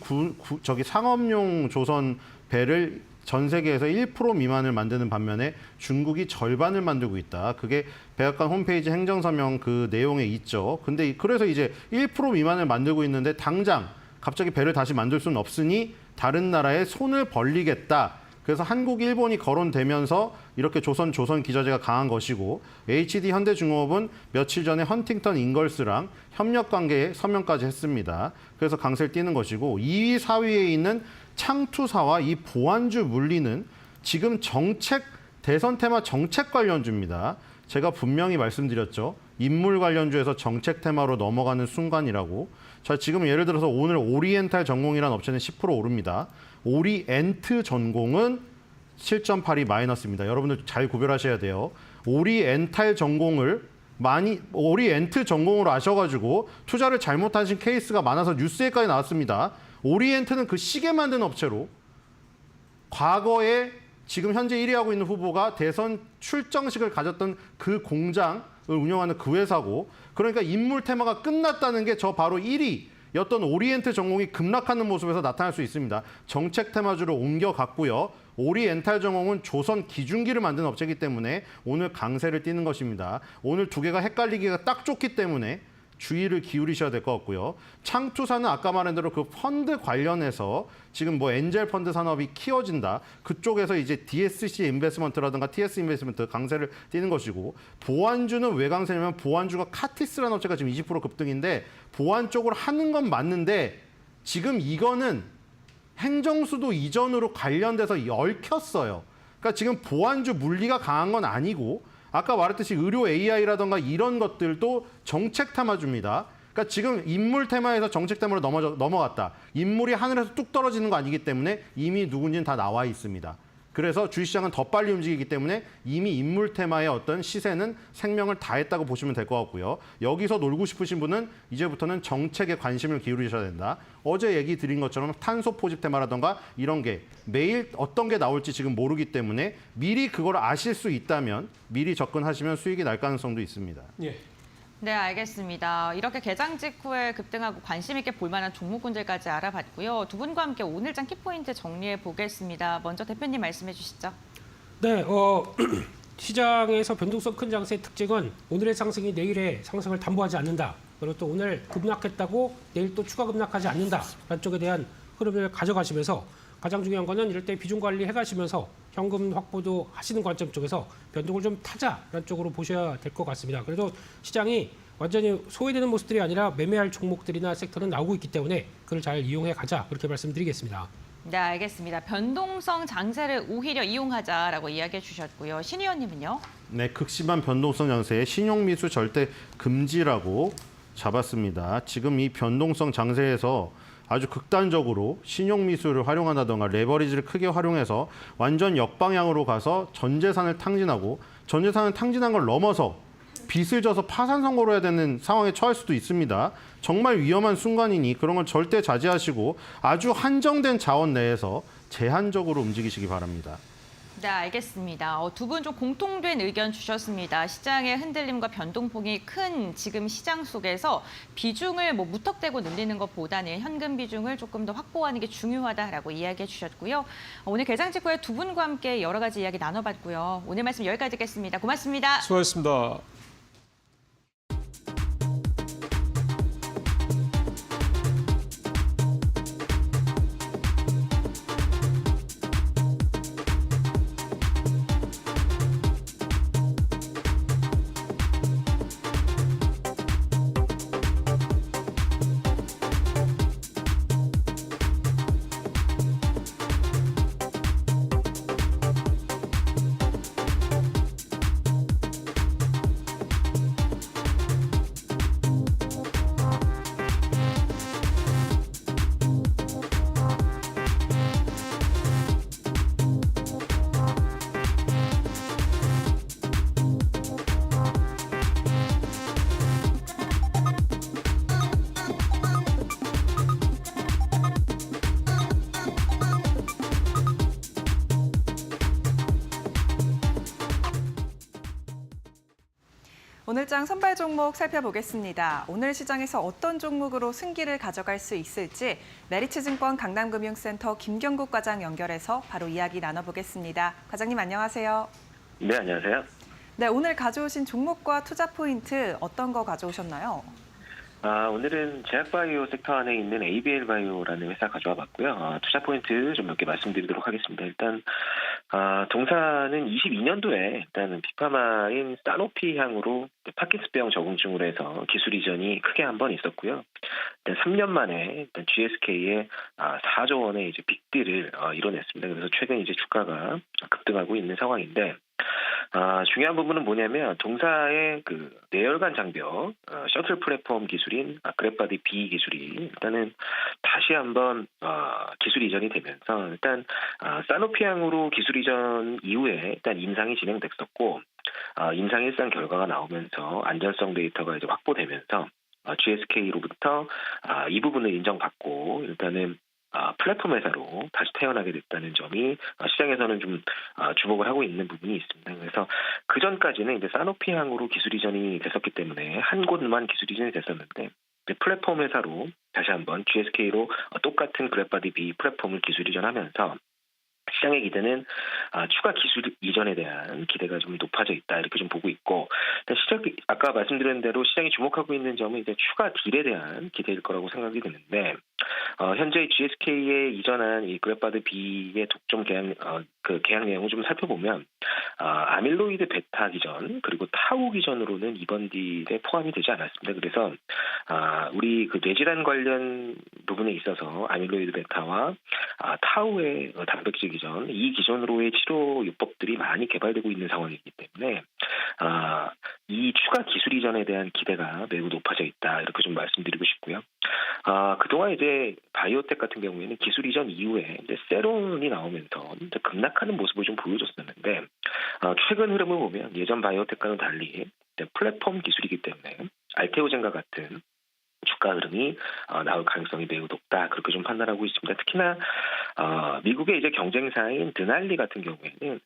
상업용 조선 배를 전 세계에서 1% 미만을 만드는 반면에 중국이 절반을 만들고 있다. 그게 백악관 홈페이지 행정서명 그 내용에 있죠. 근데 그래서 이제 1% 미만을 만들고 있는데 당장 갑자기 배를 다시 만들 수는 없으니 다른 나라에 손을 벌리겠다. 그래서 한국, 일본이 거론되면서 이렇게 조선 기자재가 강한 것이고, HD 현대중공업은 며칠 전에 헌팅턴 인걸스랑 협력 관계에 서명까지 했습니다. 그래서 강세를 띠는 것이고, 2위, 4위에 있는 창투사와 이 보안주 물리는 지금 대선 테마 정책 관련주입니다. 제가 분명히 말씀드렸죠. 인물 관련주에서 정책 테마로 넘어가는 순간이라고. 자, 지금 예를 들어서 오늘 오리엔탈 전공이라는 업체는 10% 오릅니다. 오리엔트 전공은 7.82 마이너스입니다. 여러분들 잘 구별하셔야 돼요. 오리엔탈 전공을 오리엔트 전공으로 아셔가지고 투자를 잘못하신 케이스가 많아서 뉴스에까지 나왔습니다. 오리엔트는 그 시계 만드는 업체로 과거에 지금 현재 1위하고 있는 후보가 대선 출정식을 가졌던 그 공장을 운영하는 그 회사고, 그러니까 인물 테마가 끝났다는 게 저 바로 1위였던 오리엔트 전공이 급락하는 모습에서 나타날 수 있습니다. 정책 테마주로 옮겨갔고요. 오리엔탈 전공은 조선 기중기를 만드는 업체이기 때문에 오늘 강세를 띠는 것입니다. 오늘 두 개가 헷갈리기가 딱 좋기 때문에 주의를 기울이셔야 될 것 같고요. 창투사는 아까 말한 대로 그 펀드 관련해서 지금 뭐 엔젤 펀드 산업이 키워진다. 그쪽에서 이제 DSC 인베스먼트라든가 TS 인베스먼트 강세를 띠는 것이고, 보안주는 왜 강세냐면 보안주가 카티스라는 업체가 지금 20% 급등인데 보안 쪽으로 하는 건 맞는데 지금 이거는 행정수도 이전으로 관련돼서 얽혔어요. 그러니까 지금 보안주 물리가 강한 건 아니고, 아까 말했듯이 의료 AI라든가 이런 것들도 정책 테마주입니다. 그러니까 지금 인물 테마에서 정책 테마로 넘어갔다. 인물이 하늘에서 뚝 떨어지는 거 아니기 때문에 이미 누군지는 다 나와 있습니다. 그래서 주식시장은 더 빨리 움직이기 때문에 이미 인물 테마의 어떤 시세는 생명을 다했다고 보시면 될 것 같고요. 여기서 놀고 싶으신 분은 이제부터는 정책에 관심을 기울이셔야 된다. 어제 얘기 드린 것처럼 탄소 포집 테마라든가 이런 게 매일 어떤 게 나올지 지금 모르기 때문에 미리 그걸 아실 수 있다면 미리 접근하시면 수익이 날 가능성도 있습니다. 예. 네, 알겠습니다. 이렇게 개장 직후에 급등하고 관심 있게 볼 만한 종목군들까지 알아봤고요. 두 분과 함께 오늘장 키포인트 정리해 보겠습니다. 먼저 대표님 말씀해 주시죠. 네, 시장에서 변동성 큰 장세의 특징은 오늘의 상승이 내일의 상승을 담보하지 않는다. 그리고 또 오늘 급락했다고 내일 또 추가 급락하지 않는다라는 쪽에 대한 흐름을 가져가시면서 가장 중요한 거는 이럴 때 비중 관리해 가시면서 현금 확보도 하시는 관점 쪽에서 변동을 좀 타자라는 쪽으로 보셔야 될 것 같습니다. 그래도 시장이 완전히 소외되는 모습들이 아니라 매매할 종목들이나 섹터는 나오고 있기 때문에 그걸 잘 이용해 가자, 그렇게 말씀드리겠습니다. 네, 알겠습니다. 변동성 장세를 오히려 이용하자라고 이야기해 주셨고요. 신 의원님은요? 네, 극심한 변동성 장세에 신용미수 절대 금지라고 잡았습니다. 지금 이 변동성 장세에서 아주 극단적으로 신용미수를 활용한다던가 레버리지를 크게 활용해서 완전 역방향으로 가서 전 재산을 탕진하고, 전 재산을 탕진한 걸 넘어서 빚을 져서 파산 선고를 해야 되는 상황에 처할 수도 있습니다. 정말 위험한 순간이니 그런 건 절대 자제하시고 아주 한정된 자원 내에서 제한적으로 움직이시기 바랍니다. 네, 알겠습니다. 두 분 좀 공통된 의견 주셨습니다. 시장의 흔들림과 변동폭이 큰 지금 시장 속에서 비중을 무턱대고 늘리는 것보다는 현금 비중을 조금 더 확보하는 게 중요하다라고 이야기해 주셨고요. 오늘 개장 직후에 두 분과 함께 여러 가지 이야기 나눠봤고요. 오늘 말씀 여기까지 듣겠습니다. 고맙습니다. 수고하셨습니다. 오늘장 선발 종목 살펴보겠습니다. 오늘 시장에서 어떤 종목으로 승기를 가져갈 수 있을지 메리츠증권 강남금융센터 김경국 과장 연결해서 바로 이야기 나눠보겠습니다. 과장님 안녕하세요. 네, 안녕하세요. 네, 오늘 가져오신 종목과 투자 포인트 어떤 거 가져오셨나요? 오늘은 제약바이오 섹터 안에 있는 ABL바이오라는 회사 가져와 봤고요. 투자 포인트 좀 몇 개 말씀드리도록 하겠습니다. 일단 동사는 22년도에 일단은 빅파마인 사노피 향으로 파킨슨병 적응증으로 해서 기술 이전이 크게 한 번 있었고요. 3년 만에 일단 GSK의 4조 원의 이제 빅딜을 이뤄냈습니다. 그래서 최근 이제 주가가 급등하고 있는 상황인데. 중요한 부분은 뭐냐면 동사의 그 내열관 장벽 셔틀 플랫폼 기술인 그랩바디 B 기술이 일단은 다시 한번 기술 이전이 되면서 일단 사노피향으로 기술 이전 이후에 일단 임상이 진행됐었고 임상 일상 결과가 나오면서 안전성 데이터가 이제 확보되면서 GSK로부터 이 부분을 인정받고 일단은 플랫폼 회사로 다시 태어나게 됐다는 점이 시장에서는 좀 주목을 하고 있는 부분이 있습니다. 그래서 그 전까지는 이제 사노피향으로 기술 이전이 됐었기 때문에 한 곳만 기술 이전이 됐었는데 플랫폼 회사로 다시 한번 GSK로 똑같은 그랩바디 B 플랫폼을 기술 이전하면서 시장의 기대는 추가 기술 이전에 대한 기대가 좀 높아져 있다 이렇게 좀 보고 있고 아까 말씀드린 대로 시장이 주목하고 있는 점은 이제 추가 딜에 대한 기대일 거라고 생각이 드는데 현재 GSK에 이전한 이 그랩바디 B의 독점 계약 내용을 좀 살펴보면 아밀로이드 베타 기전 그리고 타우 기전으로는 이번 딜에 포함이 되지 않았습니다. 그래서 우리 그 뇌질환 관련 부분에 있어서 아밀로이드 베타와 타우의 단백질 기전 이 기전으로의 치료 요법들이 많이 개발되고 있는 상황이기 때문에 이 추가 기술 이전에 대한 기대가 매우 높아져 있다 이렇게 좀 말씀드리고 싶고요. 그동안 이제 바이오텍 같은 경우에는 기술 이전 이후에 이제 세론이 나오면서 이제 급락하는 모습을 좀 보여줬었는데 최근 흐름을 보면 예전 바이오텍과는 달리 플랫폼 기술이기 때문에 알테오젠과 같은 주가 흐름이 나올 가능성이 매우 높다 그렇게 좀 판단하고 있습니다. 특히나 미국의 이제 경쟁사인 드날리 같은 경우에는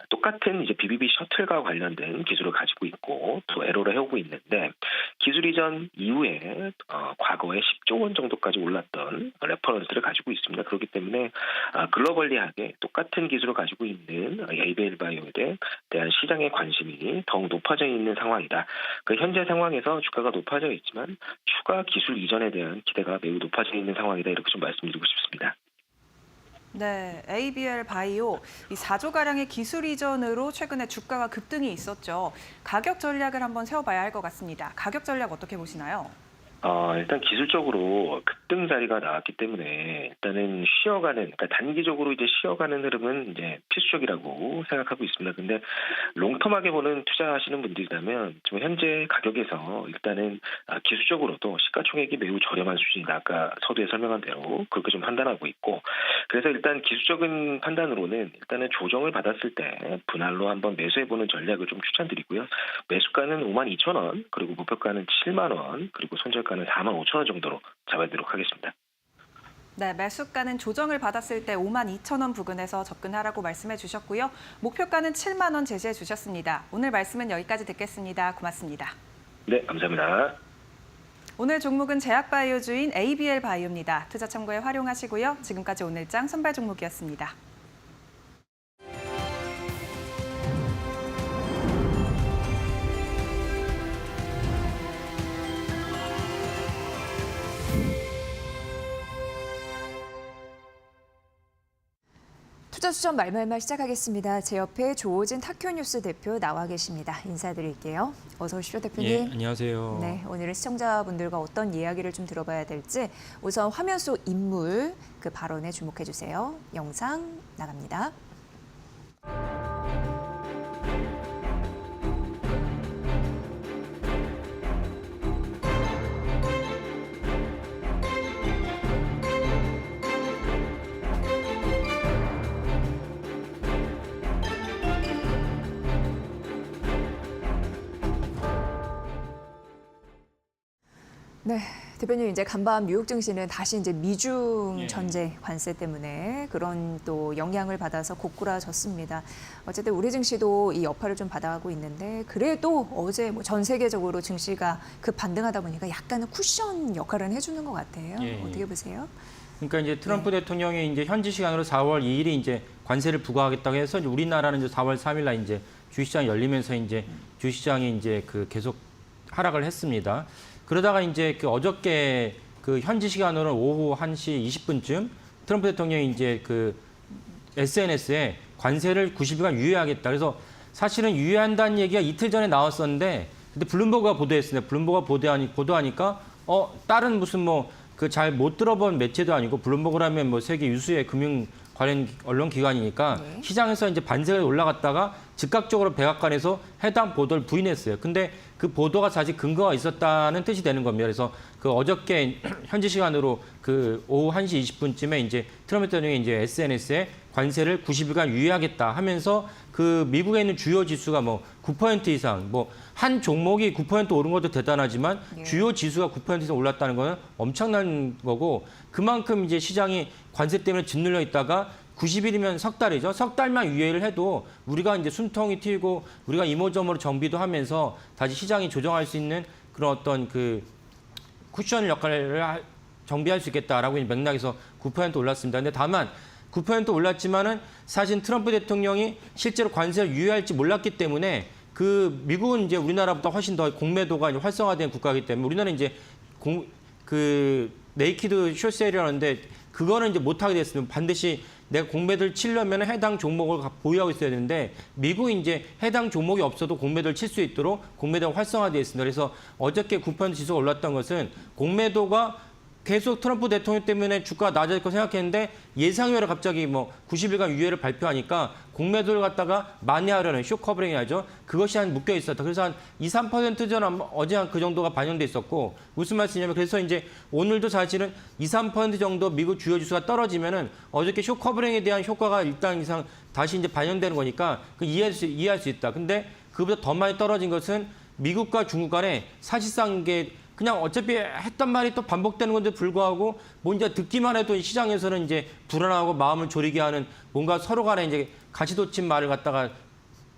똑같은 이제 BBB 셔틀과 관련된 기술을 가지고 있고 또 에로를 해오고 있는데 기술 이전 이후에 과거에 10조 원 정도까지 올랐던 레퍼런스를 가지고 있습니다. 그렇기 때문에 글로벌리하게 똑같은 기술을 가지고 있는 ABL바이오에 대한 시장의 관심이 더욱 높아져 있는 상황이다. 그 현재 상황에서 주가가 높아져 있지만 추가 기술 이전에 대한 기대가 매우 높아져 있는 상황이다 이렇게 좀 말씀드리고 싶습니다. 네, ABL 바이오 이 4조가량의 기술 이전으로 최근에 주가가 급등이 있었죠. 가격 전략을 한번 세워봐야 할 것 같습니다. 가격 전략 어떻게 보시나요? 일단 기술적으로 급등 자리가 나왔기 때문에 일단은 그러니까 단기적으로 이제 쉬어가는 흐름은 이제 필수적이라고 생각하고 있습니다. 근데 롱텀하게 보는 투자하시는 분들이라면 지금 현재 가격에서 일단은 기술적으로도 시가총액이 매우 저렴한 수준이다. 아까 서두에 설명한 대로 그렇게 좀 판단하고 있고 그래서 일단 기술적인 판단으로는 일단은 조정을 받았을 때 분할로 한번 매수해보는 전략을 좀 추천드리고요. 매수가는 52,000원 그리고 목표가는 7만 원 그리고 손절가는 45,000원 정도로 잡아드리도록 하겠습니다. 네, 매수가는 조정을 받았을 때 52,000원 부근에서 접근하라고 말씀해 주셨고요. 목표가는 7만 원 제시해 주셨습니다. 오늘 말씀은 여기까지 듣겠습니다. 고맙습니다. 네, 감사합니다. 오늘 종목은 제약바이오주인 ABL 바이오입니다. 투자 참고에 활용하시고요. 지금까지 오늘장 선발 종목이었습니다. 투자 추천 말말말 시작하겠습니다. 제 옆에 조호진 타큐뉴스 대표 나와 계십니다. 인사드릴게요. 어서 오십시오, 대표님. 예, 안녕하세요. 네, 오늘은 시청자분들과 어떤 이야기를 좀 들어봐야 될지 우선 화면 속 인물 그 발언에 주목해 주세요. 영상 나갑니다. 네, 대표님 이제 간밤 뉴욕 증시는 다시 이제 미중 전제 관세 때문에 그런 또 영향을 받아서 고꾸라졌습니다. 어쨌든 우리 증시도 이 여파를 좀 받아가고 있는데 그래도 어제 뭐 전 세계적으로 증시가 반등하다 보니까 약간은 쿠션 역할을 해주는 것 같아요. 어떻게 보세요? 그러니까 이제 트럼프 대통령이 이제 현지 시간으로 4월 2일에 이제 관세를 부과하겠다고 해서 이제 우리나라는 이제 4월 3일 날 이제 주식시장이 열리면서 이제 주식시장이 이제 계속 하락을 했습니다. 그러다가 이제 어저께 현지 시간으로는 오후 1시 20분쯤 트럼프 대통령이 이제 SNS에 관세를 90일간 유예하겠다. 그래서 사실은 유예한다는 얘기가 이틀 전에 나왔었는데 근데 블룸버그가 보도했습니다. 블룸버그가 보도하니까 다른 무슨 잘 못 들어본 매체도 아니고 블룸버그라면 뭐 세계 유수의 금융 관련 언론 기관이니까 시장에서 이제 반세가 올라갔다가 즉각적으로 백악관에서 해당 보도를 부인했어요. 근데 그 보도가 사실 근거가 있었다는 뜻이 되는 겁니다. 그래서 어저께 현지 시간으로 오후 1시 20분쯤에 이제 트럼프 대통령이 이제 SNS에 관세를 90일간 유예하겠다 하면서 미국에 있는 주요 지수가 9% 이상, 한 종목이 9% 오른 것도 대단하지만 주요 지수가 9% 이상 올랐다는 거는 엄청난 거고 그만큼 이제 시장이 관세 때문에 짓눌려 있다가 90일이면 석 달이죠. 석 달만 유예를 해도 우리가 이제 숨통이 트이고 우리가 이모저모로 정비도 하면서 다시 시장이 조정할 수 있는 그런 어떤 쿠션 역할을 정비할 수 있겠다라고 맥락에서 9% 올랐습니다. 근데 다만 9% 올랐지만은 사실 트럼프 대통령이 실제로 관세를 유예할지 몰랐기 때문에 미국은 이제 우리나라보다 훨씬 더 공매도가 이제 활성화된 국가이기 때문에 우리나라는 이제 네이키드 숏셀이라는데 그거는 이제 못하게 됐습니다. 반드시 내가 공매도를 치려면 해당 종목을 보유하고 있어야 되는데 미국이 이제 해당 종목이 없어도 공매도를 칠 수 있도록 공매도가 활성화되어 있습니다. 그래서 어저께 9% 지수가 올랐던 것은 공매도가 계속 트럼프 대통령 때문에 주가가 낮아질 거 생각했는데 예상외로 갑자기 90일간 유예를 발표하니까 공매도를 갖다가 만회하려는 쇼 커버링이 하죠. 그것이 묶여 있었다. 그래서 한 2, 3% 전 어제 한 그 정도가 반영돼 있었고 무슨 말씀이냐면 그래서 이제 오늘도 사실은 2, 3% 정도 미국 주요 지수가 떨어지면은 어저께 쇼 커버링에 대한 효과가 일단 이상 다시 이제 반영되는 거니까 이해할 수 있다. 근데 그보다 더 많이 떨어진 것은 미국과 중국 간에 사실상 그냥 어차피 했던 말이 또 반복되는 건데 불구하고 이제 듣기만 해도 시장에서는 이제 불안하고 마음을 졸이게 하는 뭔가 서로 간에 이제 가시돋친 말을 갖다가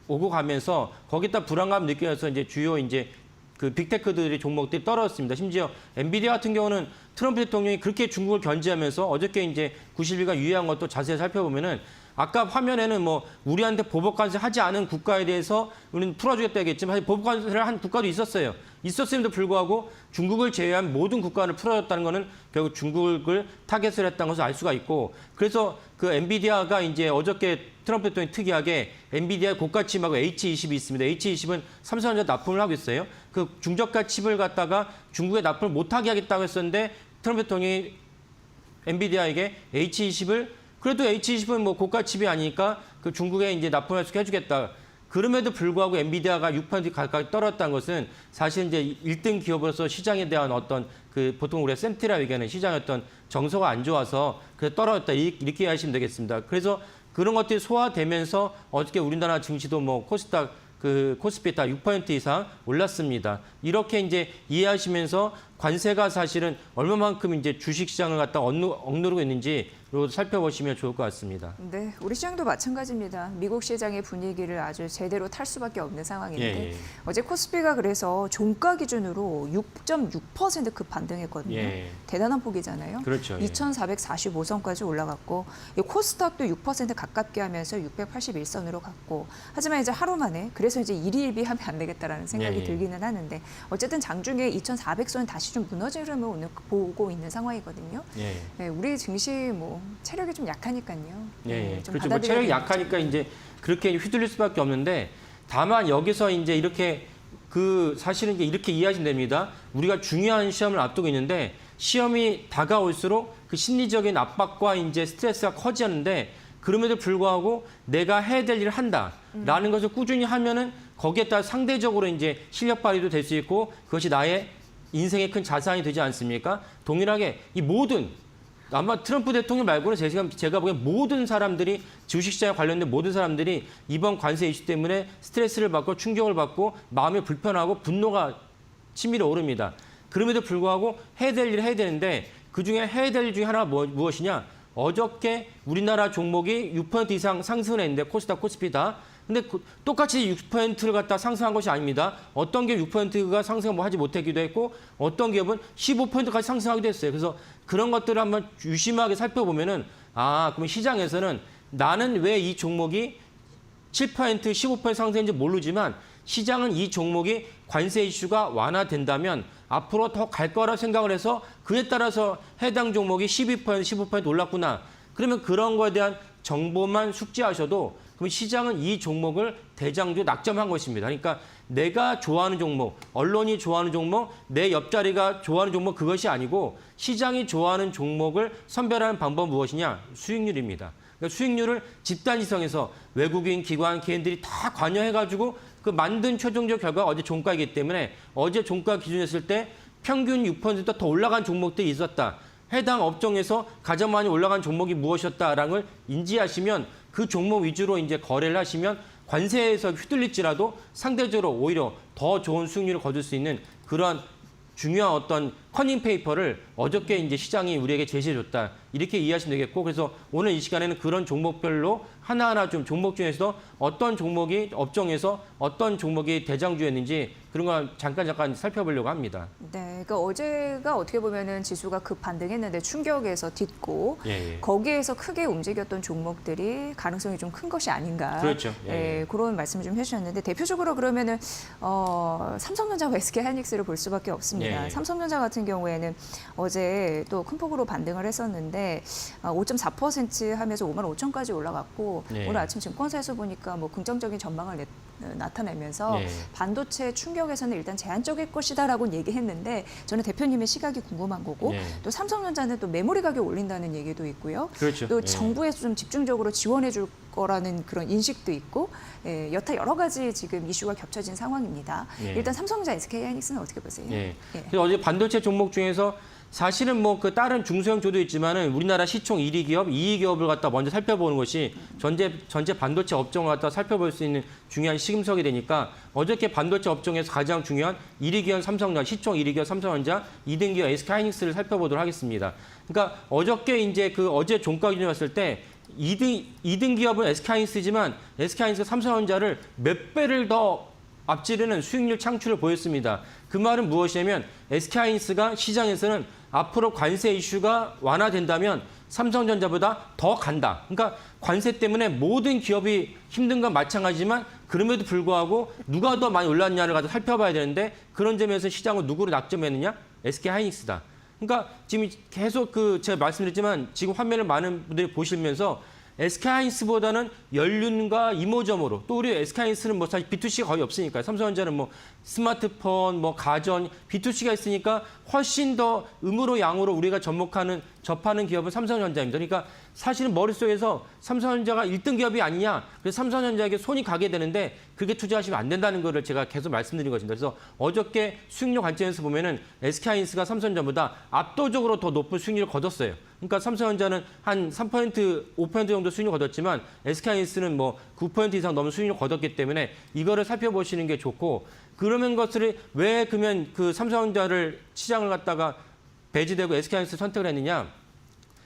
오고 가면서 거기다 불안감 느끼면서 이제 주요 이제 빅테크들의 종목들이 떨어졌습니다. 심지어 엔비디아 같은 경우는 트럼프 대통령이 그렇게 중국을 견제하면서 어저께 이제 90일간 유예한 것도 자세히 살펴보면은 아까 화면에는 우리한테 보복 관세 하지 않은 국가에 대해서 우리는 풀어주겠다 했겠지만 사실 보복 관세를 한 국가도 있었어요. 있었음에도 불구하고 중국을 제외한 모든 국가를 풀어줬다는 것은 결국 중국을 타겟을 했다는 것을 알 수가 있고 그래서 엔비디아가 이제 어저께 트럼프 대통령이 특이하게 엔비디아 고가 칩하고 H20이 있습니다. H20은 삼성전자 납품을 하고 있어요. 중저가 칩을 갖다가 중국에 납품을 못하게 하겠다고 했었는데 트럼프 대통령이 엔비디아에게 H20을 그래도 H20은 고가 칩이 아니니까 중국에 이제 납품할 수 있게 해주겠다. 그럼에도 불구하고 엔비디아가 6% 가까이 떨어졌다는 것은 사실 이제 1등 기업으로서 시장에 대한 어떤 보통 우리가 샘티라 얘기하는 시장의 어떤 정서가 안 좋아서 그래서 떨어졌다 이렇게 이해하시면 되겠습니다. 그래서 그런 것들이 소화되면서 어저께 우리나라 증시도 코스닥 코스피 다 6% 이상 올랐습니다. 이렇게 이제 이해하시면서 관세가 사실은 얼마만큼 이제 주식시장을 갖다 억누르고 있는지 살펴보시면 좋을 것 같습니다. 네, 우리 시장도 마찬가지입니다. 미국 시장의 분위기를 아주 제대로 탈 수밖에 없는 상황인데 어제 코스피가 그래서 종가 기준으로 6.6% 반등했거든요. 대단한 폭이잖아요. 그렇죠. 2,445선까지 올라갔고 코스닥도 6% 가깝게 하면서 681선으로 갔고 하지만 이제 하루 만에 그래서 이제 일희일비하면 안 되겠다라는 생각이 들기는 하는데 어쨌든 장중에 2,400선 다시 좀 무너지는 흐름을 오늘 보고 있는 상황이거든요. 네, 우리 증시 체력이 좀 약하니까요. 좀 그렇죠. 체력이 약하니까 이제 그렇게 휘둘릴 수밖에 없는데 다만 여기서 이제 이렇게 사실은 이제 이렇게 이해하시면 됩니다. 우리가 중요한 시험을 앞두고 있는데 시험이 다가올수록 심리적인 압박과 이제 스트레스가 커지는데 그럼에도 불구하고 내가 해야 될 일을 한다라는 것을 꾸준히 하면은 거기에 따라 상대적으로 이제 실력 발휘도 될 수 있고 그것이 나의 인생의 큰 자산이 되지 않습니까? 동일하게 이 모든 아마 트럼프 대통령 말고는 제가 보기엔 모든 사람들이 주식시장에 관련된 모든 사람들이 이번 관세 이슈 때문에 스트레스를 받고 충격을 받고 마음이 불편하고 분노가 치밀어 오릅니다. 그럼에도 불구하고 해야 될 일을 해야 되는데 그중에 해야 될 일 중에 하나가 무엇이냐? 어저께 우리나라 종목이 6% 이상 상승을 했는데 코스닥, 코스피 다. 근데 똑같이 6%를 갖다 상승한 것이 아닙니다. 어떤 게 6%가 상승을 뭐 하지 못하기도 했고 어떤 기업은 15%까지 상승하기도 했어요. 그래서 그런 것들을 한번 유심하게 살펴보면은 그럼 시장에서는 나는 왜 이 종목이 7%, 15% 상승인지 모르지만 시장은 이 종목이 관세 이슈가 완화된다면 앞으로 더 갈 거라 생각을 해서 그에 따라서 해당 종목이 12%, 15% 올랐구나. 그러면 그런 거에 대한 정보만 숙지하셔도 그럼 시장은 이 종목을 대장주 낙점한 것입니다. 그러니까 내가 좋아하는 종목, 언론이 좋아하는 종목, 내 옆자리가 좋아하는 종목 그것이 아니고 시장이 좋아하는 종목을 선별하는 방법은 무엇이냐? 수익률입니다. 그러니까 수익률을 집단지성에서 외국인, 기관, 개인들이 다 관여해가지고 그 만든 최종적 결과가 어제 종가이기 때문에 어제 종가 기준했을 때 평균 6% 더 올라간 종목들이 있었다. 해당 업종에서 가장 많이 올라간 종목이 무엇이었다라는 걸 인지하시면 그 종목 위주로 이제 거래를 하시면 관세에서 휘둘릴지라도 상대적으로 오히려 더 좋은 수익률을 거둘 수 있는 그런 중요한 어떤 커닝 페이퍼를 어저께 이제 시장이 우리에게 제시해줬다. 이렇게 이해하시면 되겠고 그래서 오늘 이 시간에는 그런 종목별로 하나하나 좀 종목 중에서도 어떤 종목이 업종에서 어떤 종목이 대장주였는지 그런 걸 잠깐 살펴보려고 합니다. 네, 그러니까 어제가 어떻게 보면은 지수가 급 반등했는데 충격에서 딛고 거기에서 크게 움직였던 종목들이 가능성이 좀 큰 것이 아닌가. 그렇죠. 그런 말씀을 좀 해주셨는데 대표적으로 그러면은 삼성전자와 SK하이닉스를 볼 수밖에 없습니다. 삼성전자 같은 경우에는 어제 또 큰 폭으로 반등을 했었는데 5.4% 하면서 55,000까지 올라갔고 오늘 아침 증권사에서 보니까 뭐 긍정적인 전망을 나타내면서 반도체 충격에서는 일단 제한적일 것이다라고 얘기했는데 저는 대표님의 시각이 궁금한 거고 또 삼성전자는 또 메모리 가격 올린다는 얘기도 있고요. 그렇죠. 또 정부에서 좀 집중적으로 지원해 줄 거라는 그런 인식도 있고 여타 여러 가지 지금 이슈가 겹쳐진 상황입니다. 일단 삼성전자, SK하이닉스는 어떻게 보세요? 그래서 어제 반도체 종목 중에서 사실은 뭐 그 다른 중소형 조도 있지만은 우리나라 시총 1위 기업, 2위 기업을 갖다 먼저 살펴보는 것이 전체 반도체 업종을 갖다 살펴볼 수 있는 중요한 시금석이 되니까 어저께 반도체 업종에서 가장 중요한 1위 기업 삼성전자, 시총 1위 기업 삼성전자, 2등 기업 SK하이닉스를 살펴보도록 하겠습니다. 그러니까 어저께 이제 그 어제 종가 기준으로 봤을 때 2등 기업은 SK하이닉스지만 SK하이닉스가 삼성전자를 몇 배를 더 앞지르는 수익률 창출을 보였습니다. 그 말은 무엇이냐면 SK하이닉스가 시장에서는 앞으로 관세 이슈가 완화된다면 삼성전자보다 더 간다. 그러니까 관세 때문에 모든 기업이 힘든 건 마찬가지지만 그럼에도 불구하고 누가 더 많이 올랐냐를 가지고 살펴봐야 되는데 그런 점에서 시장은 누구를 낙점했느냐? SK하이닉스다. 그러니까 지금 계속 제가 말씀드렸지만 지금 화면을 많은 분들이 보시면서 SK하이닉스보다는 연륜과 이모저모로 또 우리 SK하이닉스는 뭐 사실 B2C가 거의 없으니까 삼성전자는 뭐 스마트폰, 뭐 가전, B2C가 있으니까 훨씬 더 음으로 양으로 우리가 접하는 기업은 삼성전자입니다. 그러니까 사실은 머릿속에서 삼성전자가 1등 기업이 아니냐. 그래서 삼성전자에게 손이 가게 되는데 그렇게 투자하시면 안 된다는 거를 제가 계속 말씀드린 것입니다. 그래서 어저께 수익률 관점에서 보면은 SK하이닉스가 삼성전자보다 압도적으로 더 높은 수익률을 거뒀어요. 그러니까 삼성전자는 한 3%, 5% 정도 수익률을 거뒀지만 SK하이닉스는 뭐 9% 이상 넘는 수익률을 거뒀기 때문에 이거를 살펴보시는 게 좋고 그러면 것을 왜 그러면 그 삼성전자를 시장을 갖다가 배제되고 SK하이닉스 선택을 했느냐?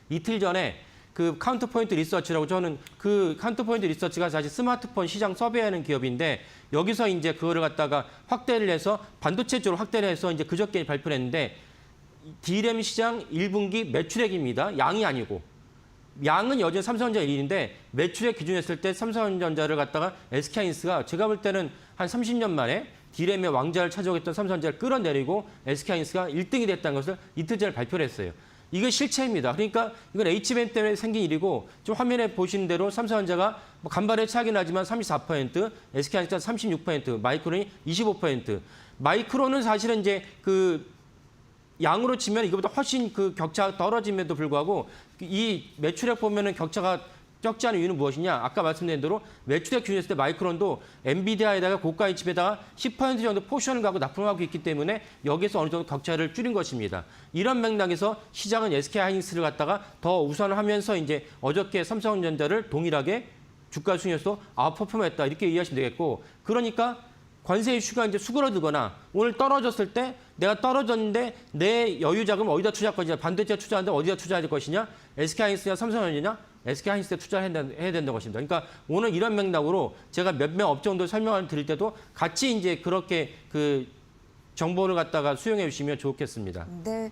이틀 전에 그 카운터포인트 리서치라고 저는 그 카운터포인트 리서치가 사실 스마트폰 시장 서베이하는 기업인데 여기서 이제 그거를 갖다가 확대를 해서 반도체 쪽으로 확대를 해서 이제 그저께 발표를 했는데 D램 시장 1분기 매출액입니다. 양이 아니고. 양은 여전히 삼성전자 1위인데 매출액 기준했을 때 삼성전자를 갖다가 SK하이닉스가 제가 볼 때는 한 30년 만에 D램의 왕자를 차지하겠던 삼성전자를 끌어내리고 SK하이닉스가 1등이 됐다는 것을 이틀 전에 발표를 했어요. 이건 실체입니다. 그러니까 이건 H밴 때문에 생긴 일이고 좀 화면에 보시는 대로 삼성전자가 뭐 간발의 차이는 하지만 34%, SK하이닉스가 36%, 마이크론이 25%. 마이크론은 사실은 이제 그 양으로 치면 이거보다 훨씬 그 격차가 떨어짐에도 불구하고 이 매출액 보면은 격차가 적지 않은 이유는 무엇이냐? 아까 말씀드린 대로 매출액 기준했을 때 마이크론도 엔비디아에다가 고가의 칩에다가 10% 정도 포션을 갖고 납품하고 있기 때문에 여기서 어느 정도 격차를 줄인 것입니다. 이런 맥락에서 시장은 SK하이닉스를 갖다가 더 우선하면서 이제 어저께 삼성전자를 동일하게 주가 수준에서 아웃퍼폼했다 이렇게 이해하시면 되겠고 그러니까 관세 이슈가 이제 수그러들거나 오늘 떨어졌을 때 내가 떨어졌는데 내 여유 자금 어디다 투자할 것이냐, 반도체 투자하는데 어디다 투자할 것이냐, SK하이닉스냐 삼성전자냐, SK하이닉스에 투자해야 된다는 것입니다. 그러니까 오늘 이런 맥락으로 제가 몇몇 업종들 설명을 드릴 때도 같이 이제 그렇게 그 정보를 갖다가 수용해 주시면 좋겠습니다. 네.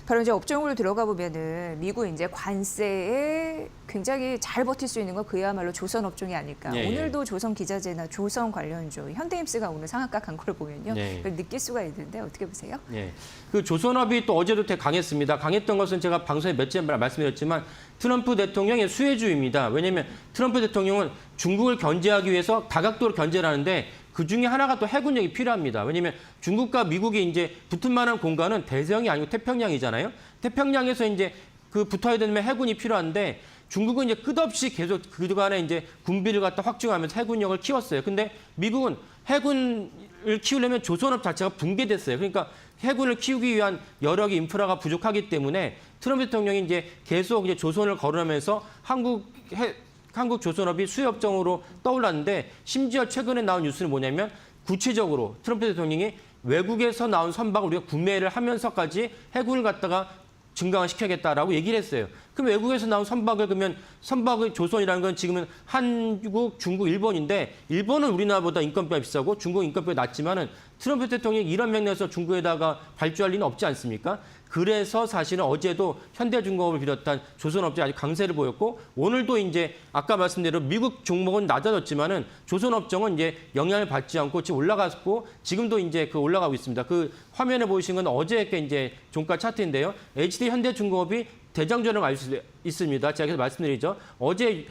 바로 이제 업종으로 들어가 보면은 미국 이제 관세에 굉장히 잘 버틸 수 있는 건 그야말로 조선 업종이 아닐까. 예, 예. 오늘도 조선 기자재나 조선 관련주, 현대임스가 오늘 상한가 간 걸 보면요, 예. 그걸 느낄 수가 있는데 어떻게 보세요? 예. 그 조선업이 또 어제도 되게 강했습니다. 강했던 것은 제가 방송에 몇째 말씀드렸지만 트럼프 대통령의 수혜주입니다. 왜냐하면 트럼프 대통령은 중국을 견제하기 위해서 다각도로 견제를 하는데 그 중에 하나가 또 해군력이 필요합니다. 왜냐하면 중국과 미국이 이제 붙을 만한 공간은 대서양이 아니고 태평양이잖아요. 태평양에서 이제 그 붙어야 되면 해군이 필요한데 중국은 이제 끝없이 계속 그동안에 이제 군비를 갖다 확충하면서 해군력을 키웠어요. 근데 미국은 해군을 키우려면 조선업 자체가 붕괴됐어요. 그러니까 해군을 키우기 위한 여력이 인프라가 부족하기 때문에 트럼프 대통령이 이제 계속 이제 조선을 거론하면서 한국 조선업이 수혜업종으로 떠올랐는데 심지어 최근에 나온 뉴스는 뭐냐면 구체적으로 트럼프 대통령이 외국에서 나온 선박을 우리가 구매를 하면서까지 해군을 갖다가 증강시켜야겠다라고 얘기를 했어요. 그럼 외국에서 나온 선박을 그러면 선박의 조선이라는 건 지금은 한국, 중국, 일본인데 일본은 우리나라보다 인건비가 비싸고 중국은 인건비가 낮지만은 트럼프 대통령이 이런 맥락에서 중국에다가 발주할 리는 없지 않습니까? 그래서 사실은 어제도 현대중공업을 비롯한 조선업체 아주 강세를 보였고 오늘도 이제 아까 말씀드린 대로 미국 종목은 낮아졌지만은 조선업종은 이제 영향을 받지 않고 지금 올라갔고 지금도 이제 그 올라가고 있습니다. 그 화면에 보이신 건 어제께 이제 종가 차트인데요. HD 현대중공업이 대장전을 알 수 있습니다. 제가 계속 말씀드리죠. 어제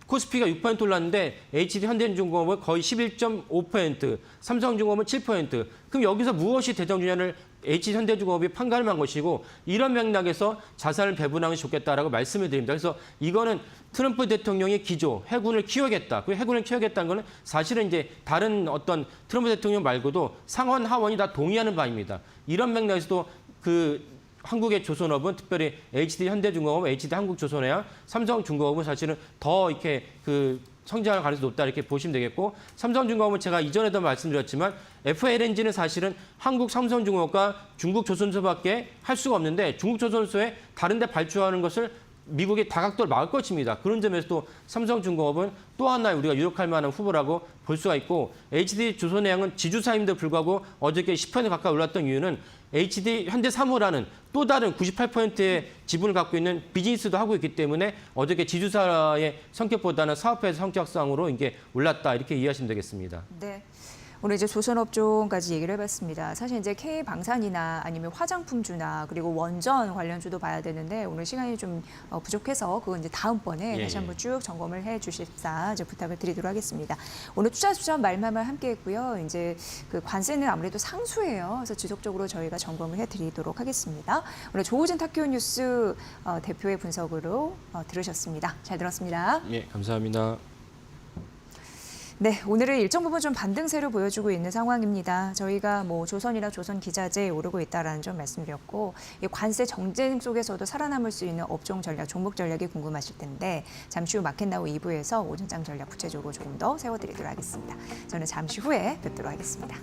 코스피가 6% 올랐는데 HD 현대중공업은 거의 11.5%, 삼성중공업은 7%. 그럼 여기서 무엇이 대장주냐를 HD 현대중공업이 판가름한 것이고 이런 맥락에서 자산을 배분하는 게 좋겠다라고 말씀을 드립니다. 그래서 이거는 트럼프 대통령의 기조, 해군을 키워야겠다. 그 해군을 키워야겠다는 거는 사실은 이제 다른 어떤 트럼프 대통령 말고도 상원, 하원이 다 동의하는 바입니다. 이런 맥락에서도 그 한국의 조선업은 특별히 HD 현대중공업, HD 한국조선해양, 삼성중공업은 사실은 더 이렇게 그 성장할 가능성이 높다 이렇게 보시면 되겠고 삼성중공업은 제가 이전에도 말씀드렸지만 FLNG는 사실은 한국 삼성중공업과 중국 조선소밖에 할 수가 없는데 중국 조선소에 다른 데 발주하는 것을 미국이 다각도로 막을 것입니다. 그런 점에서도 삼성중공업은 또 하나의 우리가 유력할 만한 후보라고 볼 수가 있고 HD 조선해양은 지주사임에도 불구하고 어저께 10% 가까이 올랐던 이유는 HD 현대사무라는 또 다른 98%의 지분을 갖고 있는 비즈니스도 하고 있기 때문에 어저께 지주사의 성격보다는 사업회의 성격상으로 이게 올랐다 이렇게 이해하시면 되겠습니다. 네. 오늘 이제 조선업종까지 얘기를 해봤습니다. 사실 이제 K방산이나 아니면 화장품주나 그리고 원전 관련주도 봐야 되는데 오늘 시간이 좀 부족해서 그건 이제 다음번에 다시 한번 쭉 점검을 해주십사 이제 부탁을 드리도록 하겠습니다. 오늘 투자수전 말만만 함께했고요. 이제 그 관세는 아무래도 상수예요. 그래서 지속적으로 저희가 점검을 해드리도록 하겠습니다. 오늘 조우진 타키오뉴스 대표의 분석으로 들으셨습니다. 잘 들었습니다. 네, 감사합니다. 네, 오늘은 일정 부분 좀 반등세를 보여주고 있는 상황입니다. 저희가 뭐 조선이나 조선 기자재 오르고 있다라는 점 말씀드렸고 이 관세 정쟁 속에서도 살아남을 수 있는 업종 전략, 종목 전략이 궁금하실 텐데 잠시 후 마켓나우 2부에서 오전장 전략 구체적으로 조금 더 세워드리도록 하겠습니다. 저는 잠시 후에 뵙도록 하겠습니다.